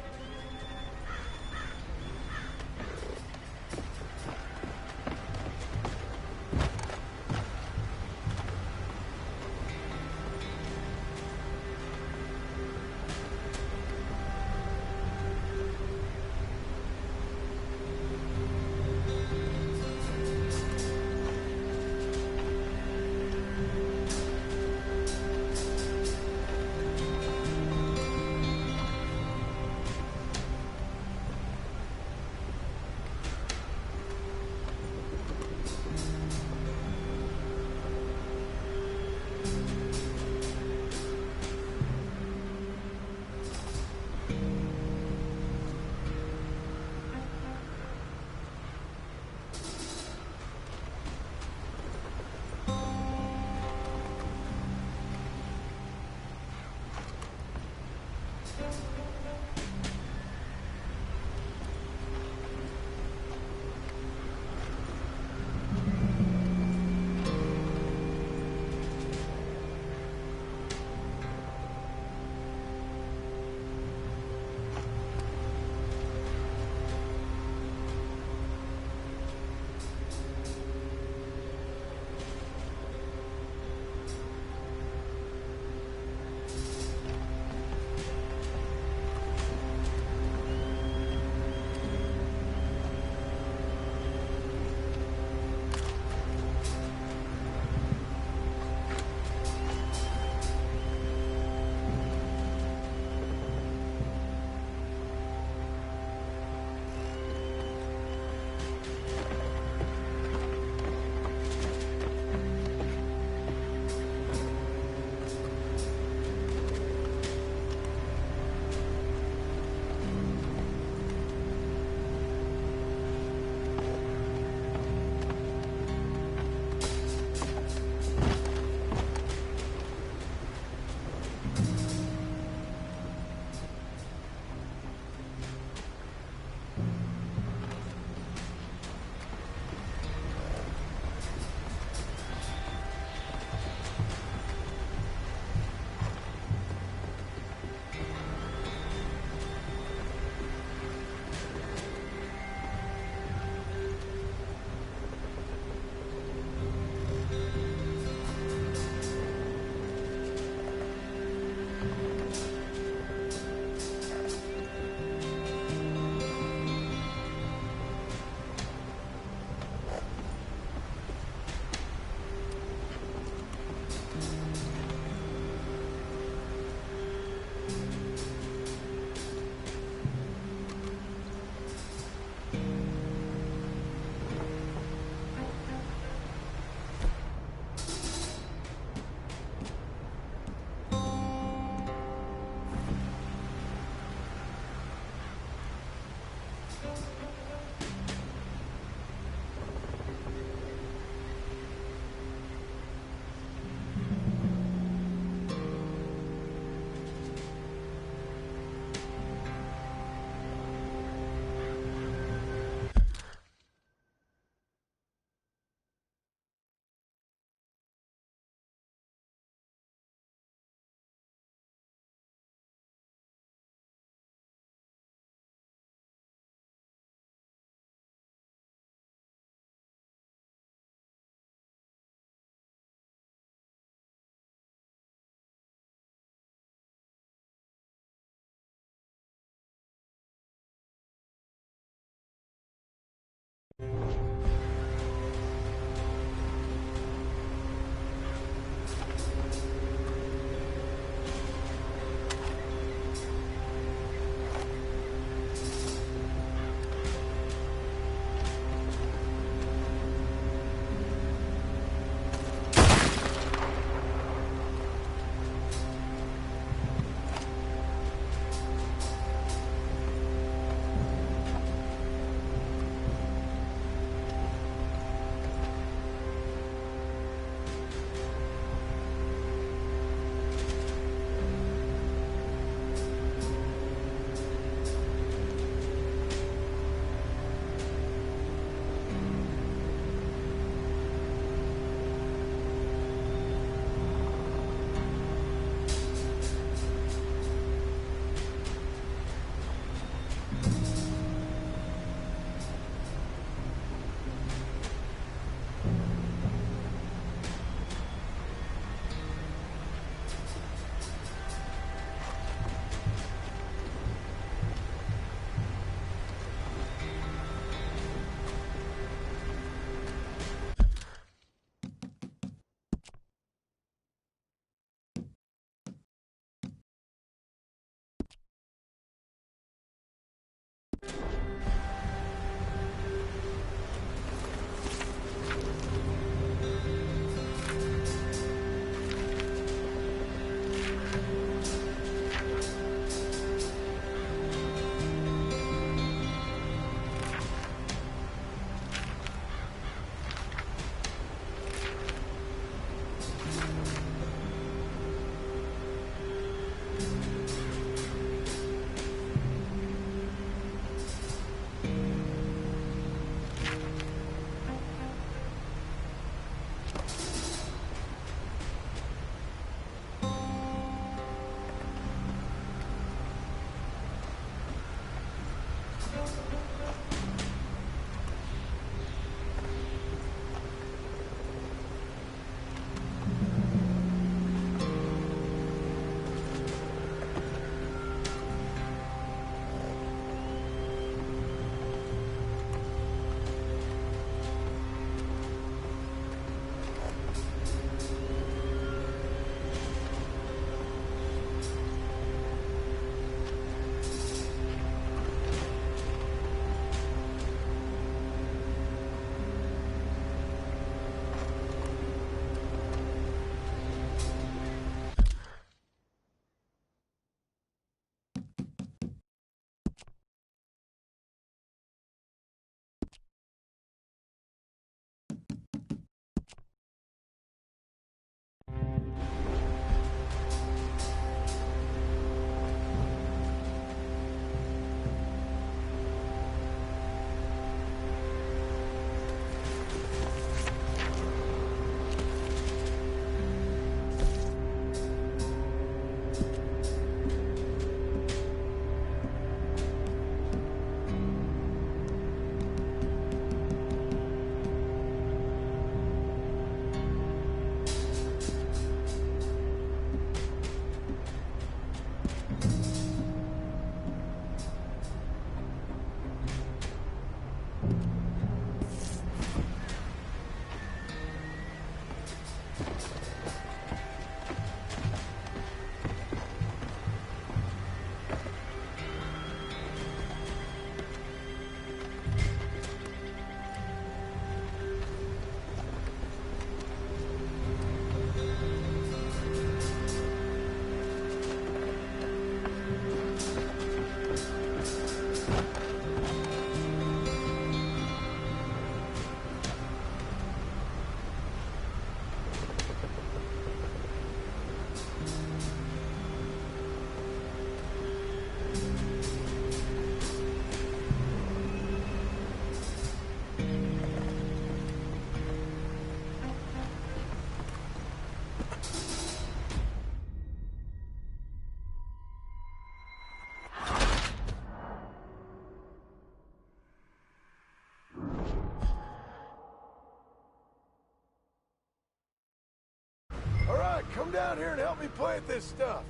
down here and help me plant this stuff.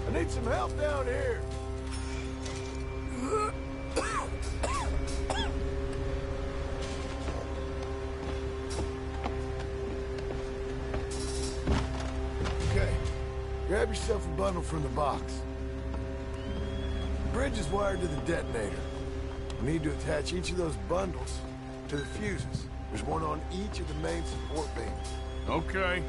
I need some help down here. Okay, grab yourself a bundle from the box. The bridge is wired to the detonator. We need to attach each of those bundles to the fuses. There's one on each of the main support beams. Okay.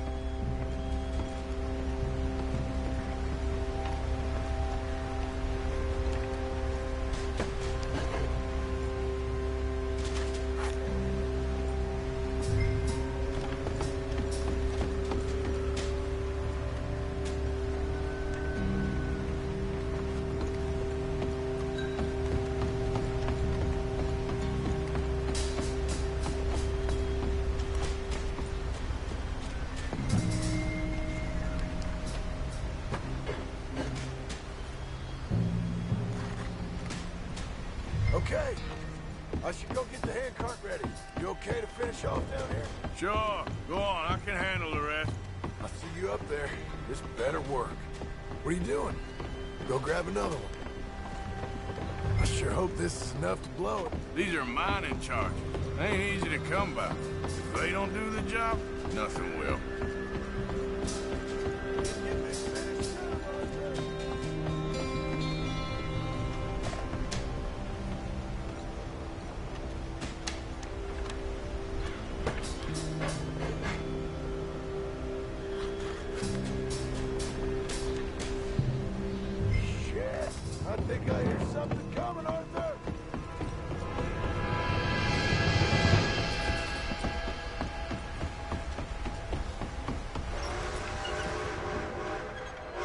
Okay, I should go get the handcart ready. You okay to finish off down here? Sure. Go on. I can handle the rest. I'll see you up there. This better work. What are you doing? Go grab another one. I sure hope this is enough to blow it. These are mining charges. They ain't easy to come by. If they don't do the job, nothing will. I think I hear something coming, Arthur!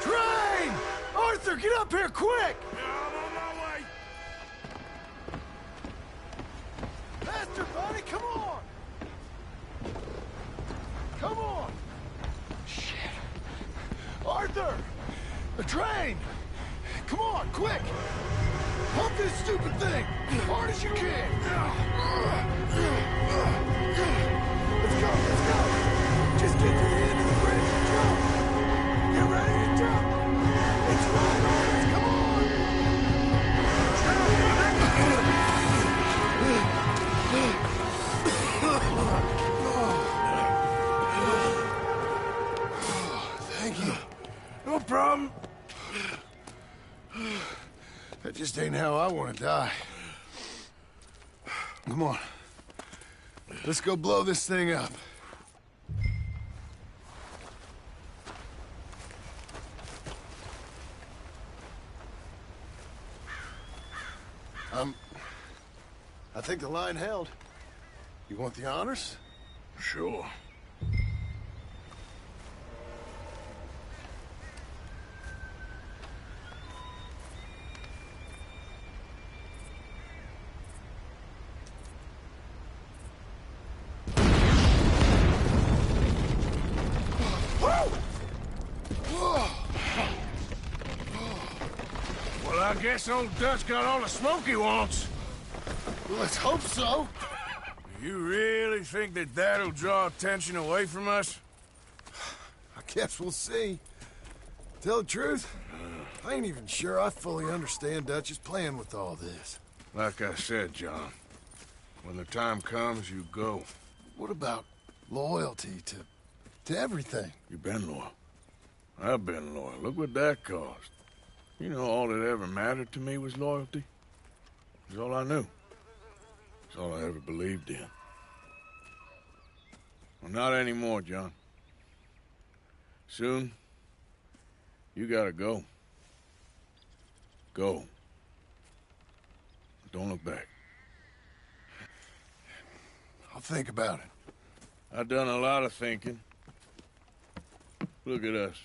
Train! Arthur, get up here, quick! I'm on my way! Faster, buddy, come on! Come on! Shit. Arthur! The train! Come on, quick! Pump this stupid thing! As hard as you can! Let's go! Just get to the end of the bridge and jump! Get ready to jump! It's right on us! Come on! Thank you. No problem. That just ain't how I want to die. Come on. Let's go blow this thing up. I think the line held. You want the honors? Sure. Well, I guess old Dutch got all the smoke he wants. Let's hope so. You really think that that'll draw attention away from us? I guess we'll see. Tell the truth, I ain't even sure I fully understand Dutch's plan with all this. Like I said, John, when the time comes, you go. What about loyalty to everything? You've been loyal. I've been loyal. Look what that cost. You know, all that ever mattered to me was loyalty. It's all I knew. It's all I ever believed in. Well, not anymore, John. Soon, you gotta go. Go. Don't look back. I'll think about it. I've done a lot of thinking. Look at us.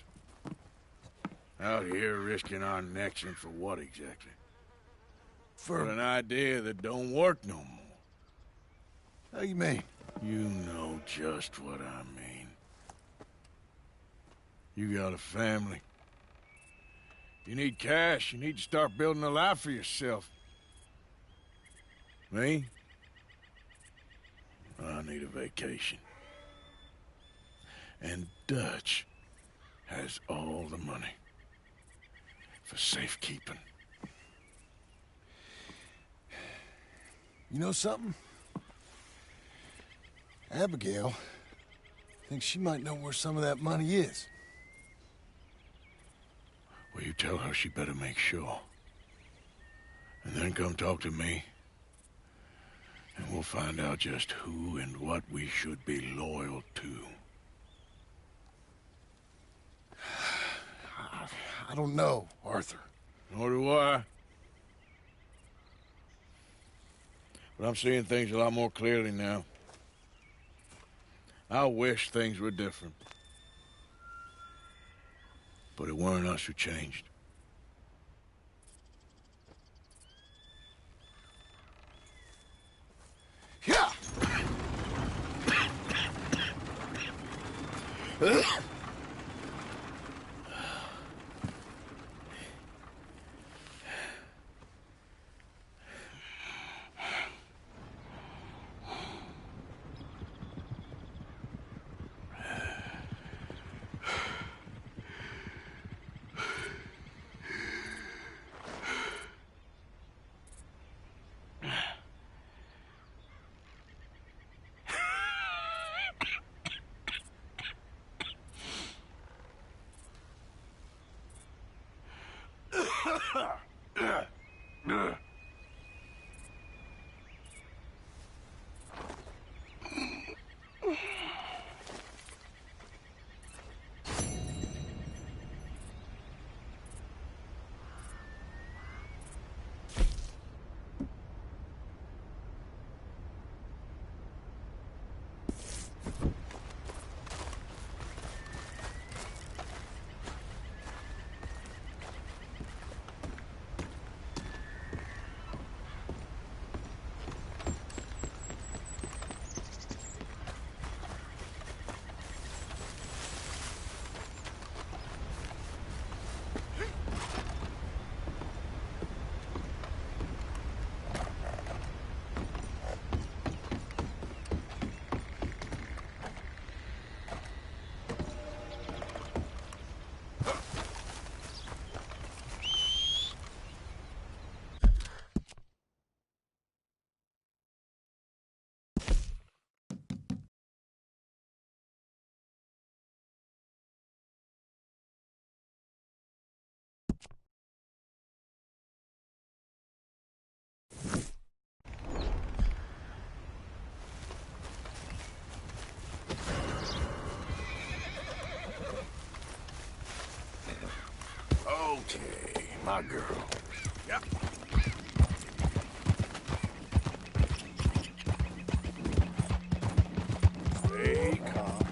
Out here risking our necks, and for what exactly? For an idea that don't work no more. How you mean? You know just what I mean. You got a family. You need cash. You need to start building a life for yourself. Me? I need a vacation. And Dutch has all the money for safekeeping. You know something? Abigail thinks she might know where some of that money is. Well, you tell her she better make sure. And then come talk to me. And we'll find out just who and what we should be loyal to. I don't know, Arthur. Nor do I. But I'm seeing things a lot more clearly now. I wish things were different. But it weren't us who changed. Yeah! Okay, my girl. Yep. Stay calm.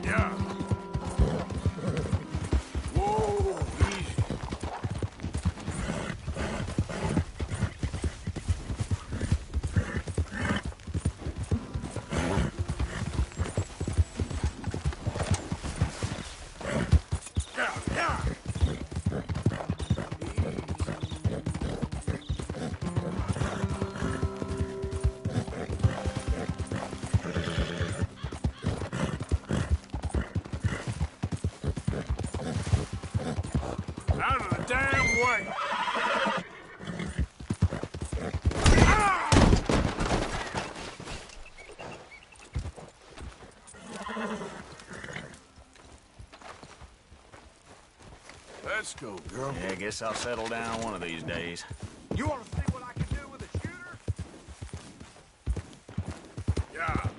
Yeah. Whoa, easy. Out of the damn way! Let's go, girl. Yeah, I guess I'll settle down one of these days. You want to see what I can do with a shooter? Yeah.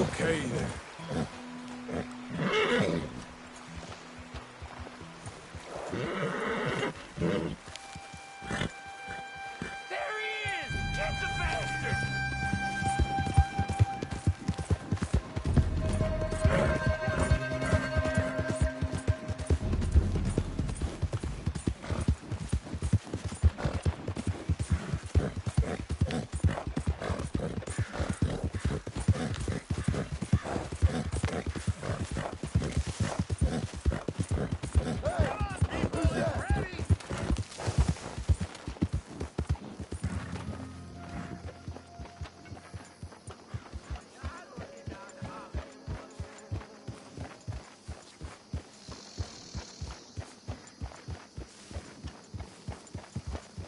Okay, then. There he is! Get the bastard!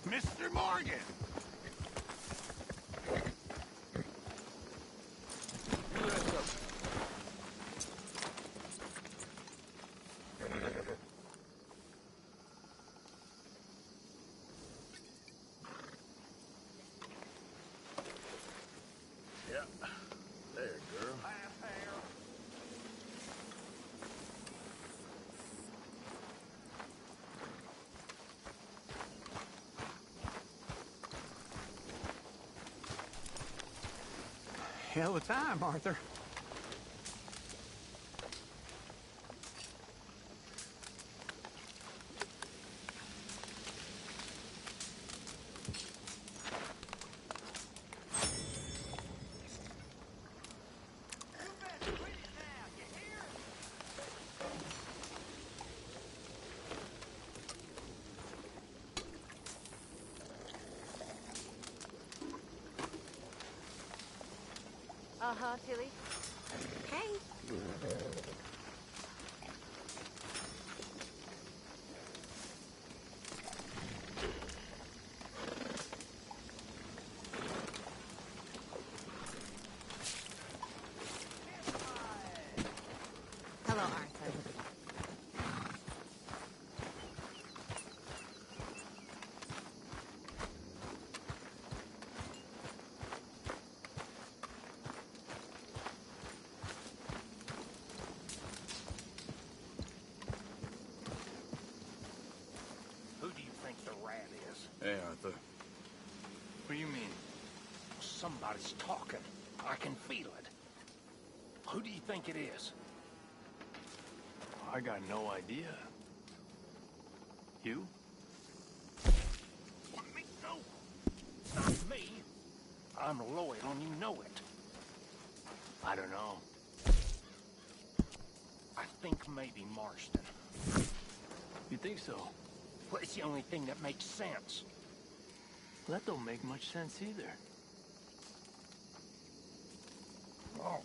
Mr. Morgan! Yeah, there, girl. Hell of a time, Arthur. Uh-huh, Tilly. Hey. Hello, Arthur. Who do you think the rat is? Hey, Arthur. What do you mean? Somebody's talking. I can feel it. Who do you think it is? I got no idea. You? What, me? No. It's not me. I'm loyal and you know it. I don't know. I think maybe Marston. You think so? Well, it's the only thing that makes sense. That don't make much sense either. Oh.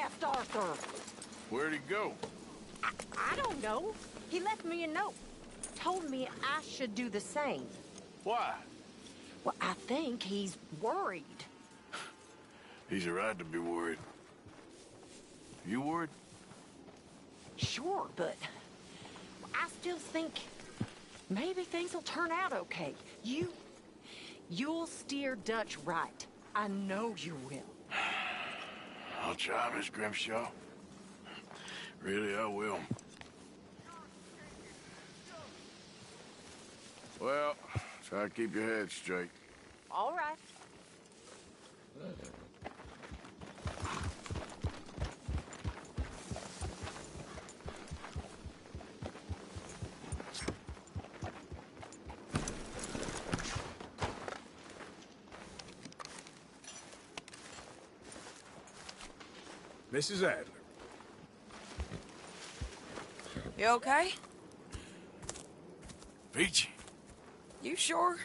left, Arthur? Where'd he go? I don't know. He left me a note. Told me I should do the same. Why? Well, I think he's worried. He's a right to be worried. You worried? Sure, but I still think maybe things will turn out okay. You'll steer Dutch right. I know you will. I'll try, Miss Grimshaw. Really, I will. Well, try to keep your head straight. All right. Mrs. Adler. You okay? Peachy? You sure?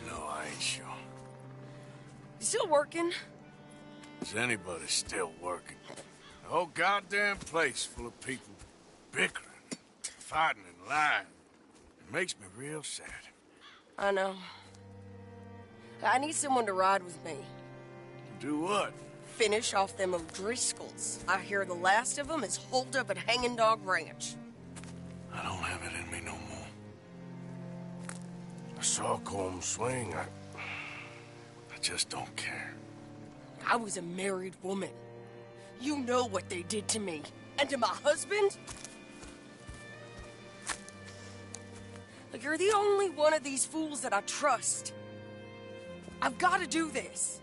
No, I ain't sure. You still working? Is anybody still working? The whole goddamn place full of people bickering, fighting and lying. It makes me real sad. I know. I need someone to ride with me. Do what? Finish off them O'Driscolls. I hear the last of them is holed up at Hanging Dog Ranch. I don't have it in me no more. I saw Colm swing. I just don't care. I was a married woman. You know what they did to me. And to my husband? Like, you're the only one of these fools that I trust. I've got to do this.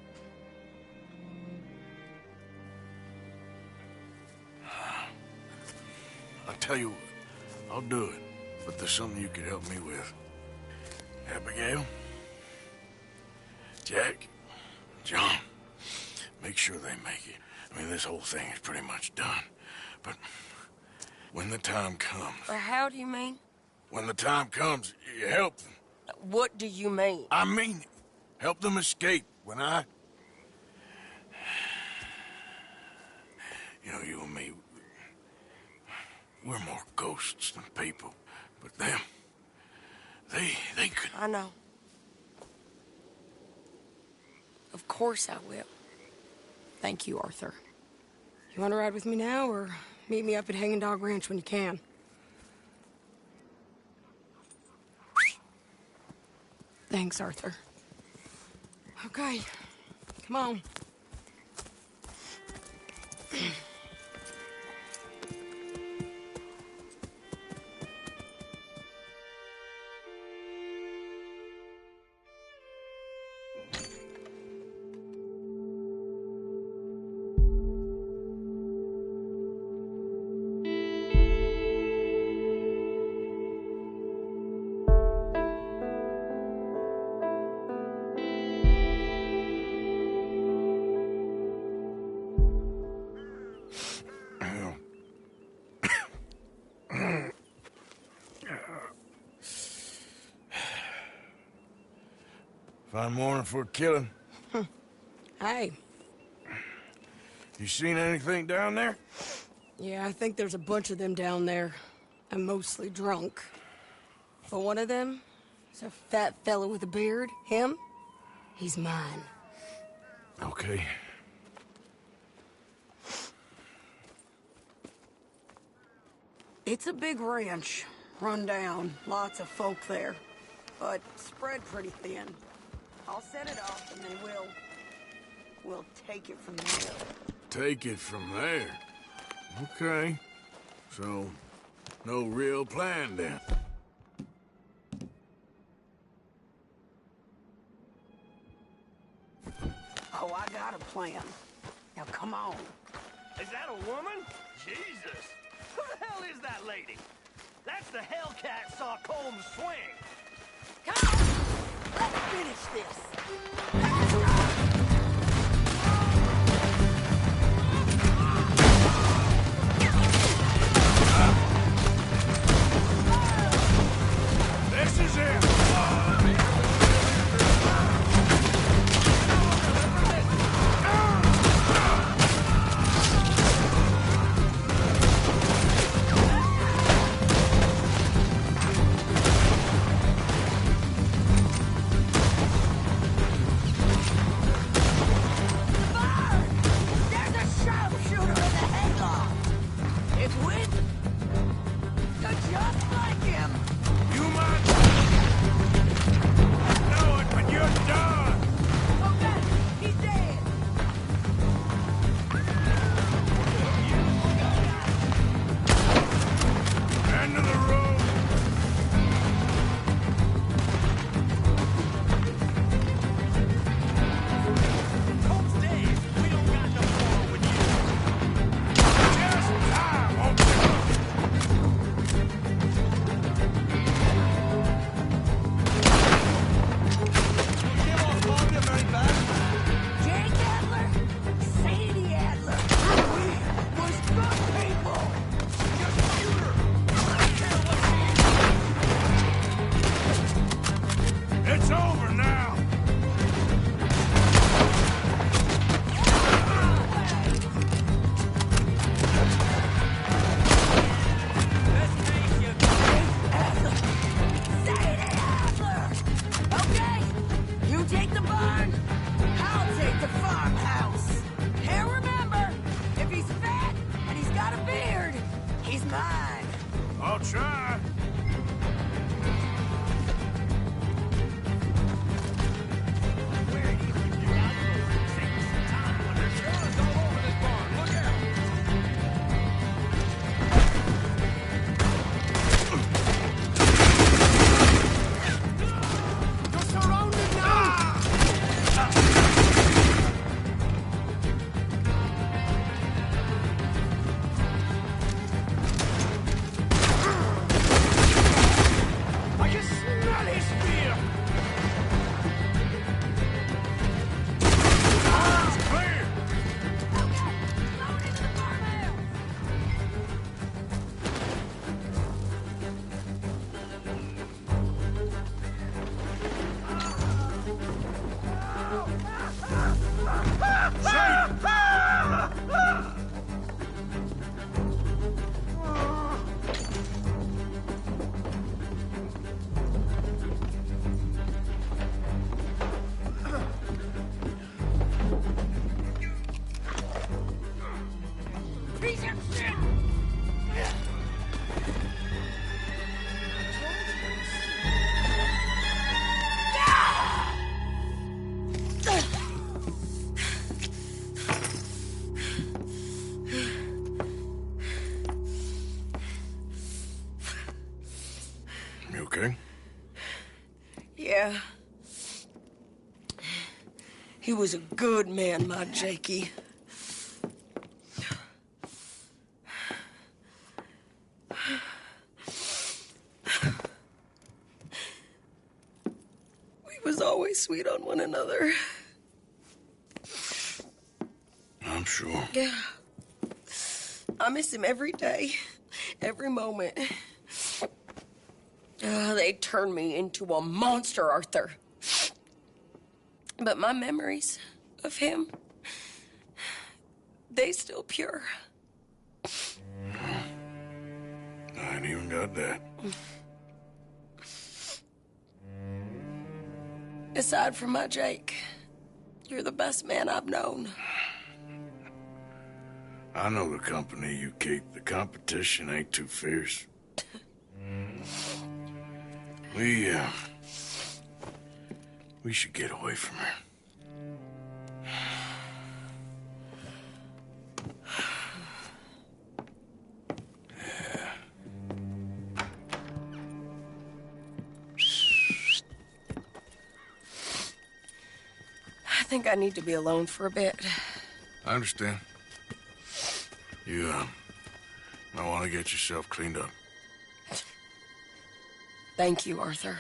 I'll tell you what, I'll do it, but there's something you could help me with. Abigail, Jack, John, make sure they make it. I mean, this whole thing is pretty much done, but when the time comes... How do you mean? When the time comes, you help them. What do you mean? I mean it. Help them escape when I... You know, you and me, we're more ghosts than people. But them, they could... I know. Of course I will. Thank you, Arthur. You want to ride with me now, or meet me up at Hanging Dog Ranch when you can? Thanks, Arthur. Okay, come on. Fine morning for a killing. Hey. You seen anything down there? Yeah, I think there's a bunch of them down there. I'm mostly drunk. But one of them is a fat fella with a beard. Him, he's mine. Okay. It's a big ranch. Run down. Lots of folk there. But spread pretty thin. I'll set it off and then we'll take it from there. Take it from there? Okay. So, no real plan then? Oh, I got a plan. Now come on. Is that a woman? Jesus! Who the hell is that lady? That's the Hellcat saw Colm swing. Come on! Let's finish this. This is it! Piece of shit! You okay? Yeah. He was a good man, my Jakey. We was always sweet on one another. I'm sure. Yeah. I miss him every day, every moment. They turned me into a monster, Arthur. But my memories of him, they still pure. I ain't even got that. Aside from my Jake, you're the best man I've known. I know the company you keep. The competition ain't too fierce. We should get away from her. I think I need to be alone for a bit. I understand. You, might want to get yourself cleaned up. Thank you, Arthur.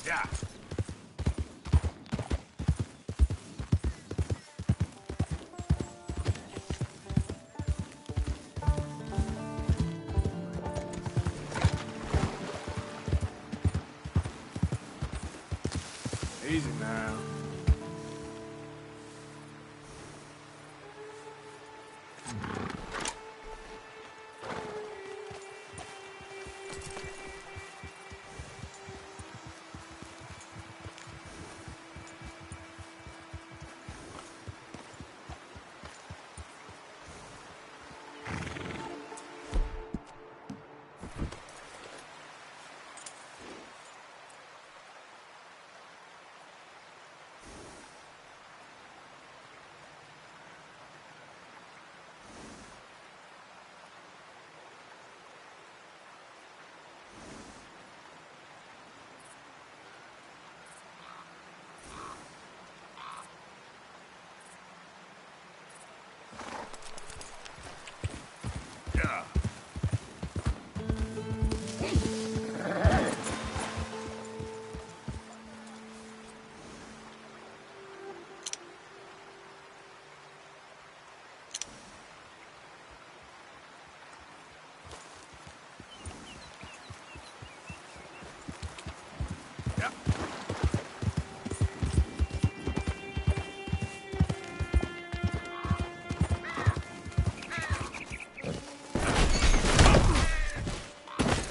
Yeah. Easy now.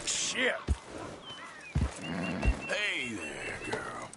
Shit! Hey there, girl.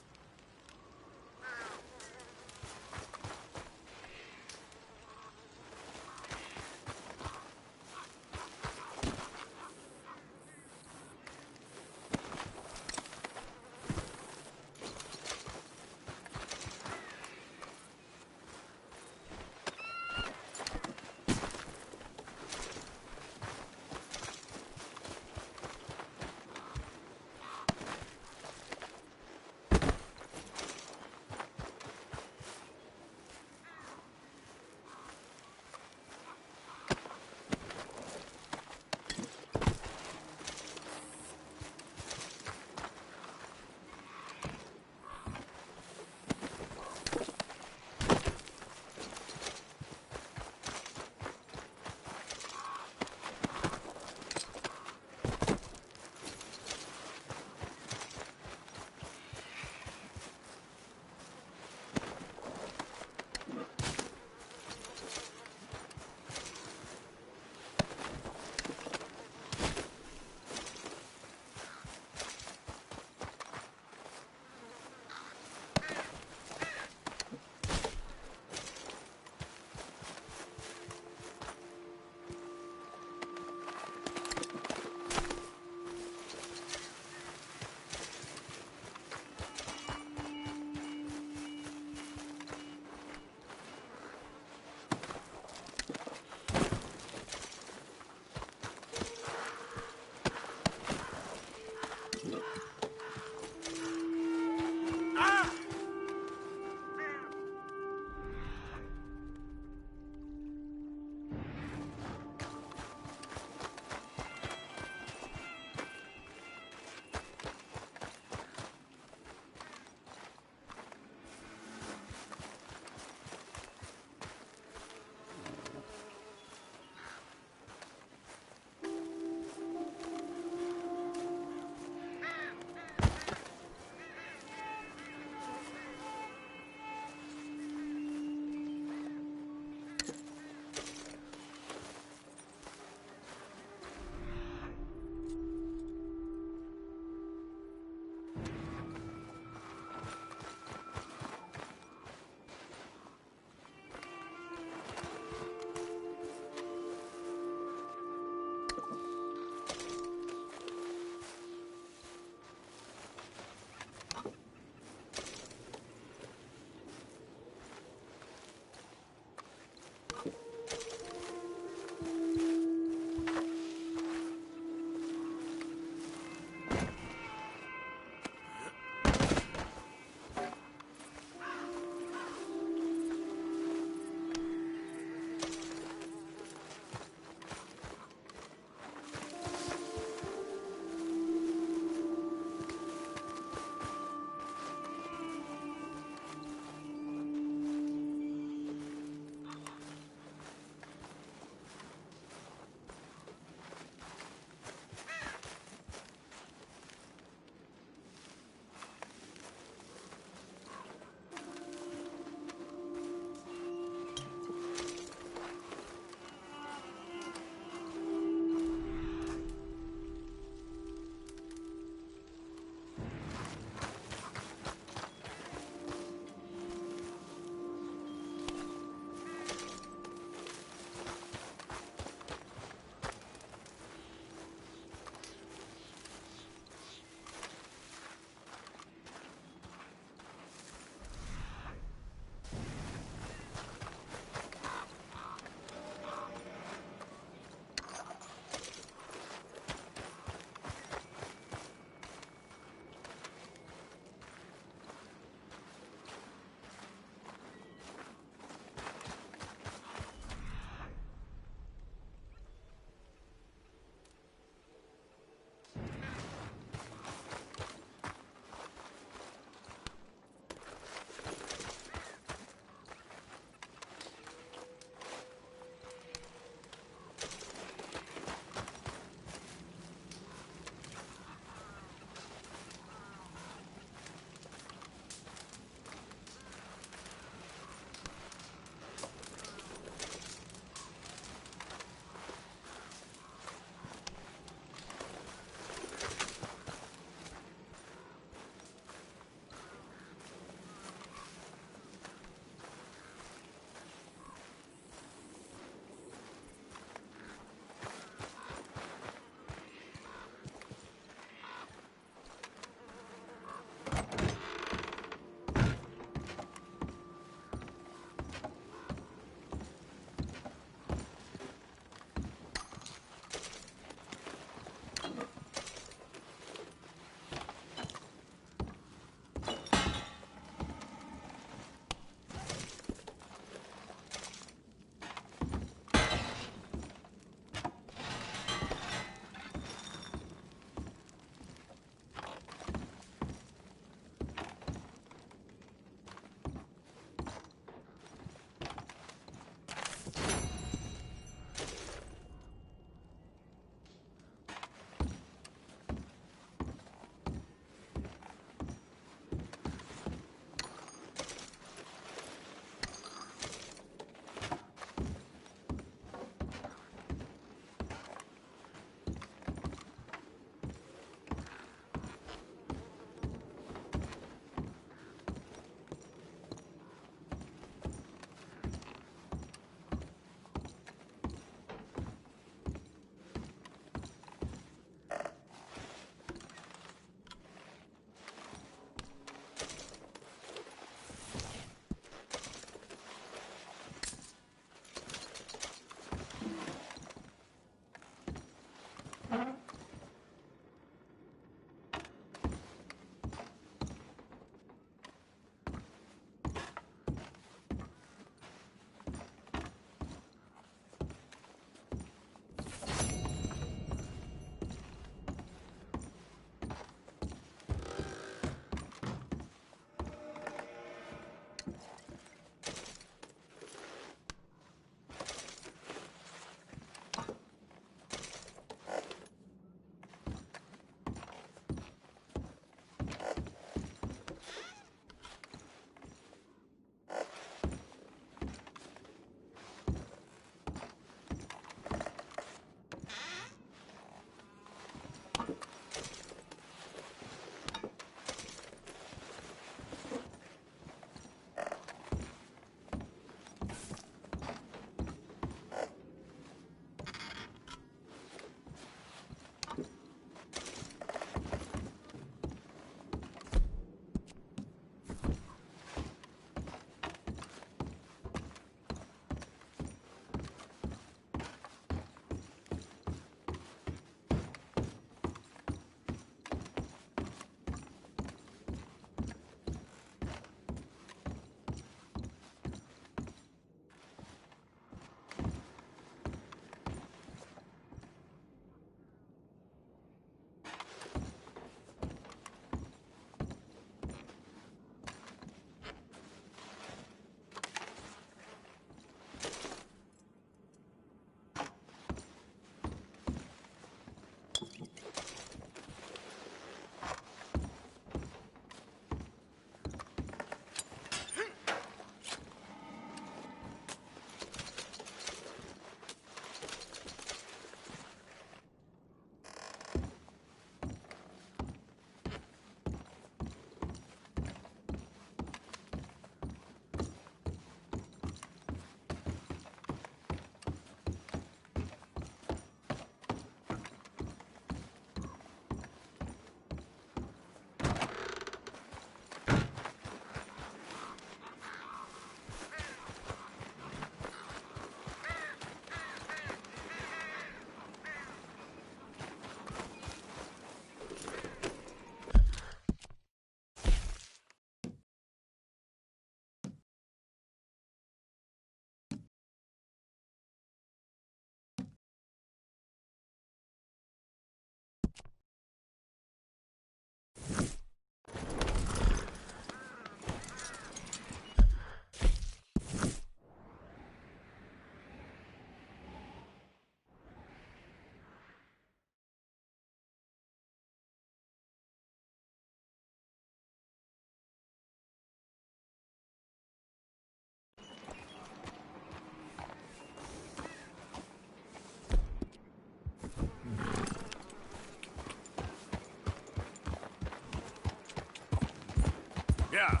Yeah.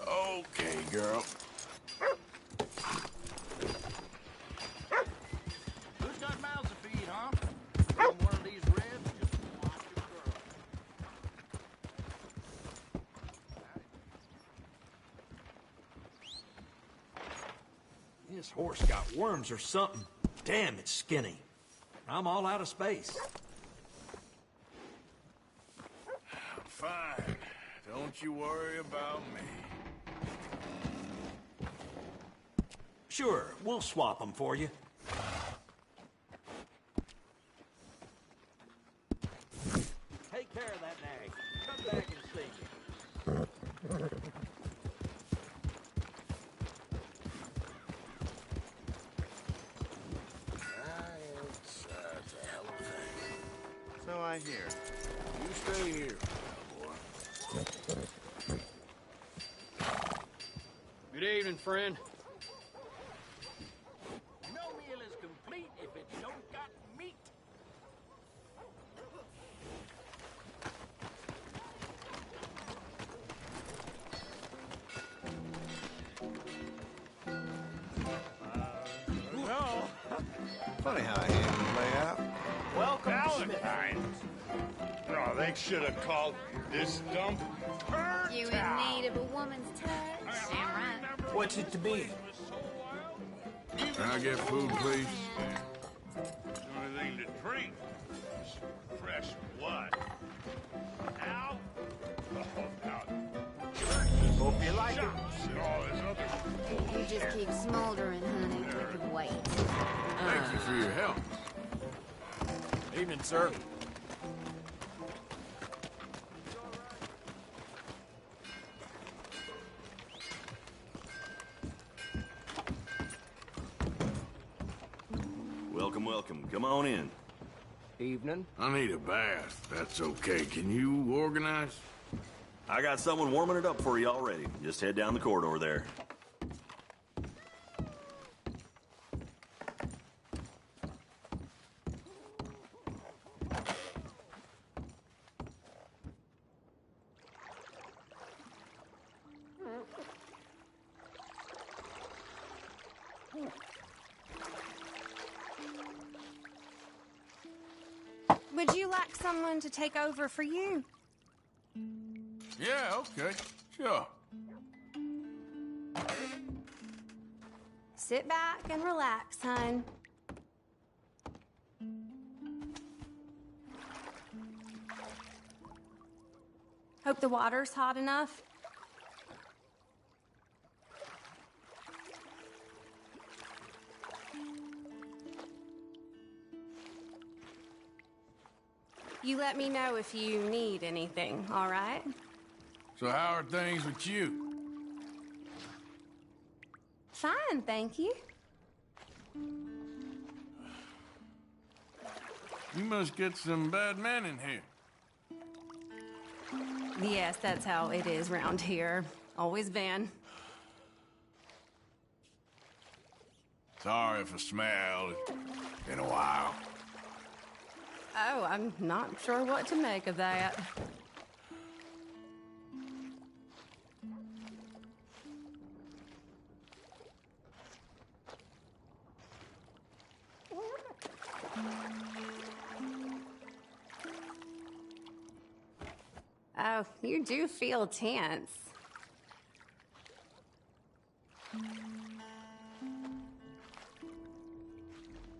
Okay, girl. Who's got mouths to feed, huh? Want one of these ribs? Just watch your girl. This horse got worms or something. Damn, it's skinny. I'm all out of space. Fine. Don't you worry about me. Sure, we'll swap them for you. Take care of that nag. Come back and see me. That's a hell of a thing. So I hear. You stay here, boy. Good evening, friend. No meal is complete if it don't got meat. Funny how hands lay out. Welcome, Valentine's. No, they should have called this dump her You in town. need of a woman's touch? Damn right. What's it to be? Can I get food, please? Anything to drink. Fresh blood. Al? Oh, now. Hope you like it. Shops and all this other You just keep smoldering, honey. We can wait. Thank you for your help. Evening, sir. Welcome, welcome. Come on in. Evening. I need a bath. That's okay. Can you organize? I got someone warming it up for you already. Just head down the corridor there. Would you like someone to take over for you? Yeah, okay. Sure. Sit back and relax, hon. Hope the water's hot enough. You let me know if you need anything, all right? So how are things with you? Fine, thank you. You must get some bad men in here. Yes, that's how it is round here. Always been. Sorry for smell. Been a while. Oh, I'm not sure what to make of that. Oh, you do feel tense.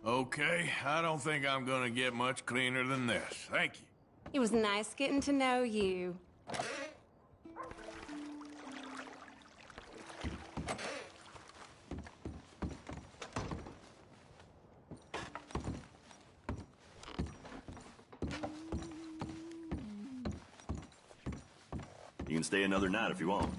Okay, I don't think I'm gonna get much cleaner than this. Thank you. It was nice getting to know you. You can stay another night if you want.